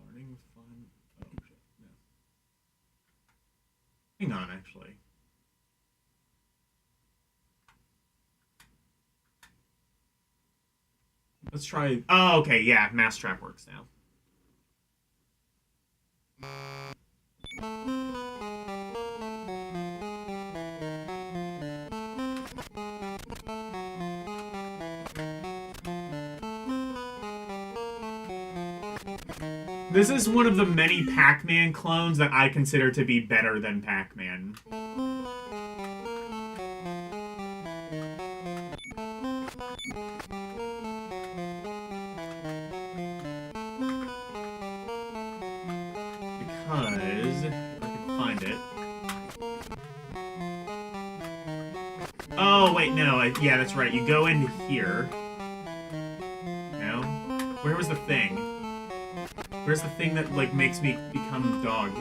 Learning fun. Oh, shit. No. Hang on, actually. Let's try... Oh, okay, yeah, Mousetrap works now. This is one of the many Pac-Man clones that I consider to be better than Pac-Man. Because, if I can find it. Oh, wait, no. Yeah, that's right. You go into here. No? Where was the thing? Where's the thing that, like, makes me become dog?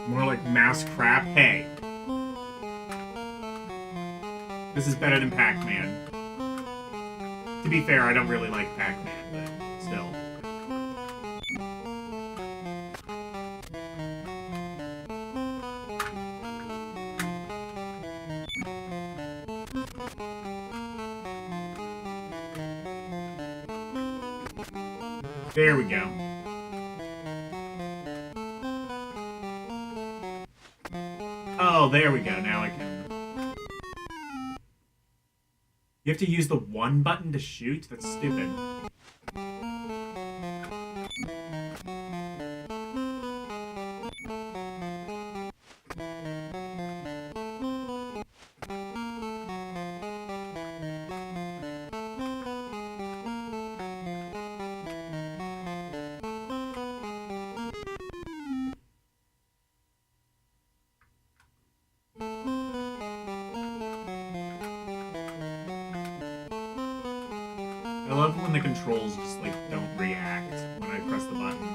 More like mouse crap. Hey. This is better than Pac-Man. To be fair, I don't really like Pac-Man, but still. There we go. Oh, there we go. Now I can... You have to use the one button to shoot? That's stupid. I love when the controls just, like, don't react when I press the button.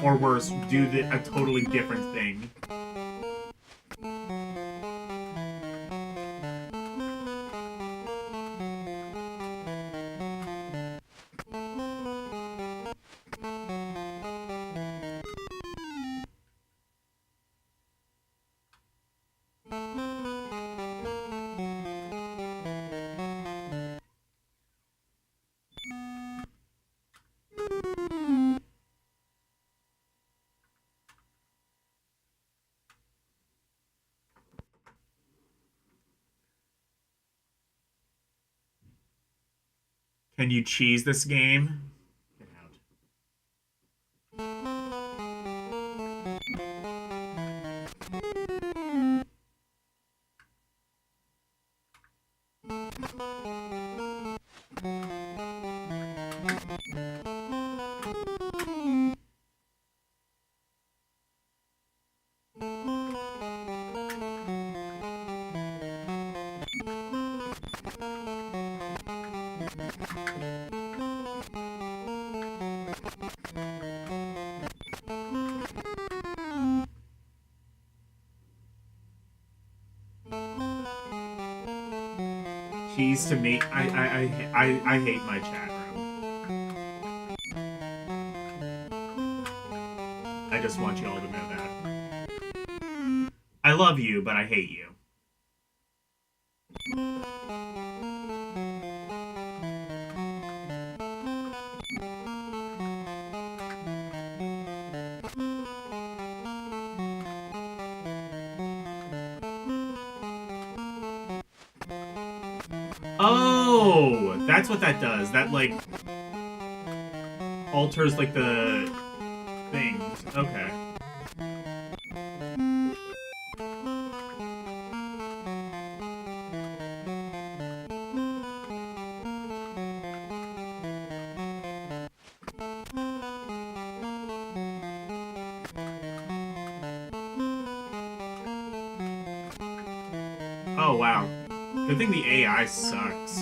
Or worse, do a totally different thing. Can you cheese this game? Get out. Cheese to me, I hate my chat room. I just want you all to know that. I love you, but I hate you. Oh, that's what that does. That, like, alters, like, the things. Okay. Oh, wow. Good thing the AI sucks.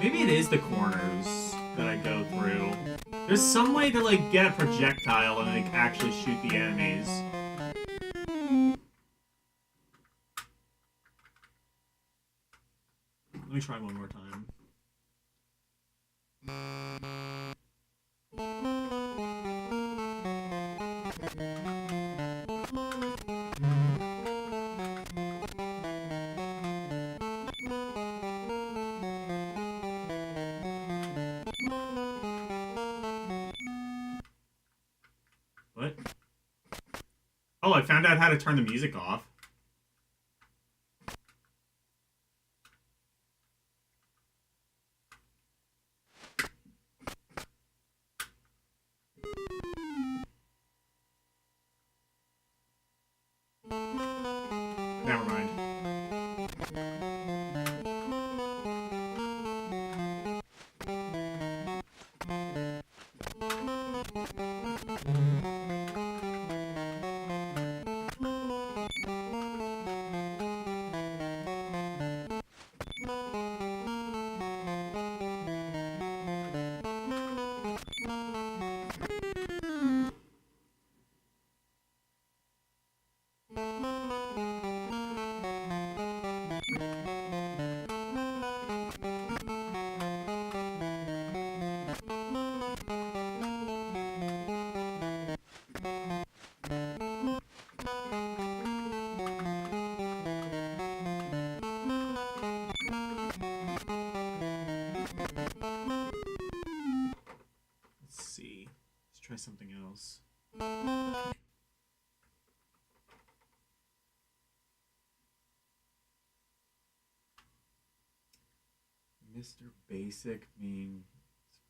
Maybe it is the corners that I go through. There's some way to, like, get a projectile and, like, actually shoot the enemies. Let me try one more time. What? Oh, I found out how to turn the music off. Never mind. try something else. Mr. Basic means...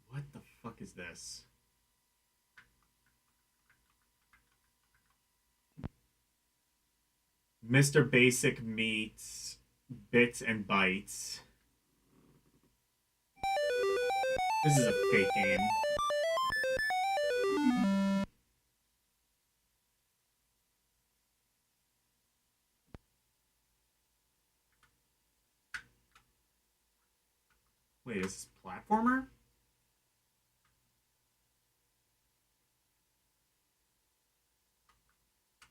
What the fuck is this? Mr. Basic meets Bits and Bytes. This is a fake game. Wait, is this platformer?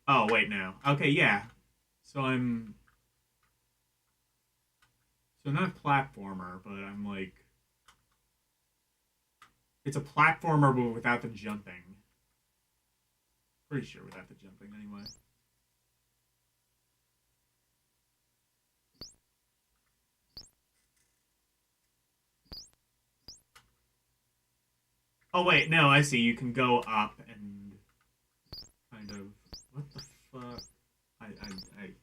Oh, wait, no. Okay, yeah. So I'm not a platformer, but I'm like... It's a platformer, but without the jumping. Pretty sure without the jumping, anyway. Oh, wait, no, I see. You can go up and kind of... What the fuck? I don't get it.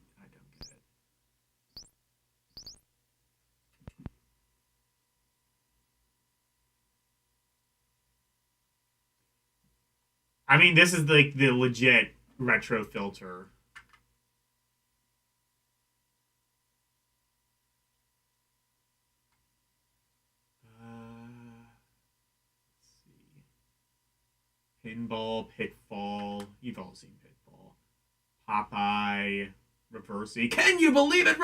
I mean, this is like the legit retro filter. Let's see. Pinball, Pitfall. You've all seen Pitfall. Popeye, Reversey. Can you believe it?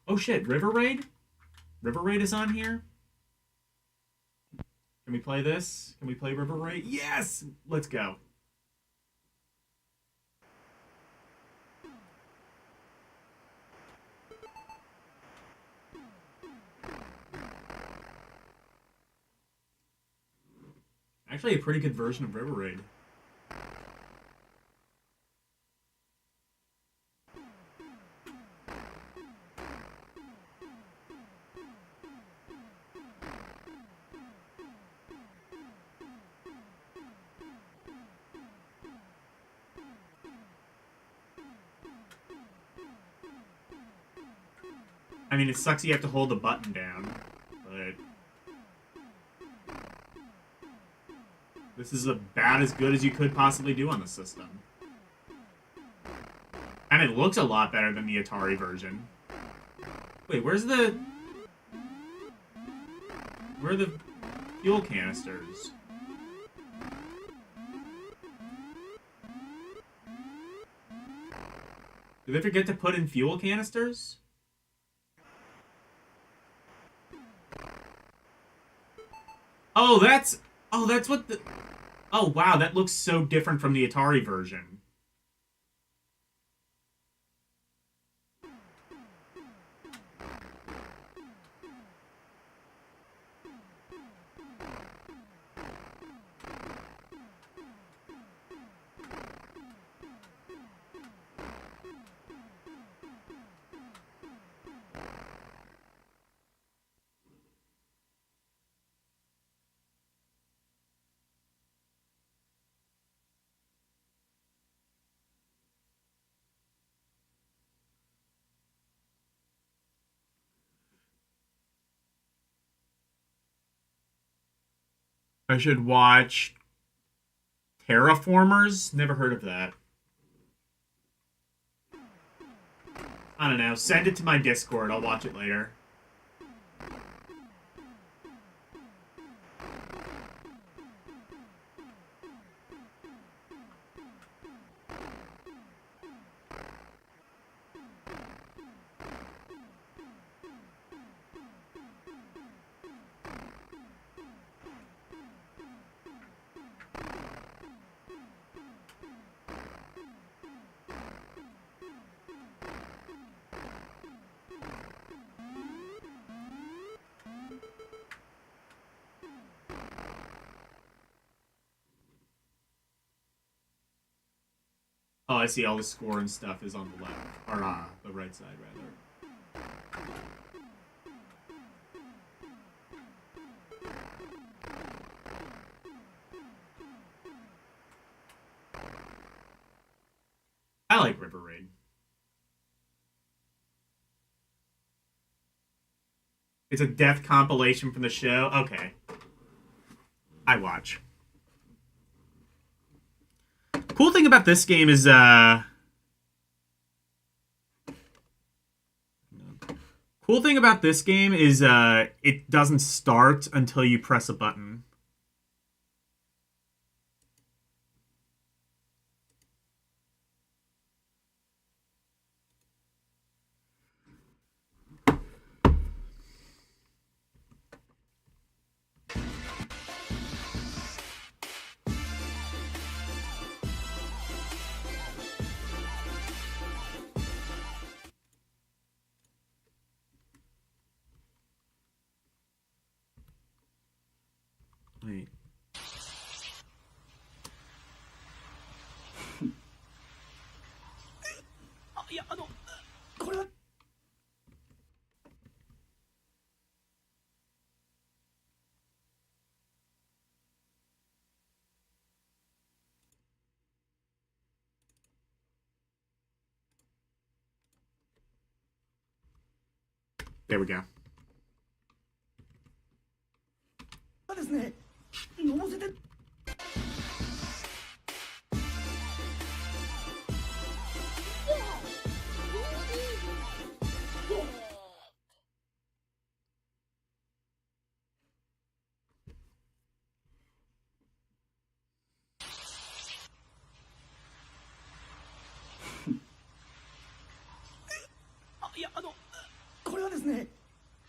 Oh shit, River Raid? River Raid is on here? Can we play this? Can we play River Raid? Yes! Let's go. Actually, a pretty good version of River Raid. I mean, it sucks you have to hold the button down, but... This is about as good as you could possibly do on the system. And it looks a lot better than the Atari version. Wait, where are the fuel canisters? Did they forget to put in fuel canisters? Oh, that's what the... Oh, wow, that looks so different from the Atari version. I should watch Terraformers? Never heard of that. I don't know. Send it to my Discord. I'll watch it later. Oh, I see. All the score and stuff is on the left. Or, the right side, rather. It's a death compilation from the show. Okay. I watch. Cool thing about this game is, Cool thing about this game is, it doesn't start until you press a button. Wait. There we go. ですね。飲ませて。いや、これはですね、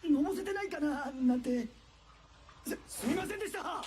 飲ませてないかななんて。すみませんでした。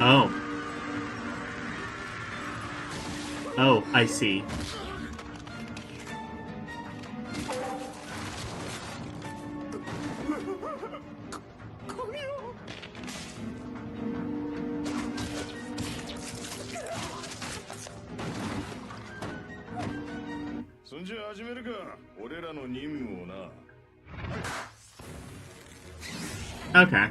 Oh. Oh, I see. Okay.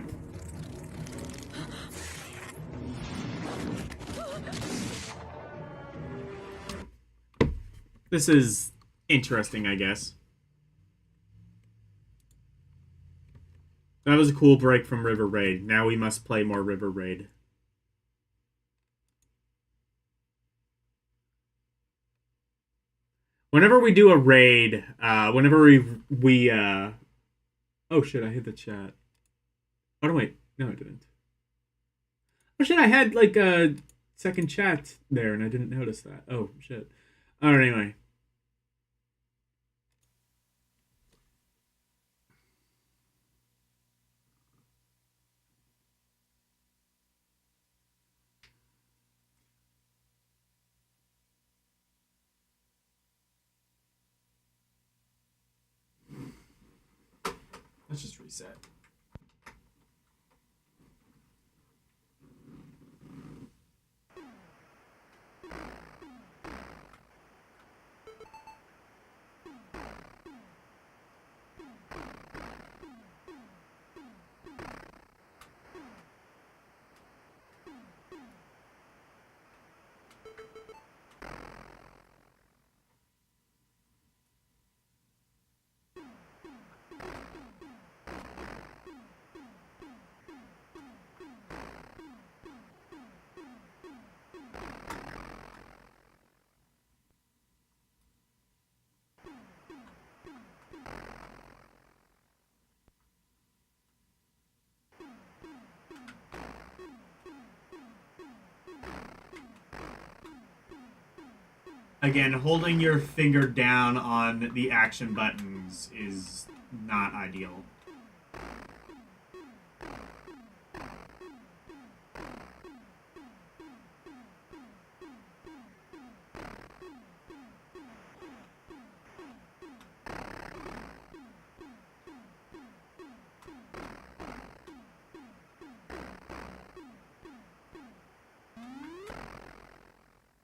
This is interesting, I guess. That was a cool break from River Raid. Now we must play more River Raid. Whenever we do a raid, whenever we oh shit, I hit the chat. Oh no, wait. No, I didn't. Oh shit, I had like a second chat there and I didn't notice that. Oh shit. Alright, anyway. Let's just reset. Again, holding your finger down on the action buttons is not ideal.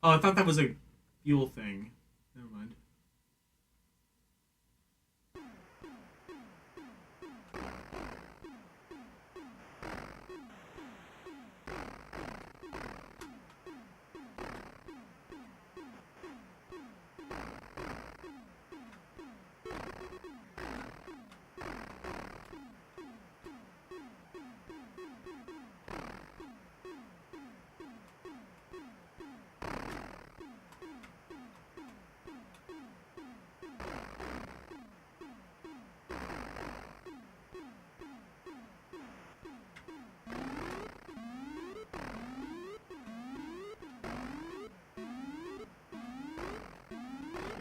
Oh, I thought that was a fuel thing. Never mind.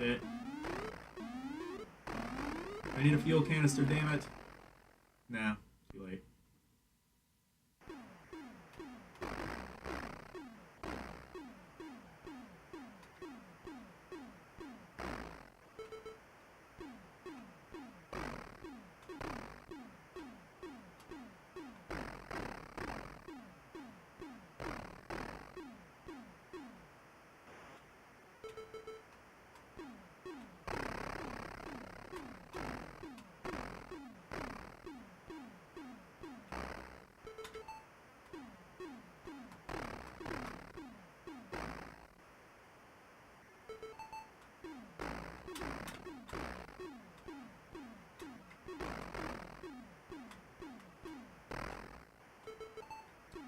It. I need a fuel canister, damn it. Nah, too late.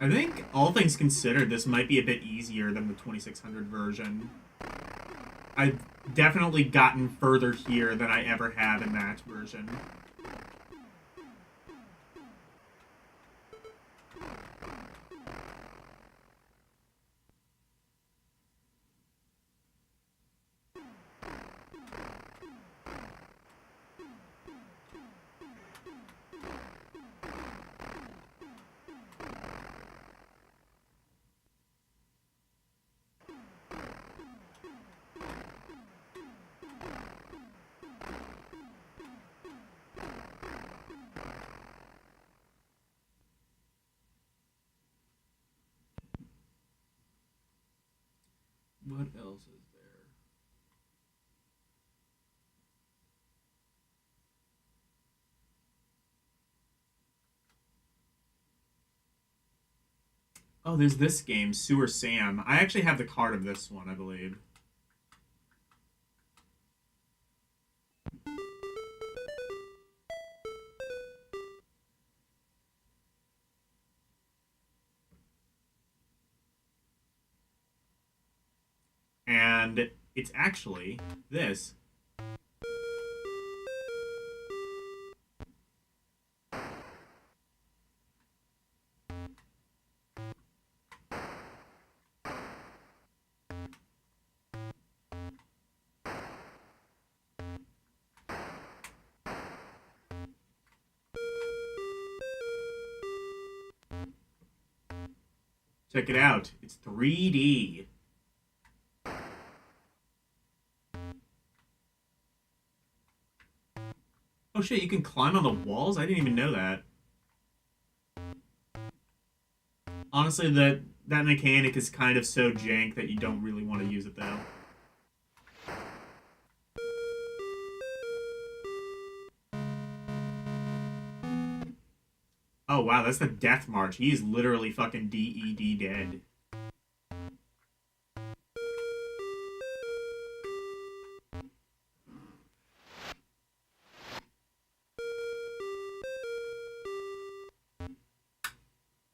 I think, all things considered, this might be a bit easier than the 2600 version. I've definitely gotten further here than I ever have in that version. What else is there? Oh, there's this game, Sewer Sam. I actually have the card of this one, I believe. And it's actually this. Check it out. It's 3D. Oh shit, you can climb on the walls? I didn't even know that. Honestly, that mechanic is kind of so jank that you don't really want to use it, though. Oh wow, that's the Death March. He is literally fucking DED dead.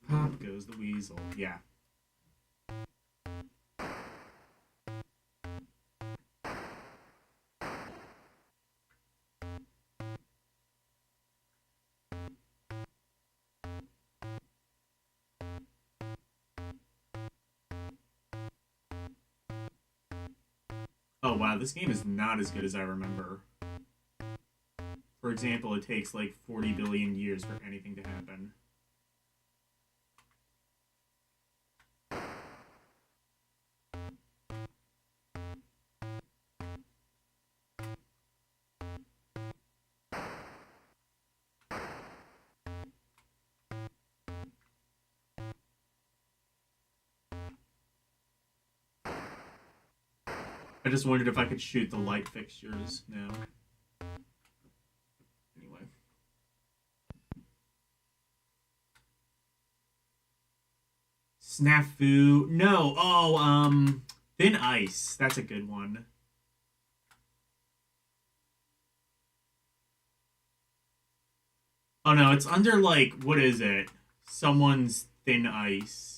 Pop goes the weasel. Yeah. Oh wow, this game is not as good as I remember. For example, it takes like 40 billion years for anything to happen. I just wondered if I could shoot the light fixtures now. Anyway. Snafu. No. Oh, Thin Ice. That's a good one. Oh no, it's under like, what is it? Someone's Thin Ice.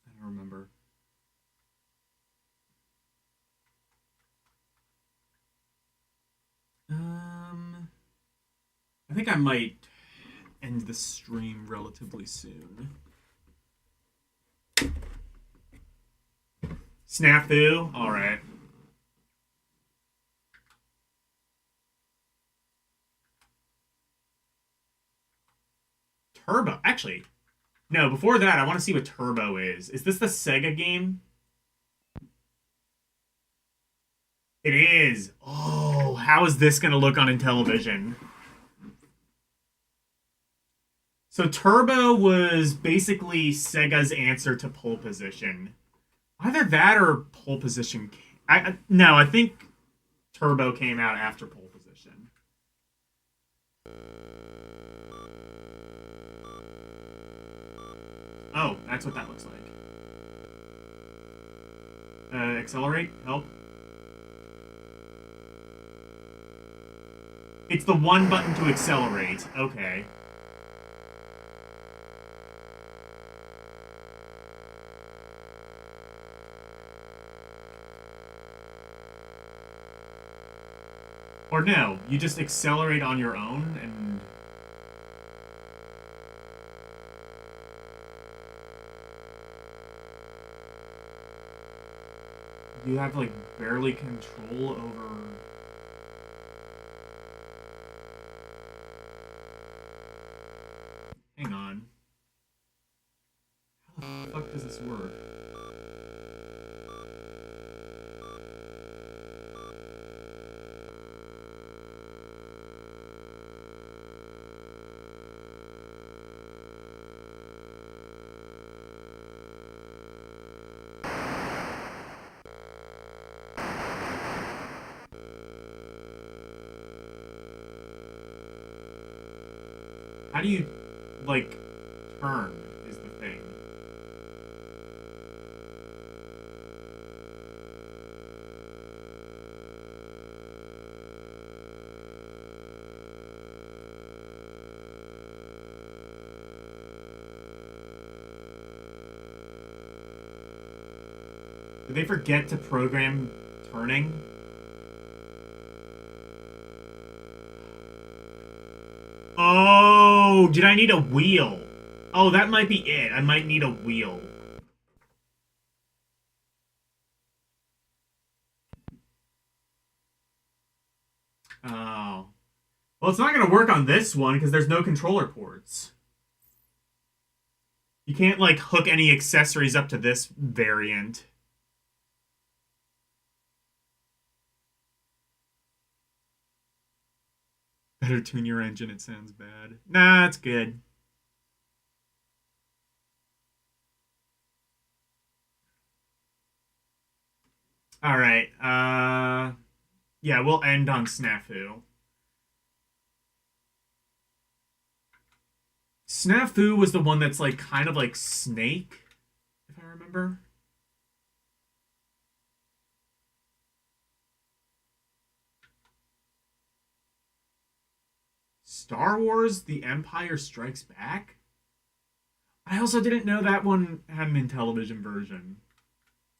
I don't remember. I think I might end the stream relatively soon. Snafu? Alright. Turbo? Actually, no, before that, I want to see what Turbo is. Is this the Sega game? It is. Oh, how is this going to look on Intellivision? So Turbo was basically Sega's answer to Pole Position. Either that or Pole Position. No, I think Turbo came out after Pole Position. Oh, that's what that looks like. Accelerate? Help? It's the one button to accelerate. Okay. Or no, you just accelerate on your own and... You have, like, barely control over... Hang on. How the fuck does this work? How do you, like, turn is the thing. Did they forget to program turning? Oh, did I need a wheel? Oh, that might be it. I might need a wheel. Oh. Well, it's not going to work on this one because there's no controller ports. You can't, like, hook any accessories up to this variant. Better tune your engine, it sounds bad. Nah, it's good. Alright, yeah, we'll end on Snafu. Snafu was the one that's, like, kind of like Snake, if I remember. Star Wars The Empire Strikes Back? I also didn't know that one had an Intellivision version.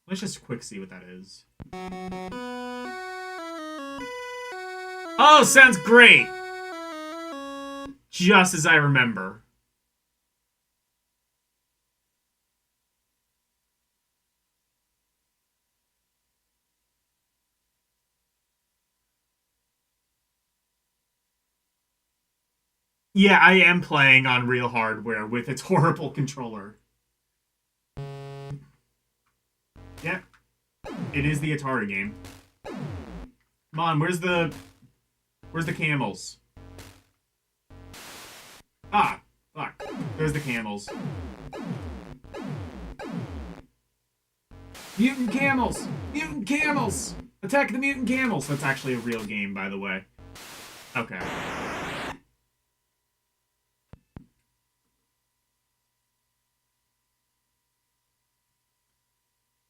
Let's just quick see what that is. Oh, sounds great! Just as I remember. Yeah, I am playing on real hardware with its horrible controller. Yeah, it is the Atari game. Come on, where's the camels? Ah, fuck. There's the camels. Mutant camels! Mutant camels! Attack the mutant camels! That's actually a real game, by the way. Okay.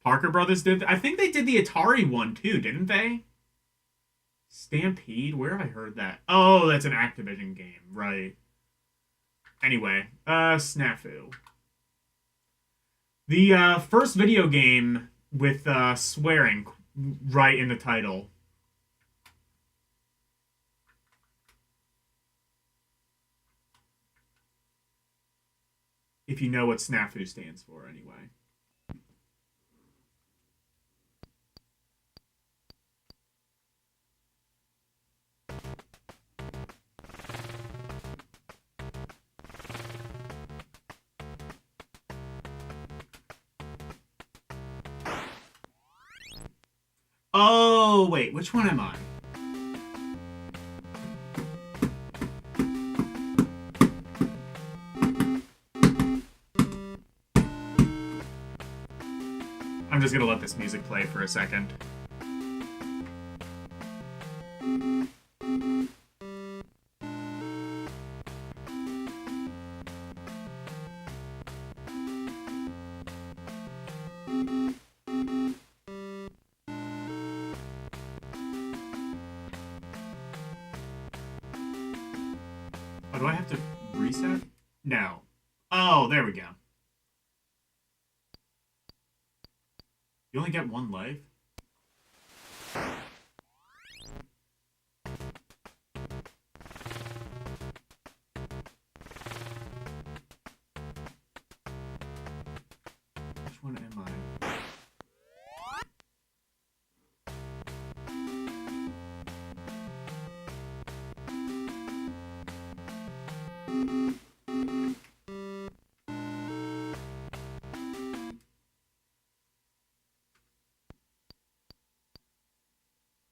Parker Brothers did... I think they did the Atari one, too, didn't they? Stampede? Where have I heard that? Oh, that's an Activision game. Right. Anyway, Snafu. The first video game with swearing right in the title. If you know what Snafu stands for, anyway. Oh, wait, which one am I? I'm just gonna let this music play for a second. Oh, do I have to reset? No. Oh, there we go. You only get one life? Which one am I?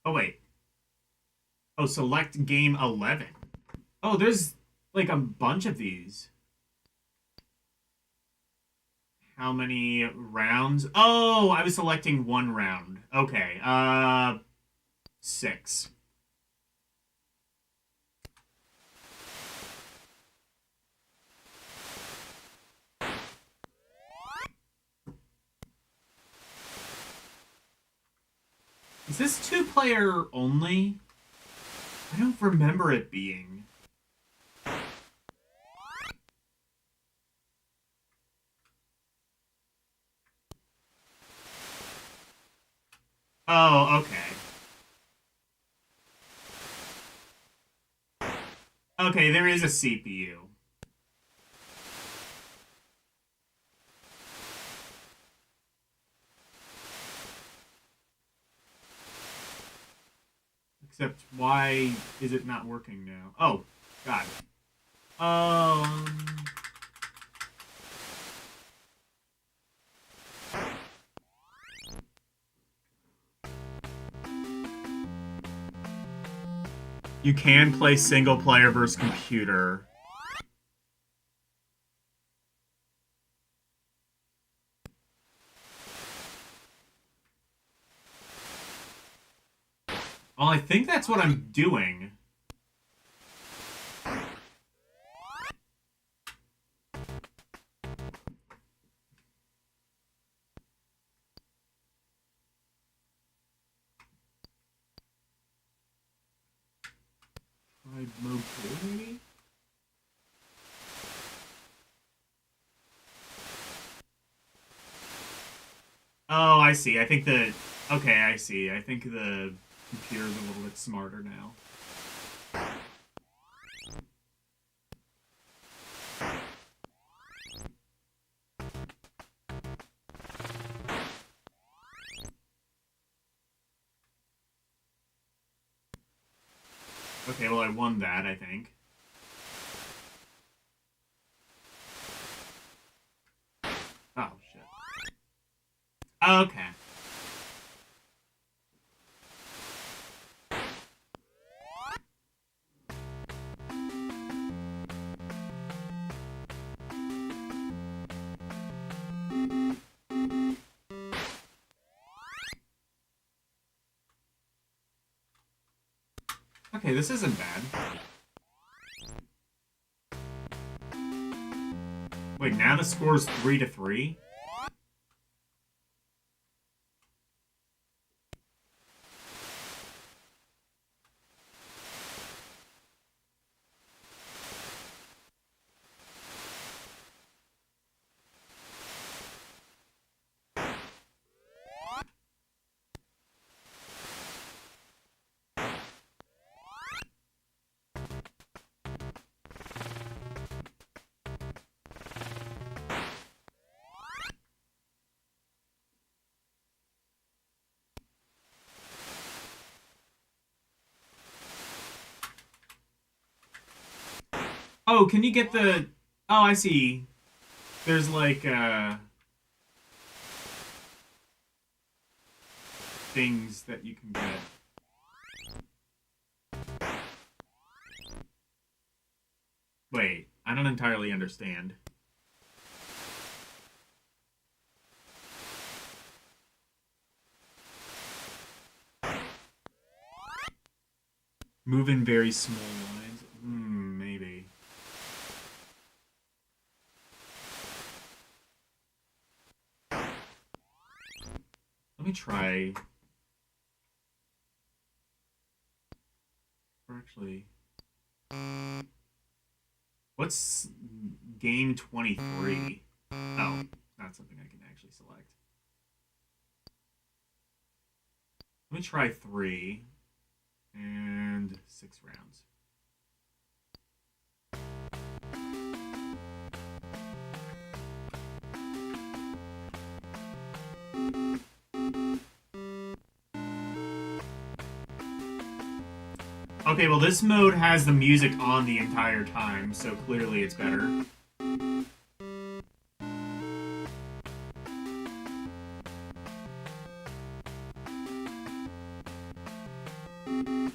Oh, wait. Oh, select game 11. Oh, there's like a bunch of these. How many rounds? Oh, I was selecting one round. Okay, 6. Is this 2-player only? I don't remember it being. Oh, okay. Okay, there is a CPU. Except, why is it not working now? Oh, got it. You can play single player versus computer. Well, I think that's what I'm doing. Try mode 2, maybe? Oh, I see. I think the... Okay, I see. I think the computer's a little bit smarter now. Okay, well, I won that, I think. Okay. Okay, this isn't bad. Wait, now the score's 3-3? Oh, can you get the... Oh, I see. There's like, things that you can get. Wait, I don't entirely understand. Move in very small lines? Maybe. Let me try... Or actually... What's game 23? Oh, not something I can actually select. Let me try 3 and 6 rounds. Okay, well this mode has the music on the entire time, so clearly it's better.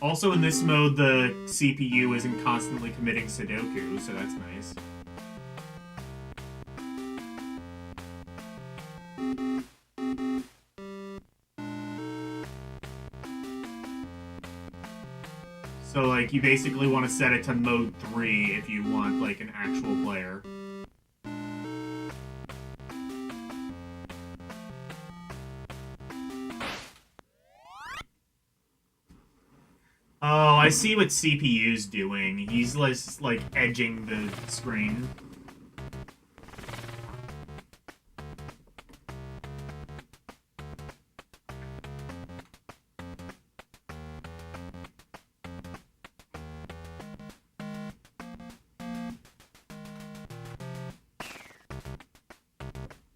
Also in this mode, the CPU isn't constantly committing Sudoku, so that's nice. So, like, you basically want to set it to mode 3 if you want, like, an actual player. Oh, I see what CPU's doing. He's, like, edging the screen.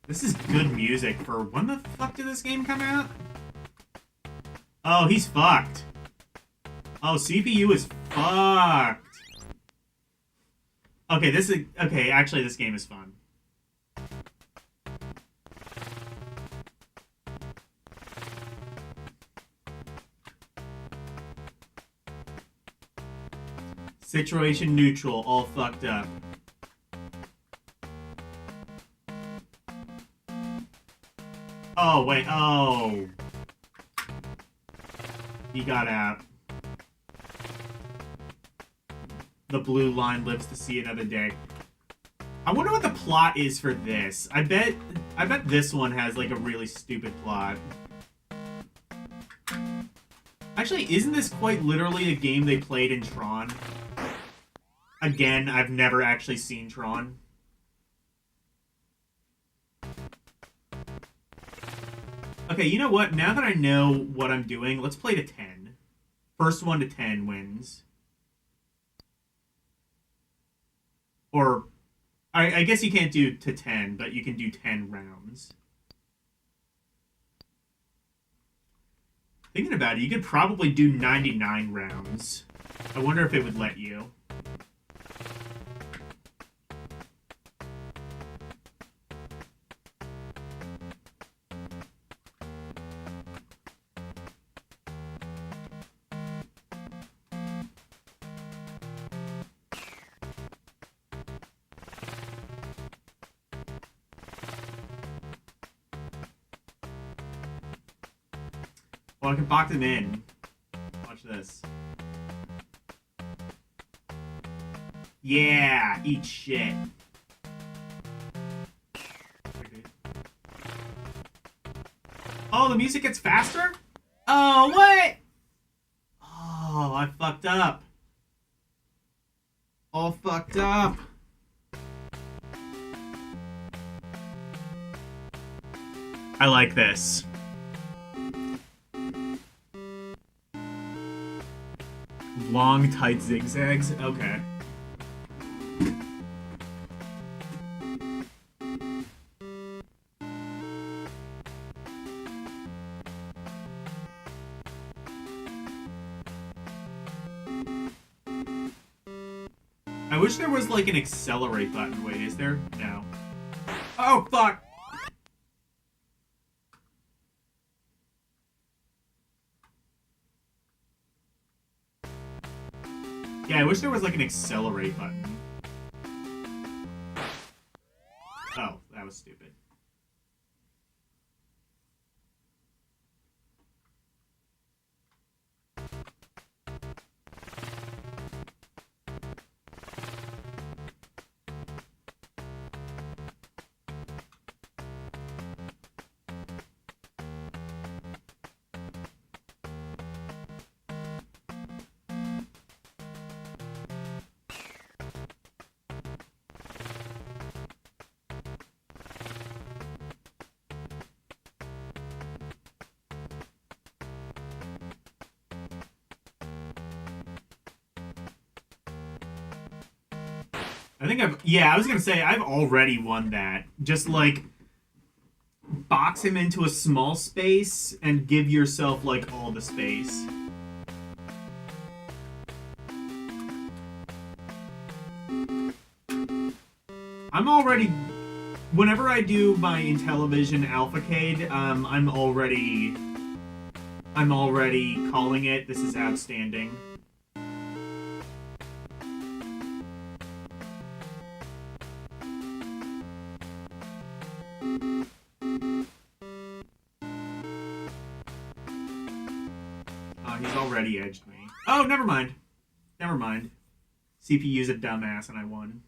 This is good music for... When the fuck did this game come out? Oh, he's fucked. Oh, CPU is fucked. Okay, this is... Okay, actually, this game is fun. Situation neutral, all fucked up. Oh, wait, oh. He got out. The blue line lives to see another day. I wonder what the plot is for this. I bet this one has, like, a really stupid plot. Actually, isn't this quite literally a game they played in Tron? Again, I've never actually seen Tron. Okay, you know what? Now that I know what I'm doing, let's play to 10. First one to 10 wins. Or, I guess you can't do to 10, but you can do 10 rounds. Thinking about it, you could probably do 99 rounds. I wonder if it would let you. Oh, I can box him in. Watch this. Yeah, eat shit. Oh, the music gets faster? Oh, what? Oh, I fucked up. All fucked up. I like this. Long, tight zigzags? Okay. I wish there was like an accelerate button. Wait, is there? No. Oh, fuck! Yeah, I wish there was like an accelerate button. Oh, that was stupid. I think I was gonna say, I've already won that. Just, like, box him into a small space and give yourself, like, all the space. I'm already... Whenever I do my Intellivision Alphacade, I'm already calling it. This is outstanding. He's already edged me. Oh, never mind. Never mind. CPU's a dumbass and I won.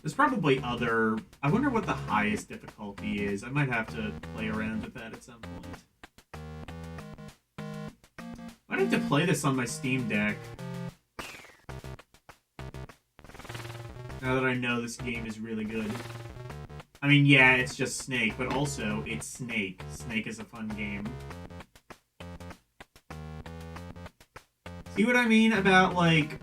There's probably other... I wonder what the highest difficulty is. I might have to play around with that at some point. I'd have to play this on my Steam Deck. Now that I know this game is really good. I mean, yeah, it's just Snake, but also, it's Snake. Snake is a fun game. See what I mean about, like,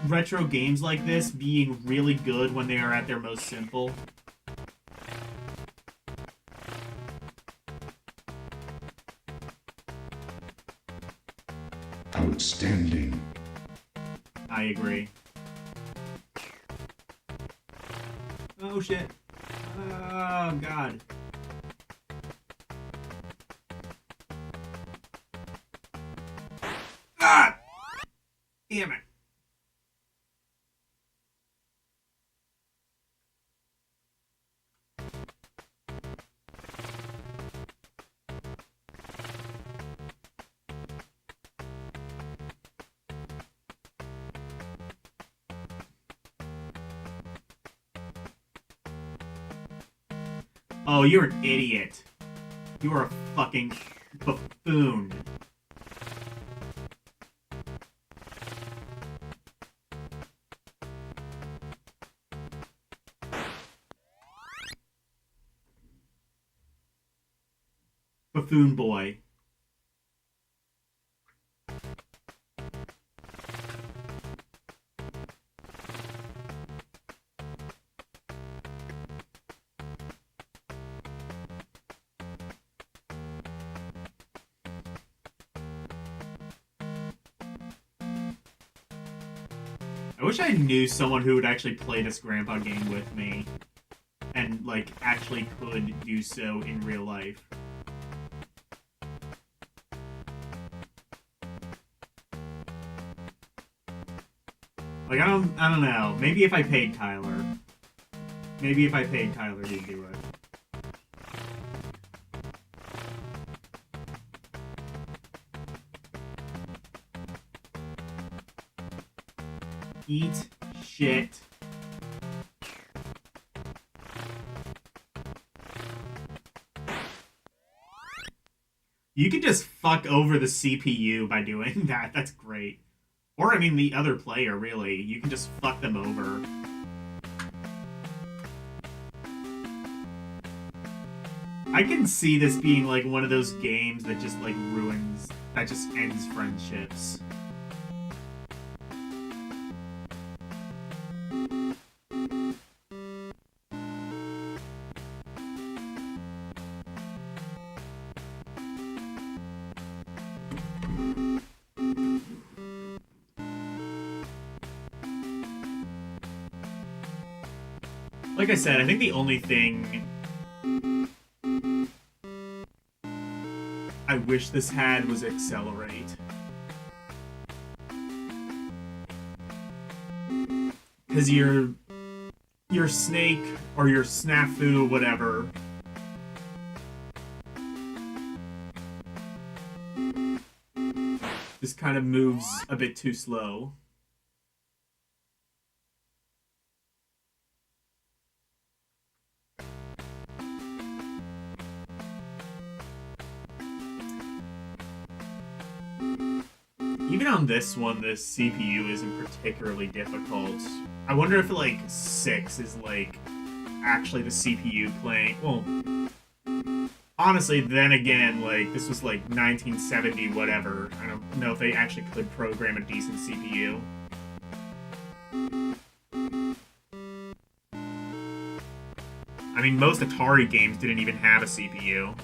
retro games like this being really good when they are at their most simple? Outstanding. I agree. Oh shit. Oh god. Ah! Damn it. Oh, you're an idiot. You are a fucking buffoon. Buffoon boy. I wish I knew someone who would actually play this grandpa game with me. And, like, actually could do so in real life. Like, I don't know. Maybe if I paid Tyler. Maybe if I paid Tyler, he'd do it. Eat shit. You could just fuck over the CPU by doing that. That's great. Or, I mean, the other player, really. You can just fuck them over. I can see this being, like, one of those games that just, like, ruins... That just ends friendships. Like I said, I think the only thing I wish this had was accelerate. Because your snake or your snafu, whatever, just kind of moves a bit too slow. Even on this one, the CPU isn't particularly difficult. I wonder if, like, 6 is, like, actually the CPU playing... Well, honestly, then again, like, this was, like, 1970, whatever. I don't know if they actually could program a decent CPU. I mean, most Atari games didn't even have a CPU.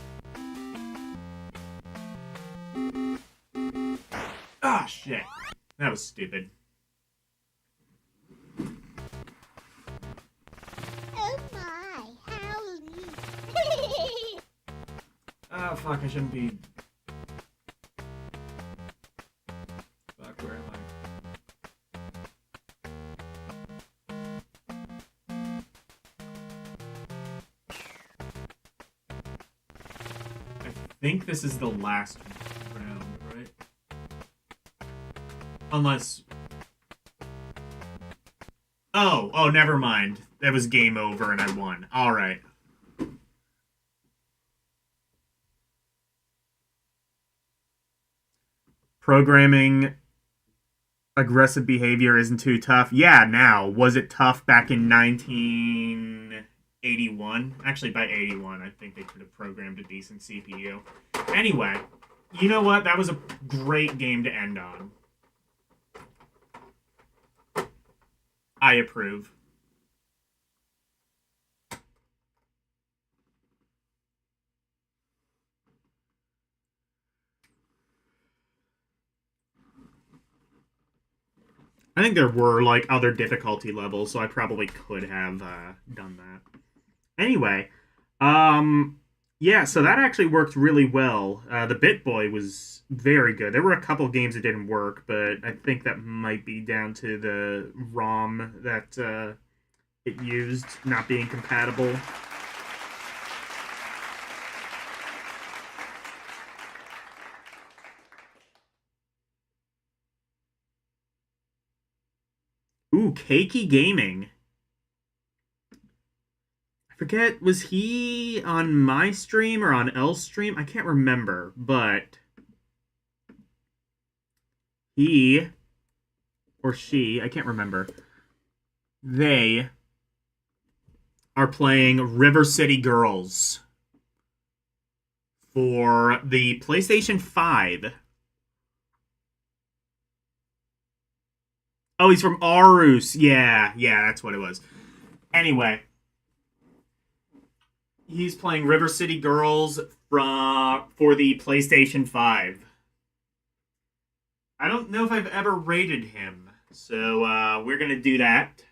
Ah, shit. That was stupid. Oh my, howdy. Oh, fuck, I shouldn't be... Fuck, where am I? I think this is the last round, right? Unless... Oh, never mind. That was game over and I won. Alright. Programming aggressive behavior isn't too tough. Yeah, now. Was it tough back in 1981? Actually, by 81, I think they could have programmed a decent CPU. Anyway, you know what? That was a great game to end on. I approve. I think there were, like, other difficulty levels, so I probably could have done that. Anyway, yeah, so that actually worked really well. The BitBoy was very good. There were a couple games that didn't work, but I think that might be down to the ROM that it used not being compatible. Ooh, Keiki Gaming. I forget, was he on my stream or on L's stream? I can't remember, but he or she, I can't remember. They are playing River City Girls for the PlayStation 5. Oh, he's from Aarhus. Yeah, that's what it was. Anyway, he's playing River City Girls for the PlayStation 5. I don't know if I've ever rated him, so we're going to do that.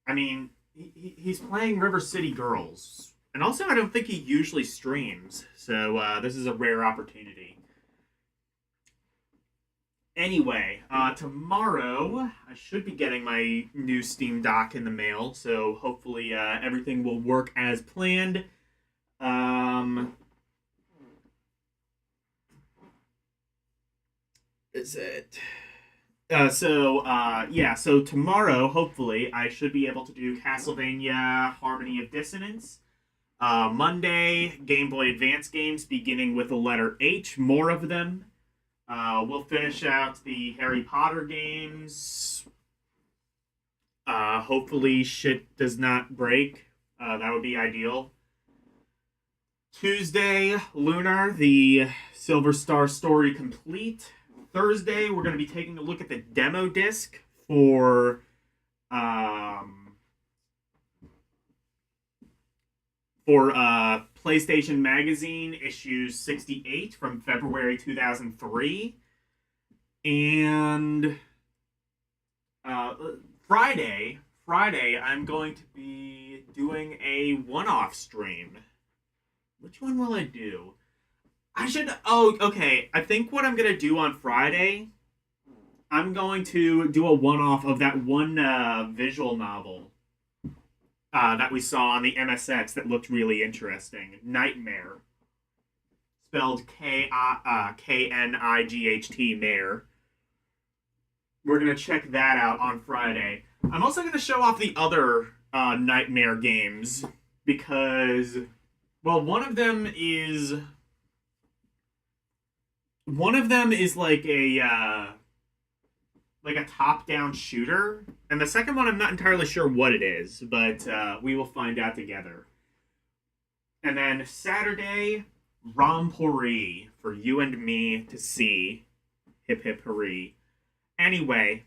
I mean, he's playing River City Girls. And also, I don't think he usually streams, so this is a rare opportunity. Anyway, tomorrow I should be getting my new Steam Dock in the mail, so hopefully everything will work as planned. Is it? So tomorrow, hopefully, I should be able to do Castlevania Harmony of Dissonance. Monday, Game Boy Advance games, beginning with the letter H, more of them. We'll finish out the Harry Potter games. Hopefully shit does not break. That would be ideal. Tuesday, Lunar, the Silver Star story complete. Thursday, we're going to be taking a look at the demo disc for PlayStation Magazine issues 68 from February 2003. And Friday, I'm going to be doing a one-off stream. Which one will I do? Okay. I think what I'm going to do on Friday, I'm going to do a one-off of that one visual novel that we saw on the MSX that looked really interesting. Nightmare. Spelled K-N-I-G-H-T, Mare. We're going to check that out on Friday. I'm also going to show off the other Nightmare games because, well, one of them is like a top-down shooter, and the second one I'm not entirely sure what it is, but we will find out together. And then Saturday, Rompori for you and me to see. Hip hip hooray. Anyway,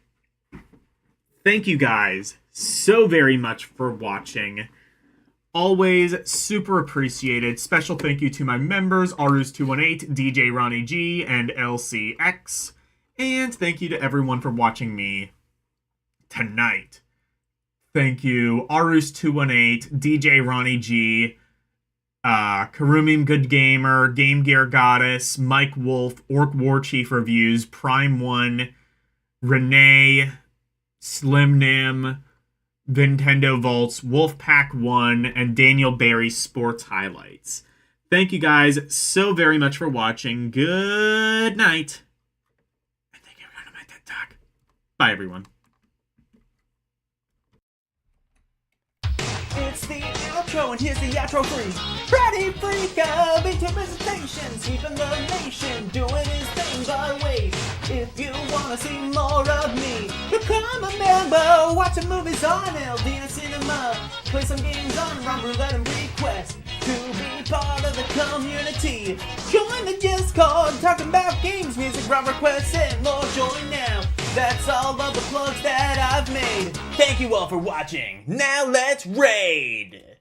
thank you guys so very much for watching. Always super appreciated. Special thank you to my members, Arus218, DJ Ronnie G, and LCX. And thank you to everyone for watching me tonight. Thank you, Arus218, DJ Ronnie G, Karumim Good Gamer, Game Gear Goddess, Mike Wolf, Orc War Chief Reviews, Prime One, Renee, Slim Nim, Nintendo Vaults, Wolfpack 1, and Daniel Barry Sports Highlights. Thank you guys so very much for watching. Good night. And thank you for going to my TED Talk. Bye, everyone. It's the outro, and here's the outro free. Freddy Freaka, into presentations, sweeping the nation, doing his things our way. If you wanna see more of me, become a member, watching movies on LD Cinema, play some games on Rum Roulette and request to be part of the community. Join the Discord, talking about games, music, rock requests, and more. Join now. That's all of the plugs that I've made. Thank you all for watching. Now let's raid!